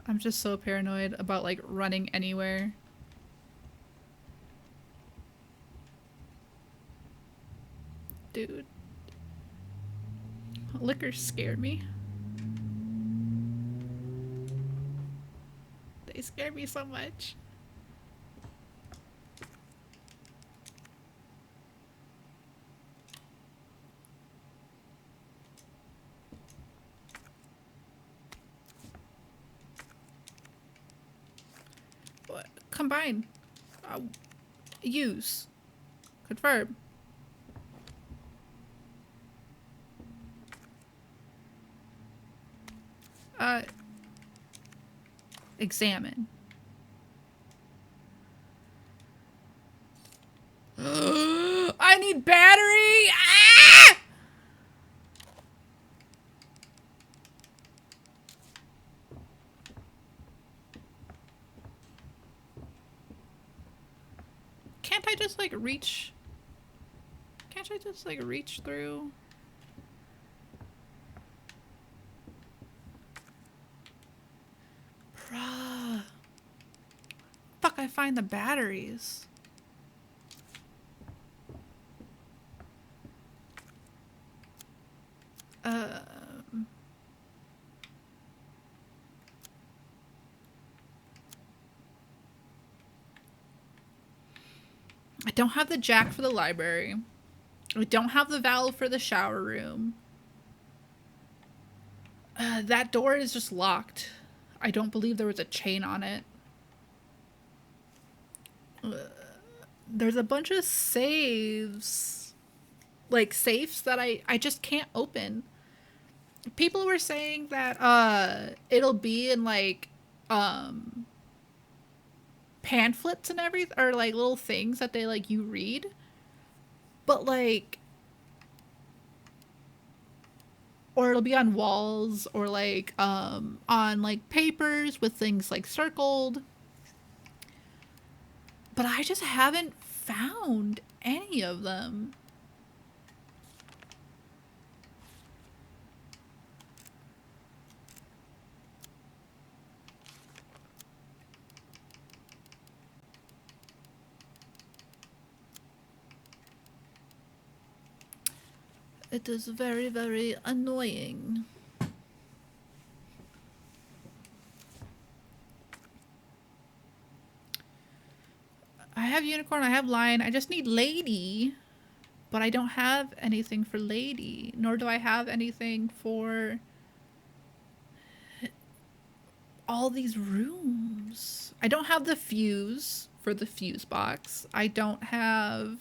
[SPEAKER 1] I'm just so paranoid about like running anywhere. Dude. Liquor scared me. They scare me so much. What? Combine. Use. Confirm. Examine. I need battery! Ah! Can't I just like reach? Can't I just like reach through? Bruh. Fuck, I find the batteries. I don't have the jack for the library. I don't have the valve for the shower room. That door is just locked. I don't believe there was a chain on it. There's a bunch of saves. Like safes that I just can't open. People were saying that it'll be in like pamphlets and everything, or like little things that they like you read. But like, or it'll be on walls or like on like papers with things like circled. But I just haven't found any of them. It is very, very annoying. I have unicorn, I have lion, I just need lady. But I don't have anything for lady, nor do I have anything for all these rooms. I don't have the fuse for the fuse box. I don't have...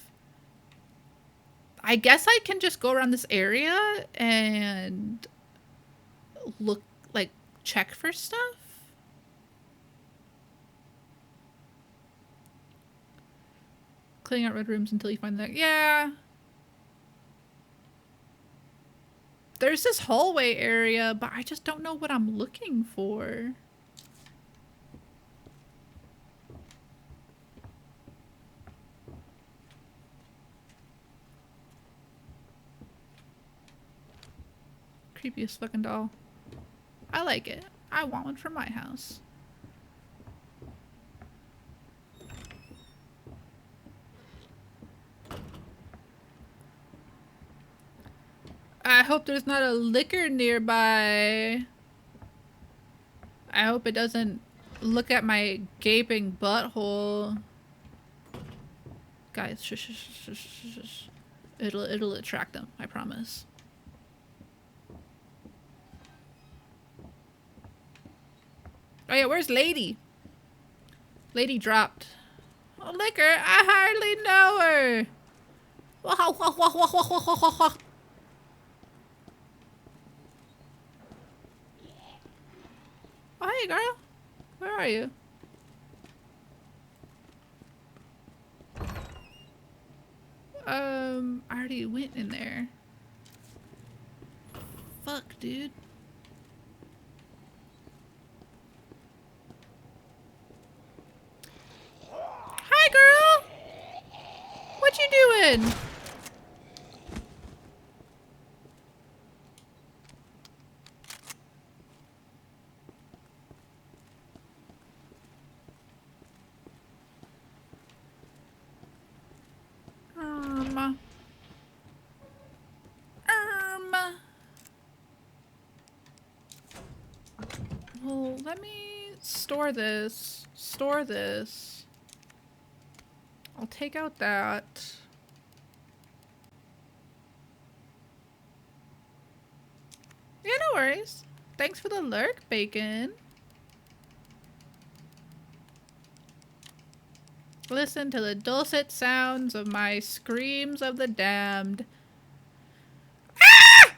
[SPEAKER 1] I guess I can just go around this area and look, like, check for stuff. Cleaning out red rooms until you find that. Yeah. There's this hallway area, but I just don't know what I'm looking for. Creepiest fucking doll. I like it. I want one for my house. I hope there's not a liquor nearby. I hope it doesn't look at my gaping butthole. Guys, shush, shush, shush, shush, shush. It'll attract them, I promise. Oh yeah, where's Lady? Lady dropped. Oh, liquor, I hardly know her. Wah, wah, wah, wah, wah, wah, wah, wah. Oh, hey, girl. Where are you? I already went in there. Fuck, dude. Hi, girl. What you doing? Well, let me store this. Store this. I'll take out that. Yeah, no worries. Thanks for the lurk, Bacon. Listen to the dulcet sounds of my screams of the damned. Ah!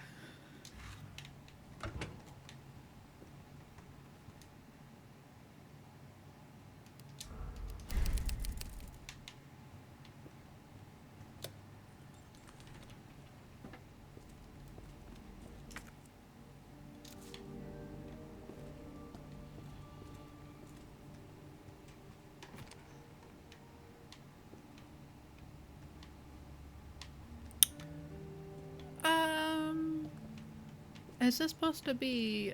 [SPEAKER 1] Is this supposed to be,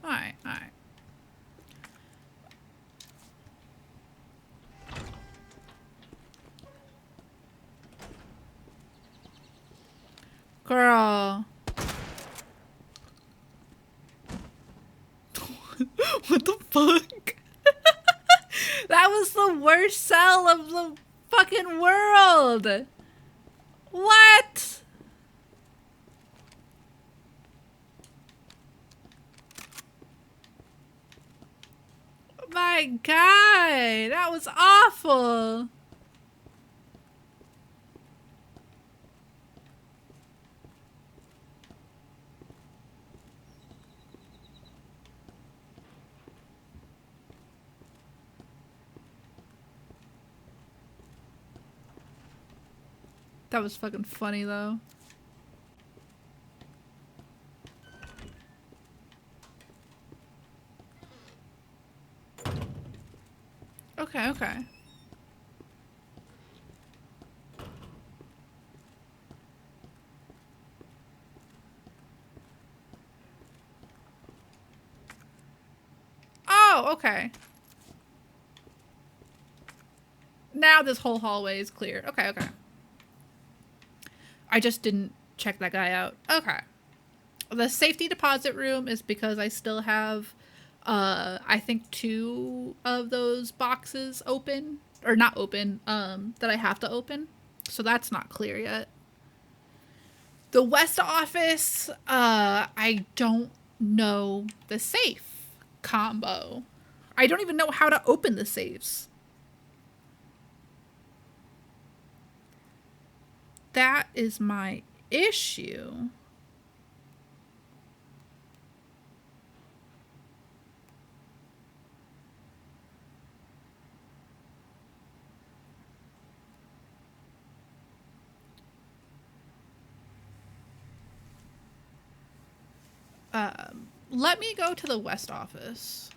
[SPEAKER 1] Alright, alright. Girl. What the fuck? That was the worst cell of the fucking world! What? My god, that was awful! That was fucking funny though. Okay, okay. Oh, okay. Now this whole hallway is clear. Okay, okay. I just didn't check that guy out. Okay. The safety deposit room is because I still have, I think 2 of those boxes open. Or not open, that I have to open. So that's not clear yet. The West office, I don't know the safe combo. I don't even know how to open the safes. That is my issue. Let me go to the West office.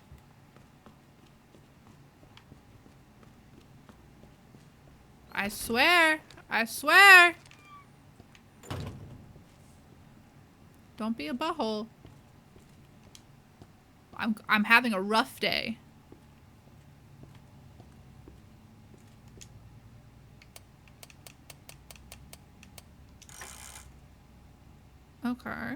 [SPEAKER 1] I swear. I swear. Don't be a butthole. I'm having a rough day. Okay.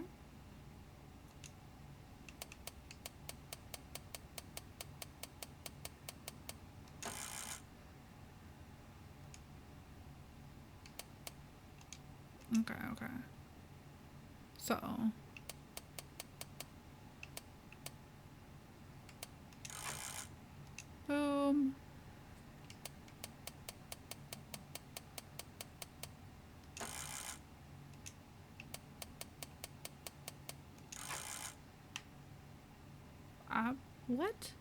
[SPEAKER 1] Okay, okay. So. Boom. What?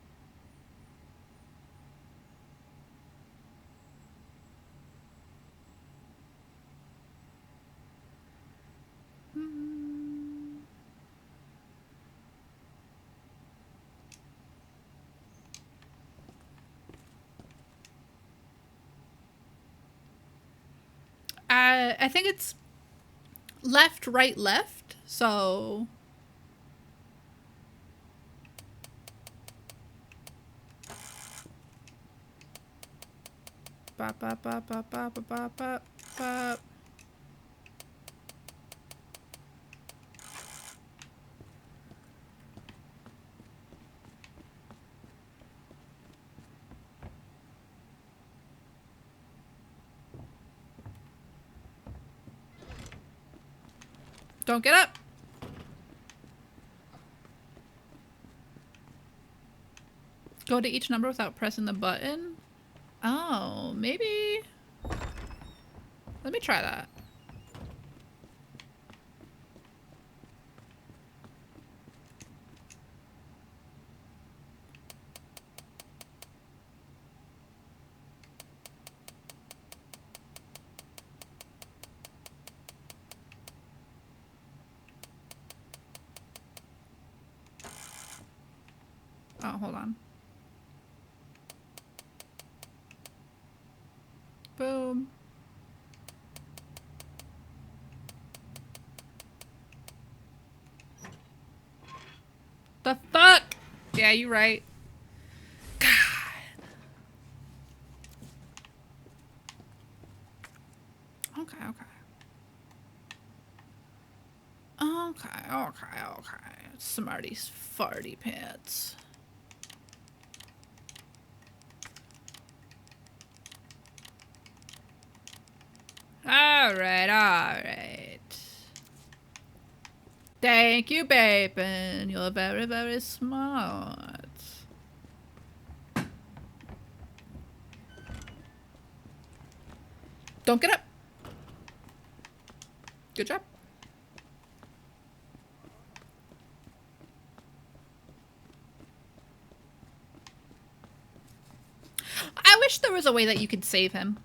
[SPEAKER 1] I think it's left, right, left. So Bop, bop, bop, bop, bop, bop, bop, bop, bop. Don't get up. Go to each number without pressing the button. Oh, maybe. Let me try that. Oh, hold on. Boom. The fuck? Yeah, you're right. God. Okay, okay. Okay. Smarties farty pants. Alright. Thank you, Bacon. You're very, very smart. Don't get up. Good job. I wish there was a way that you could save him.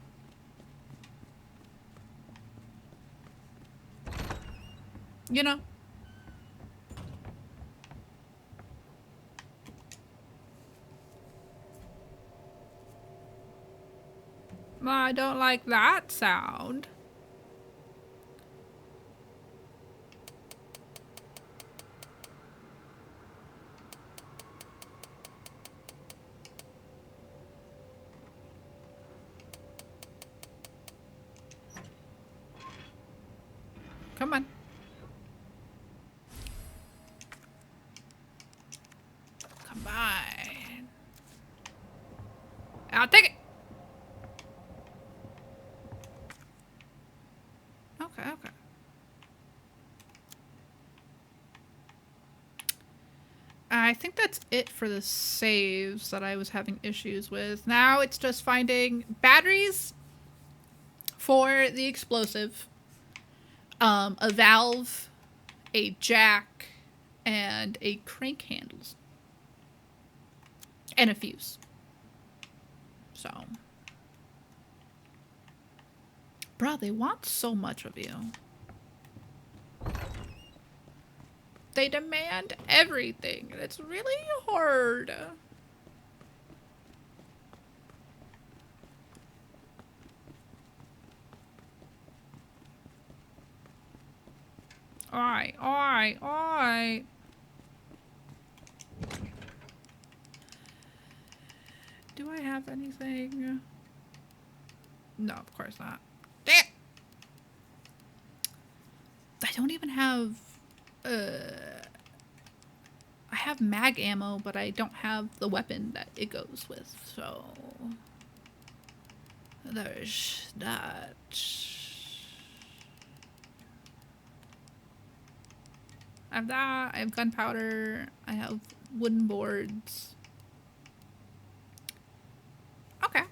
[SPEAKER 1] You know? I don't like that sound. Come on. Come on. I'll take it. Okay. I think that's it for the saves that I was having issues with. Now it's just finding batteries for the explosive, a valve, a jack, and a crank handles. And a fuse. So. Bruh, they want so much of you. They demand everything, and it's really hard. Alright. Do I have anything? No, of course not. Damn! I don't even have, I have mag ammo, but I don't have the weapon that it goes with, so... There's that. I have that, I have gunpowder, I have wooden boards. Okay.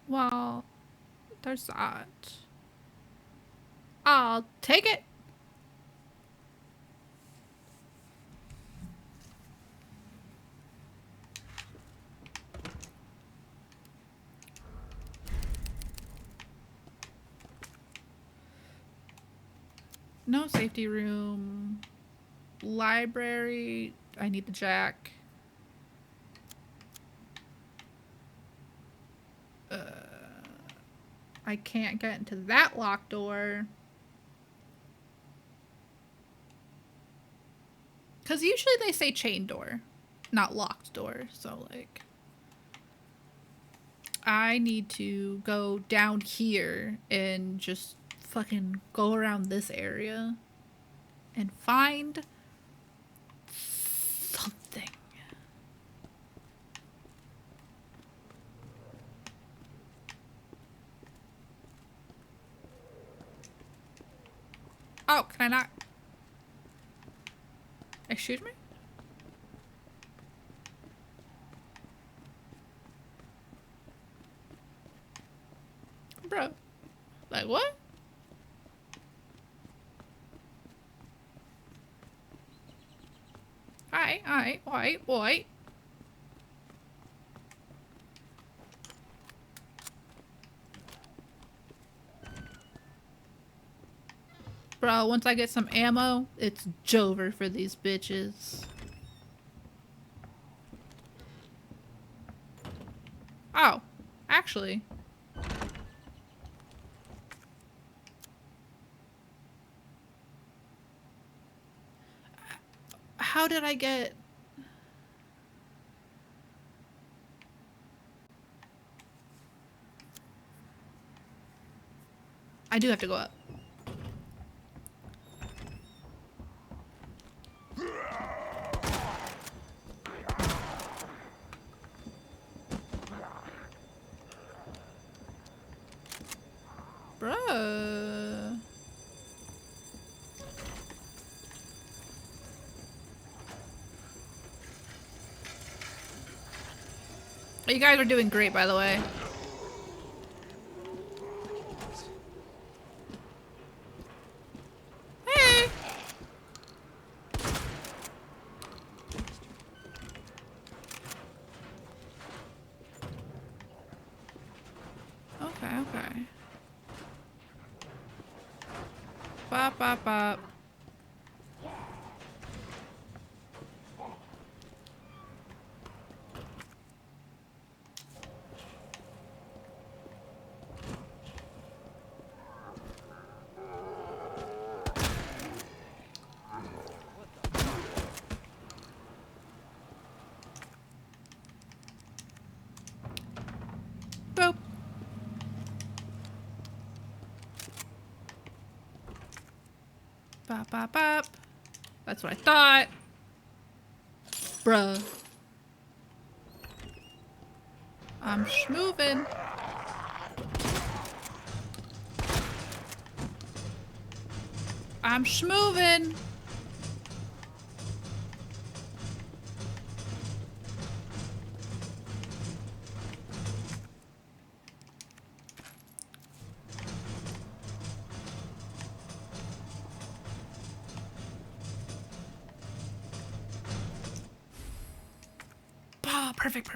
[SPEAKER 1] Well, there's that. I'll take it. No safety room. Library. I need the jack. I can't get into that locked door. Because usually they say chain door, not locked door. So, like, I need to go down here and just fucking go around this area and find something. Oh, can I not? Excuse me? Bro. Like, what? Alright, wait. Bro, once I get some ammo, it's Jover for these bitches. Oh, actually. How did I get... I do have to go up. Bruh. You guys are doing great, by the way. Hey! Okay. Bop. Boop. Bop. That's what I thought. Bruh. I'm schmoving. I'm schmoving. Oh, perfect.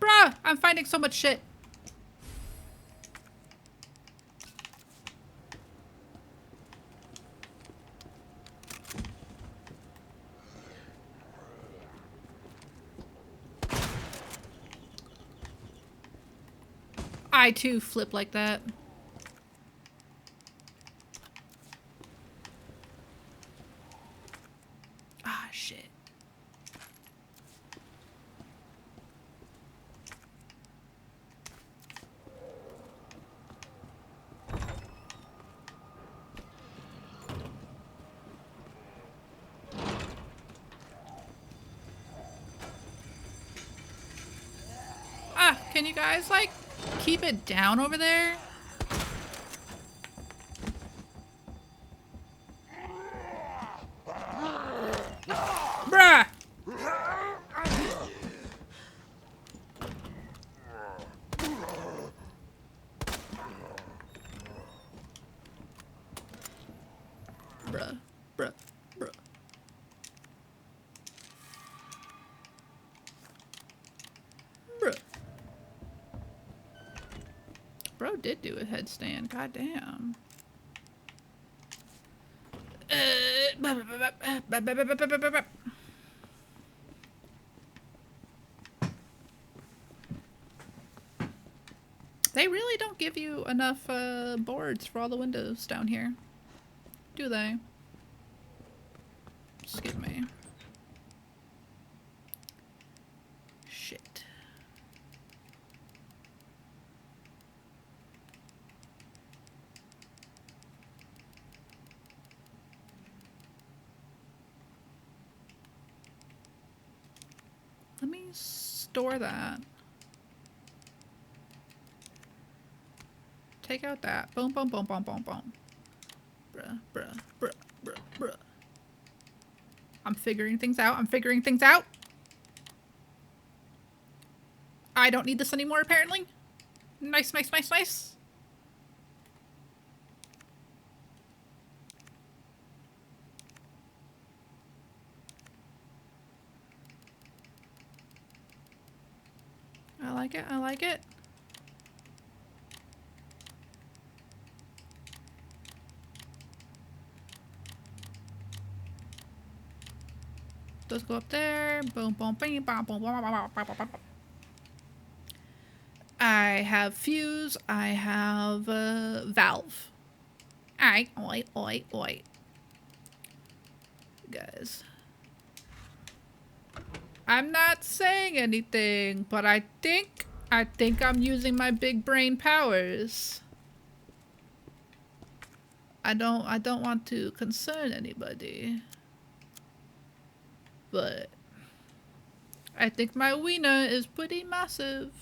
[SPEAKER 1] Bruh, I'm finding so much shit. I too flip like that. Ah, shit. Ah, can you guys, like, keep it down over there? Bruh! Bruh. Bro did do a headstand. Goddamn. They really don't give you enough boards for all the windows down here, do they? Excuse me. Shit. Let me store that. Take out that. Boom, boom, boom, boom, boom, boom. Bruh, bruh, bruh, bruh, bruh. I'm figuring things out. I'm figuring things out. I don't need this anymore, apparently. Nice, nice, nice, nice. I like it. I like it. Those go up there. Boom, boom, bing, bom, boom, boom, boom, boom, boom, boom. I have fuse. I have valve. Alright. Oi, oi, oi. Guys. I'm not saying anything, but I think I'm using my big brain powers. I don't want to concern anybody. But I think my wiener is pretty massive.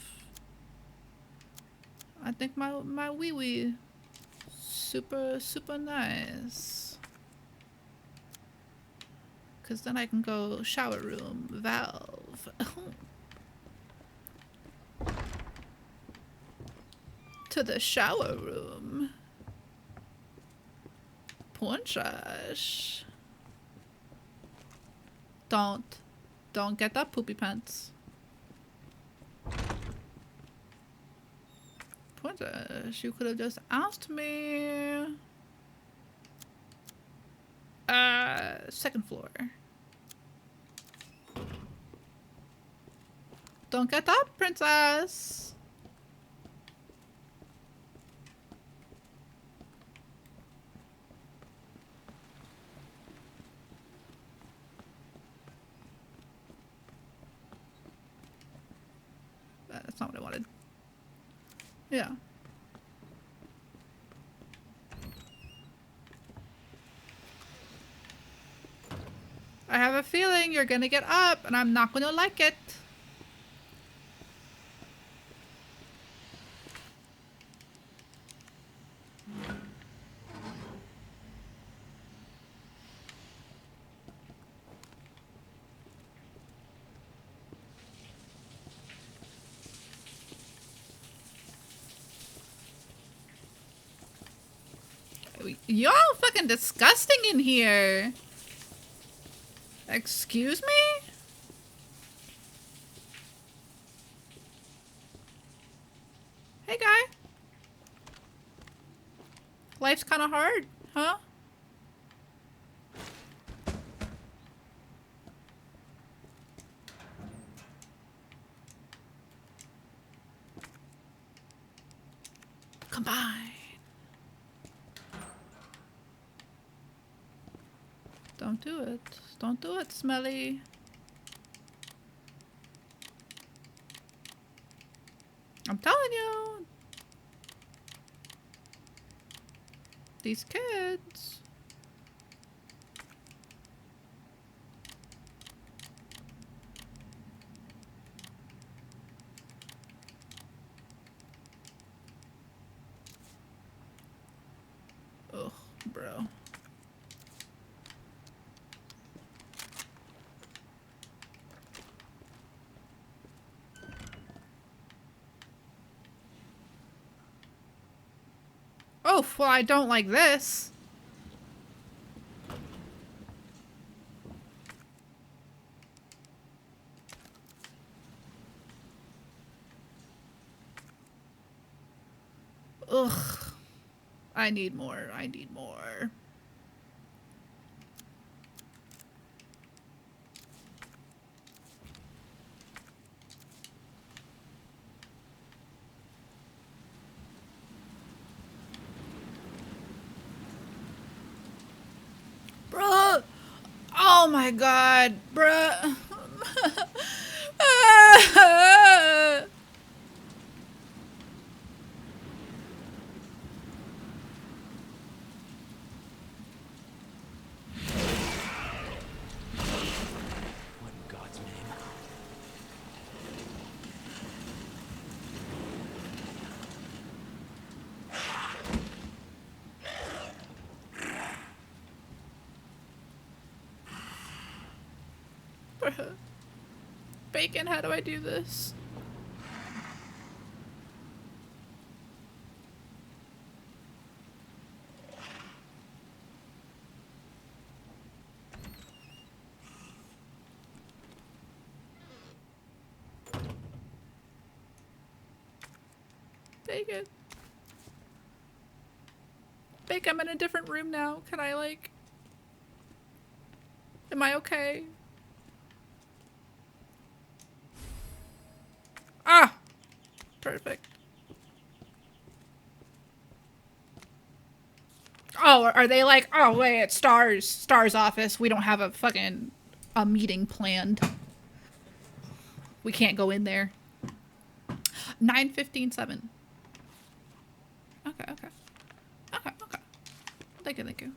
[SPEAKER 1] I think my wee wee super nice. Cause then I can go shower room valve. To the shower room. Punchash. Don't get that poopy pants. Punchash, you could have just asked me. Second floor. Don't get up, princess. That's not what I wanted. Yeah. I have a feeling you're gonna get up and I'm not gonna like it. Y'all fucking disgusting in here. Excuse me? Hey, guy. Life's kind of hard, huh? Combine. Don't do it. Don't do it, Smelly. I'm telling you. These kids. Ugh, bro. Oh, well, I don't like this. Ugh. I need more. I need more. Oh my god, bruh.
[SPEAKER 3] What in God's name?
[SPEAKER 1] Bruh. Bacon, how do I do this? Bacon. Bacon, I'm in a different room now. Can I, like... Am I okay? Ah! Perfect. Oh, are they like, oh wait, it's Star's office. We don't have a meeting planned. We can't go in there. 9:15:7. Okay. Thank you.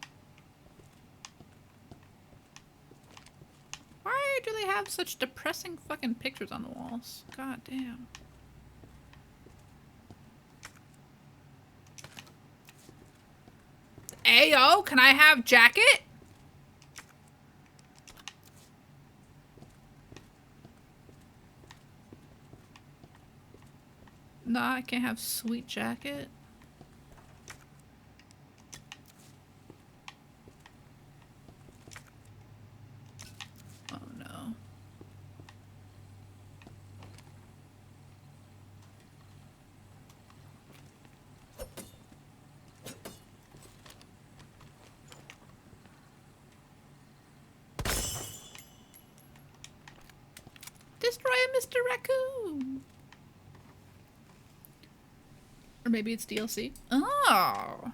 [SPEAKER 1] Why do they have such depressing fucking pictures on the walls? God damn. Ayo, can I have jacket? No, I can't have sweet jacket. Oh no. Destroy Mr. Raccoon. Or maybe it's DLC. Oh.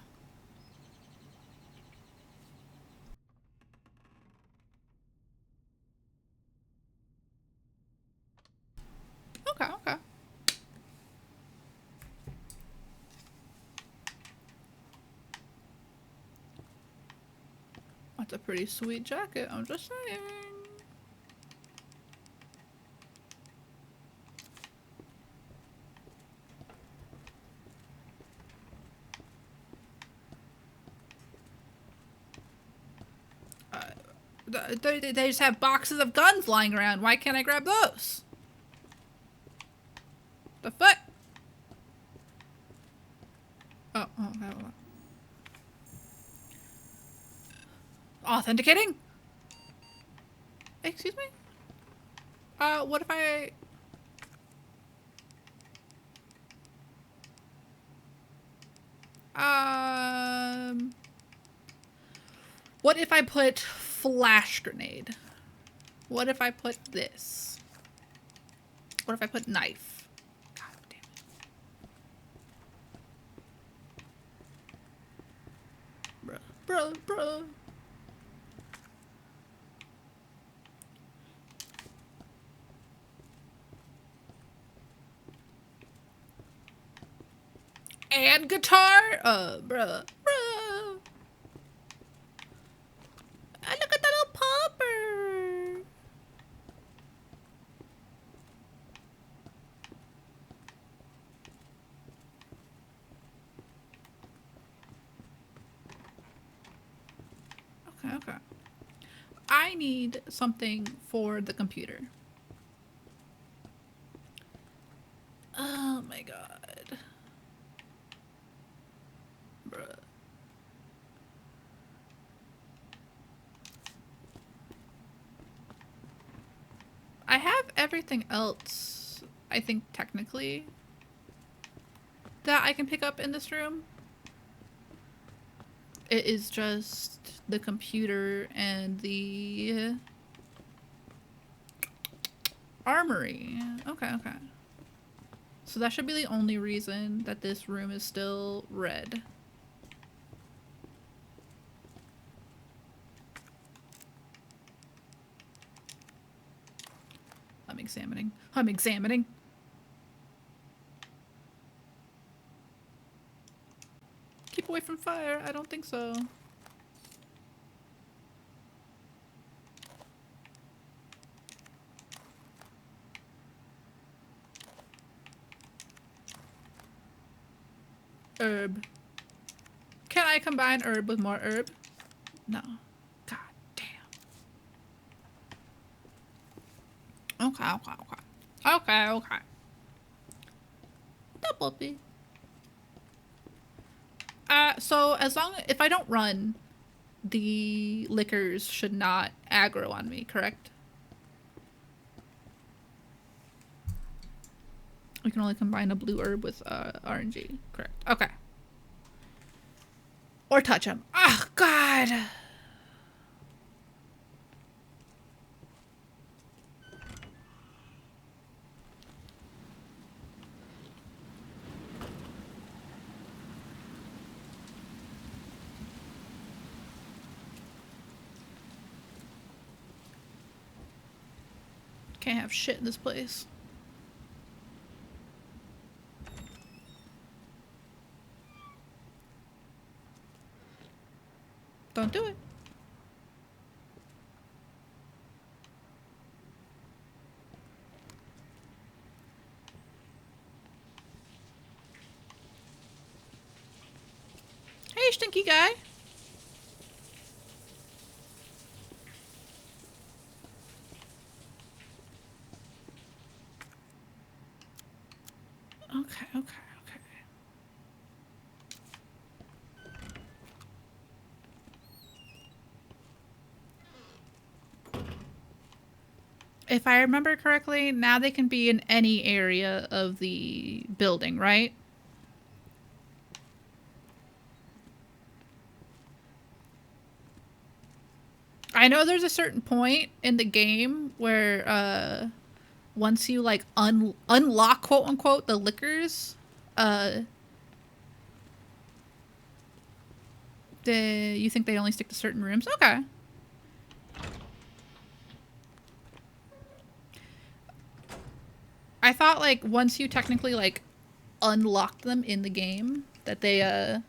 [SPEAKER 1] Okay. That's a pretty sweet jacket, I'm just saying. They just have boxes of guns lying around. Why can't I grab those? The fuck? Oh, okay, hold on. Authenticating? Excuse me? What if I... What if I put flash grenade? What if I put this? What if I put knife? God damn it. Bruh. And guitar? Bruh. Look at that little popper. Okay. I need something for the computer. Oh my god. Bruh. I have everything else, I think, technically, that I can pick up in this room. It is just the computer and the armory. Okay. So that should be the only reason that this room is still red. examining. I'm examining. Keep away from fire. I don't think so. Herb. Can I combine herb with more herb? No. God damn. Okay, okay, okay. Okay, okay. Double B. So as long if I don't run, the liquors should not aggro on me, correct? We can only combine a blue herb with RNG, correct? Okay. Or touch him. Oh God. Can't have shit in this place. Don't do it. Hey, stinky guy. Okay, okay, okay. If I remember correctly, now they can be in any area of the building, right? I know there's a certain point in the game where once you like unlock quote unquote the liquors, you think they only stick to certain rooms? Okay. I thought like once you technically like unlocked them in the game that they well,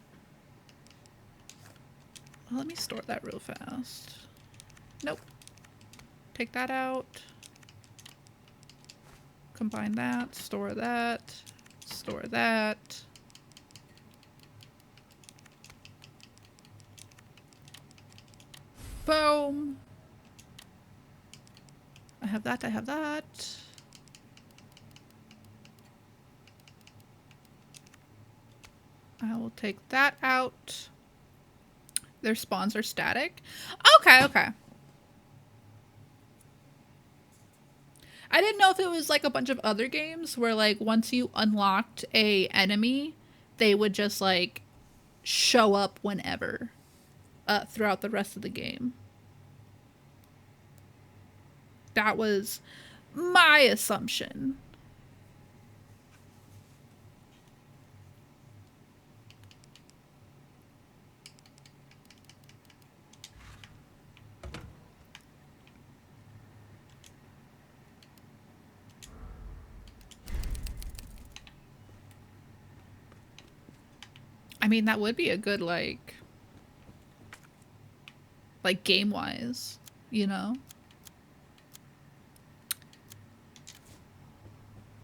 [SPEAKER 1] let me store that real fast. Nope. Take that out. Combine that, store that, store that. Boom. I have that, I have that. I will take that out. Their spawns are static. Okay, okay. I didn't know if it was like a bunch of other games where like once you unlocked a enemy, they would just like show up whenever throughout the rest of the game. That was my assumption. I mean, that would be a good, like game-wise, you know?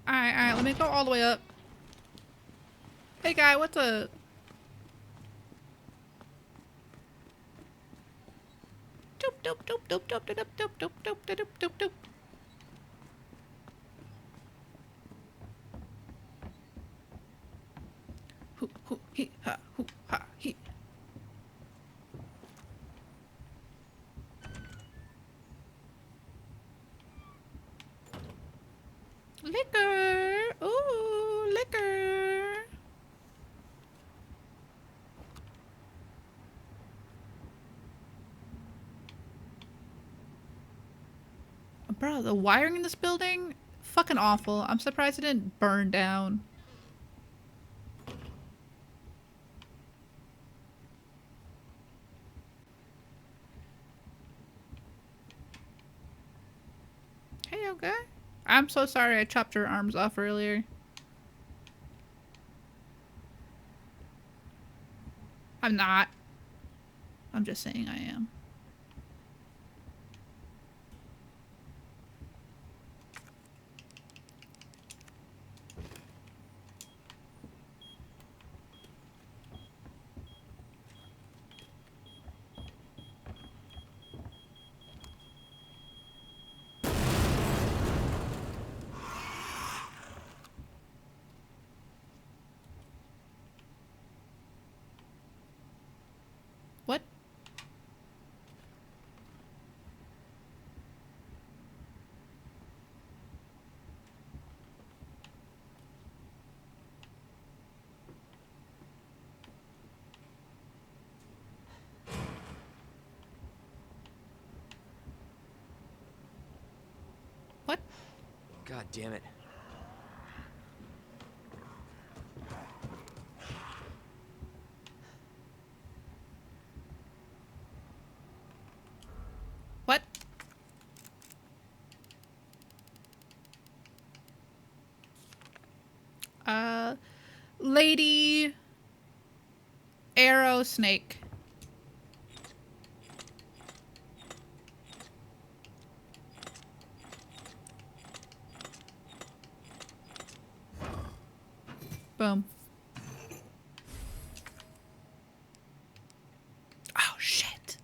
[SPEAKER 1] Alright, let me go all the way up. Hey, guy, what's a... Doop, doop, doop, doop, doop, doop, doop, doop, doop, doop, doop, doop. Hoo, hoo, hee, ha, hoo, ha, hee. Liquor! Ooh, liquor! Bro, the wiring in this building, fucking awful. I'm surprised it didn't burn down. Hey, okay. I'm so sorry I chopped your arms off earlier. I'm not. I'm just saying I am. What? What?
[SPEAKER 3] God damn it.
[SPEAKER 1] What? Lady Arrow Snake. Boom. Oh, shit.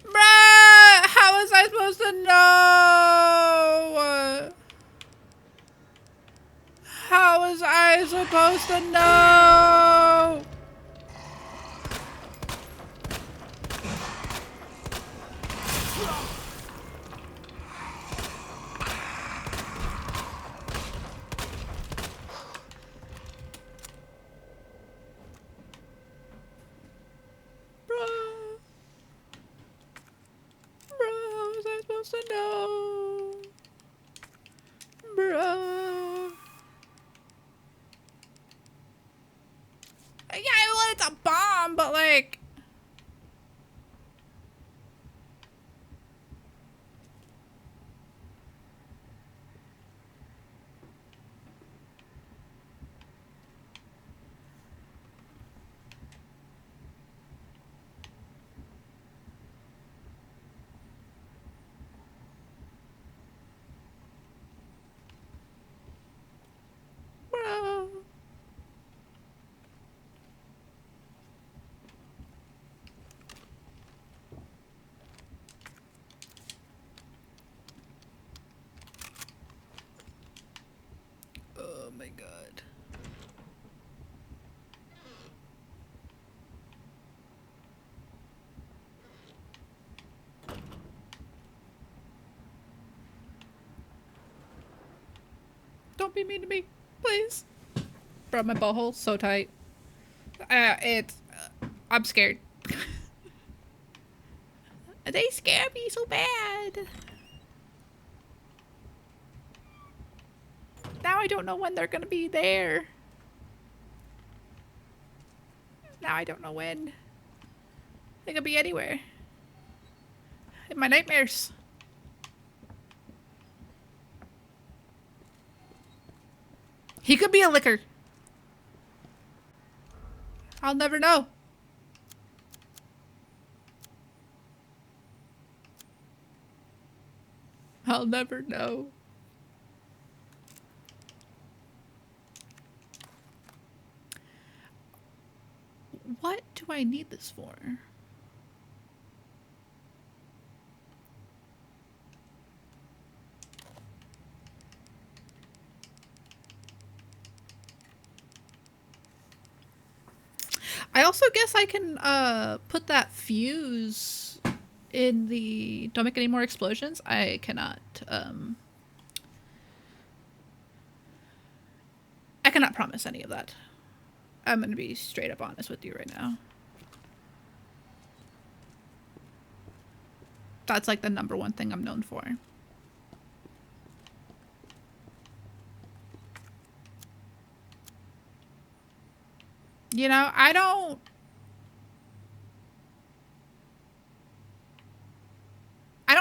[SPEAKER 1] Bruh, how was I supposed to know? How was I supposed to know? Bruh. Bruh, how was I supposed to know? Bruh. Yeah, well, it's a bomb, but like... Bruh. Oh my god. Don't be mean to me, please. Bro, my butthole's so tight. I'm scared. They scare me so bad. Now I don't know when they're gonna be there. Now I don't know when. They could be anywhere. In my nightmares. He could be a licker. I'll never know. I'll never know. What do I need this for? I also guess I can put that fuse in the... Don't make any more explosions? I cannot. I cannot promise any of that. I'm gonna be straight up honest with you right now. That's like the #1 thing I'm known for. You know, I don't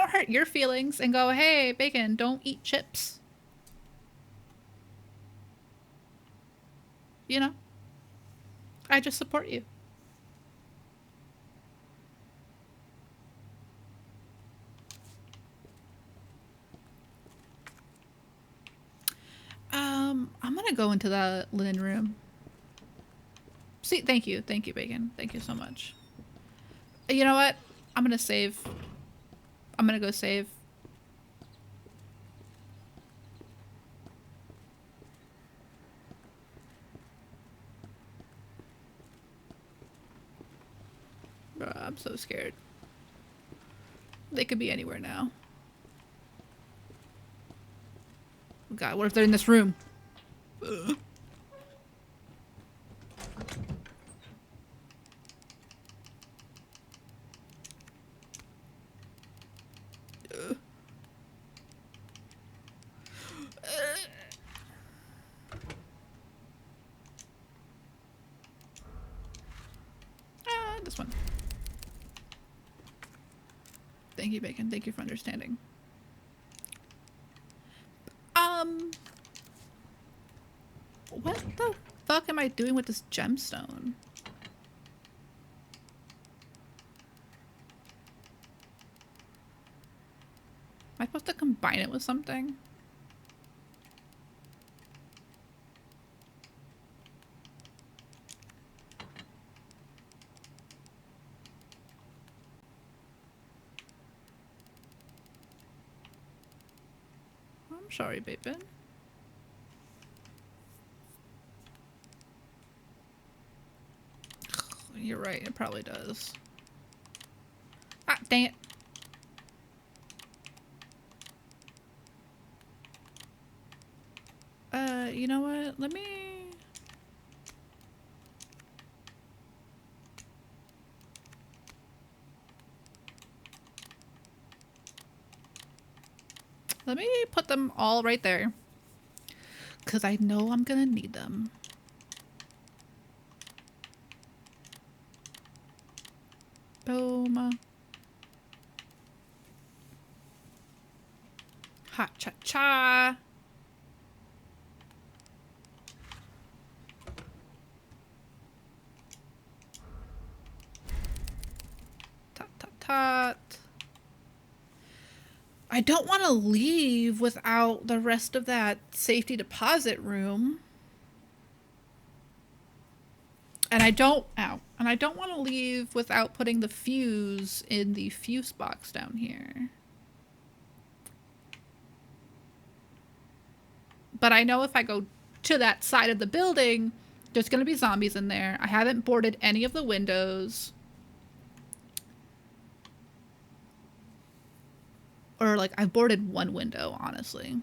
[SPEAKER 1] hurt your feelings and go, hey, Bacon, don't eat chips. You know? I just support you. I'm gonna go into the linen room. See, thank you, Bacon. Thank you so much. You know what? I'm gonna save. I'm gonna go save. Bruh, I'm so scared. They could be anywhere now. Oh God, what if they're in this room? Ugh. This one. Thank you, Bacon. Thank you for understanding. What the fuck am I doing with this gemstone? Am I supposed to combine it with something? I'm sorry, Bacon. You're right, it probably does. Ah, dang it. You know what? Let me... Let me put them all right there. Because I know I'm gonna need them. Boom. Ha cha cha. Tot tot tot. I don't want to leave without the rest of that safety deposit room. And I don't, ow. And I don't want to leave without putting the fuse in the fuse box down here. But I know if I go to that side of the building, there's going to be zombies in there. I haven't boarded any of the windows. Or, like, I've boarded one window, honestly.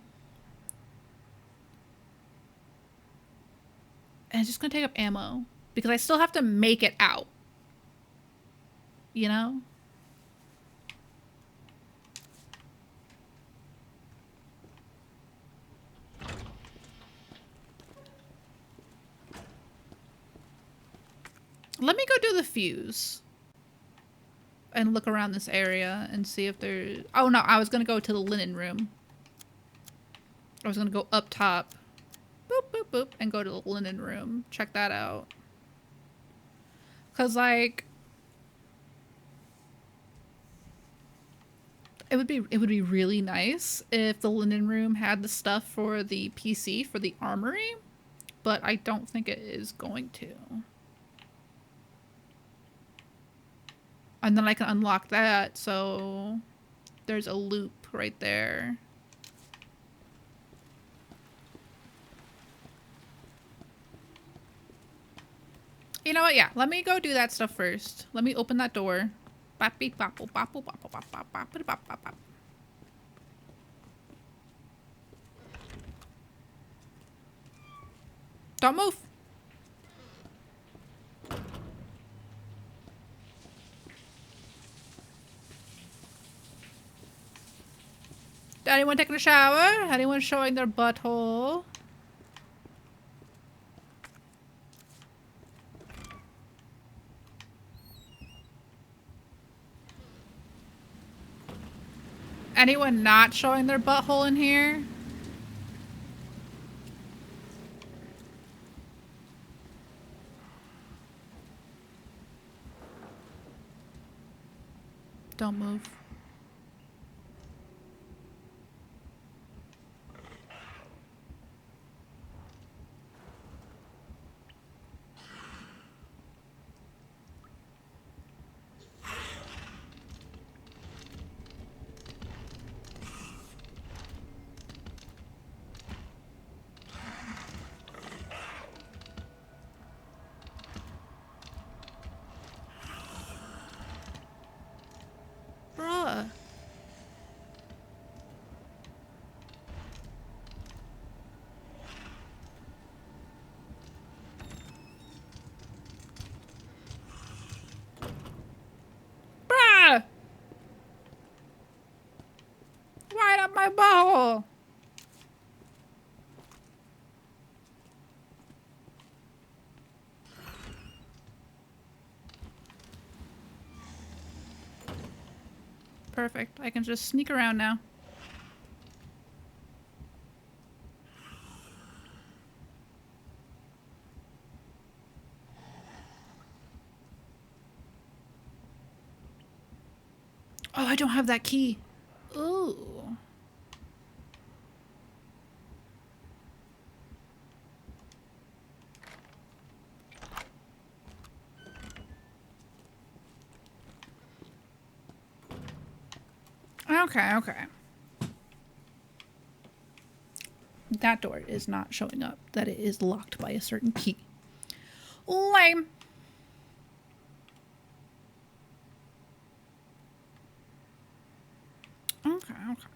[SPEAKER 1] And it's just going to take up ammo. Because I still have to make it out. You know? Let me go do the fuse. And look around this area and see if there's... Oh no, I was gonna go to the linen room. I was gonna go up top. Boop, boop, boop. And go to the linen room. Check that out. Cause like... It would be really nice if the linen room had the stuff for the PC, for the armory. But I don't think it is going to. And then I can unlock that, so there's a loop right there. You know what? Yeah, let me go do that stuff first. Let me open that door. Bop, beep, bop, bop, bop, bop, bop, bop, bop, bop, bop, bop, bop. Don't move. Anyone taking a shower? Anyone showing their butthole? Anyone not showing their butthole in here? Don't move. Bruh. Bruh! Right up my butthole. Perfect. I can just sneak around now. Oh, I don't have that key. Ooh. Okay, okay. That door is not showing up that it is locked by a certain key. Lame. Okay, okay.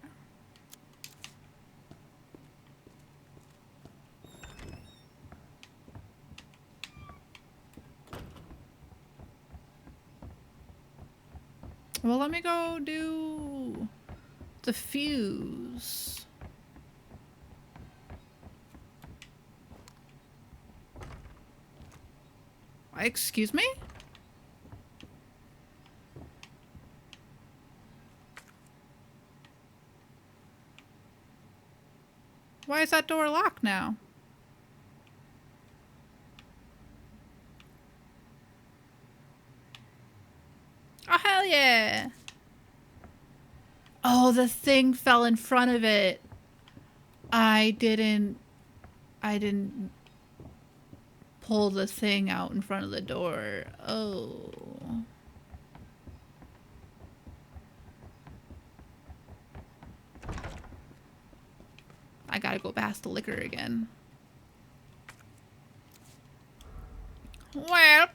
[SPEAKER 1] Well, let me go do the fuse. Excuse me? Why is that door locked now? Oh, hell yeah. Oh, the thing fell in front of it. I didn't pull the thing out in front of the door. Oh. I gotta go past the liquor again. Welp.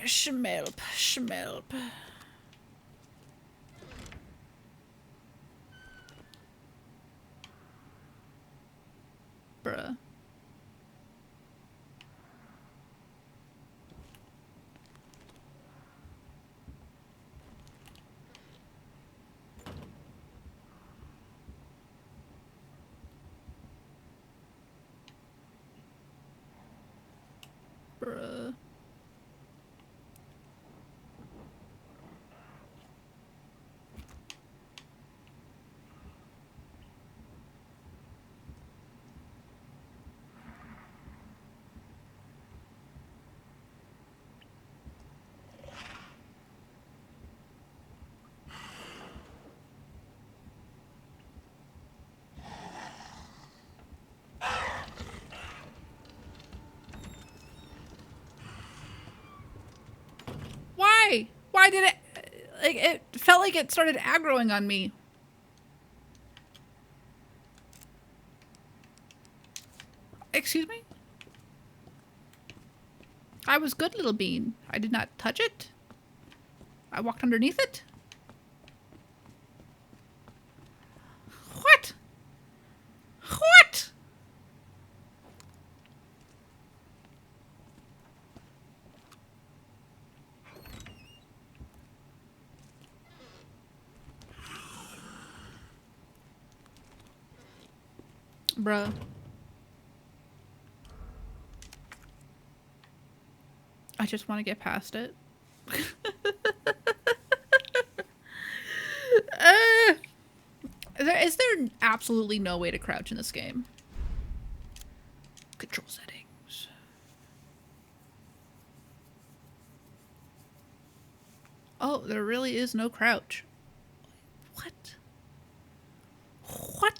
[SPEAKER 1] Schmelp, schmelp. Bruh. Bruh. Why? Why did it... Like, it felt like it started aggroing on me. Excuse me? I was good, little bean. I did not touch it. I walked underneath it. What? What? Bruh. I just want to get past it. Is there absolutely no way to crouch in this game? Control settings. Oh, there really is no crouch. What? What?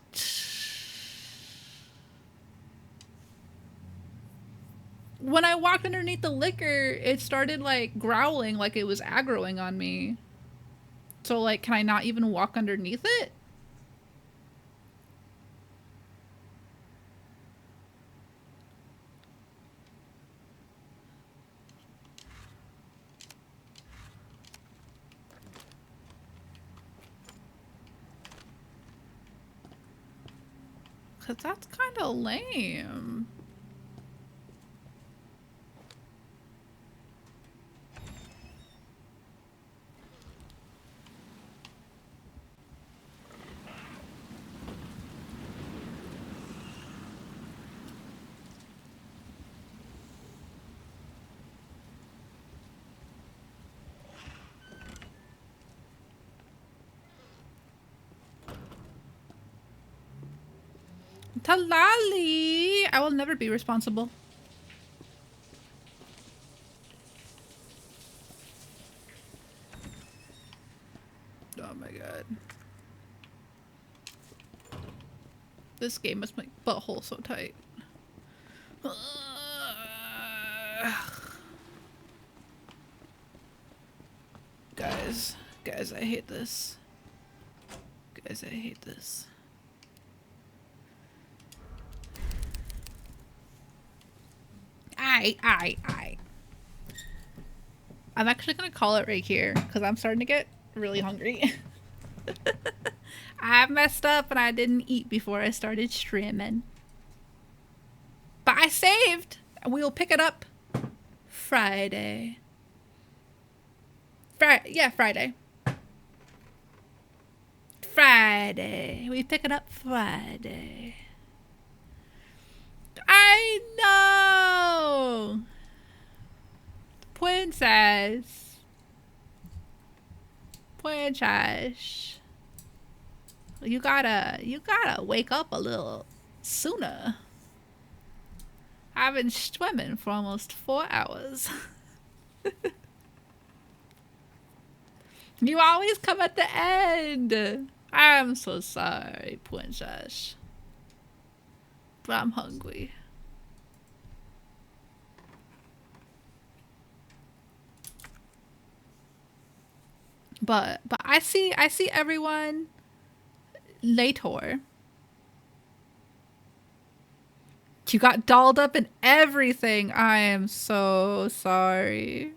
[SPEAKER 1] When I walked underneath the liquor, it started like growling like it was aggroing on me. So like, can I not even walk underneath it? Cause that's kind of lame. Talali! I will never be responsible. Oh my god. This game must make butthole so tight. Guys, I hate this. Guys, I hate this. I'm actually gonna call it right here because I'm starting to get really hungry. I messed up and I didn't eat before I started streaming. But I saved and we will pick it up Friday. Friday. Friday. We pick it up Friday. I know! Princess. You gotta wake up a little sooner. I've been swimming for almost 4 hours. You always come at the end. I'm so sorry, princess. But I'm hungry. But I see everyone later. You got dolled up in everything. I am so sorry.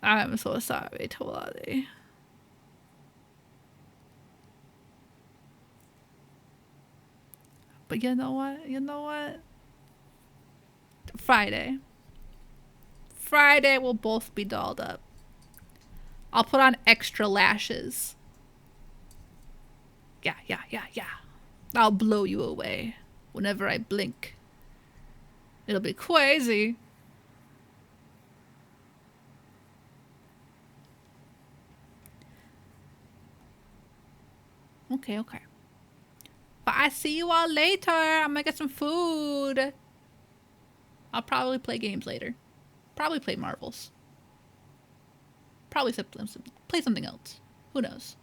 [SPEAKER 1] I'm so sorry, Tawali. But you know what? You know what? Friday we'll both be dolled up. I'll put on extra lashes. Yeah. I'll blow you away whenever I blink. It'll be crazy. Okay. But I see you all later. I'm gonna get some food. I'll probably play games later. Probably play Marvels. Probably play something else. Who knows?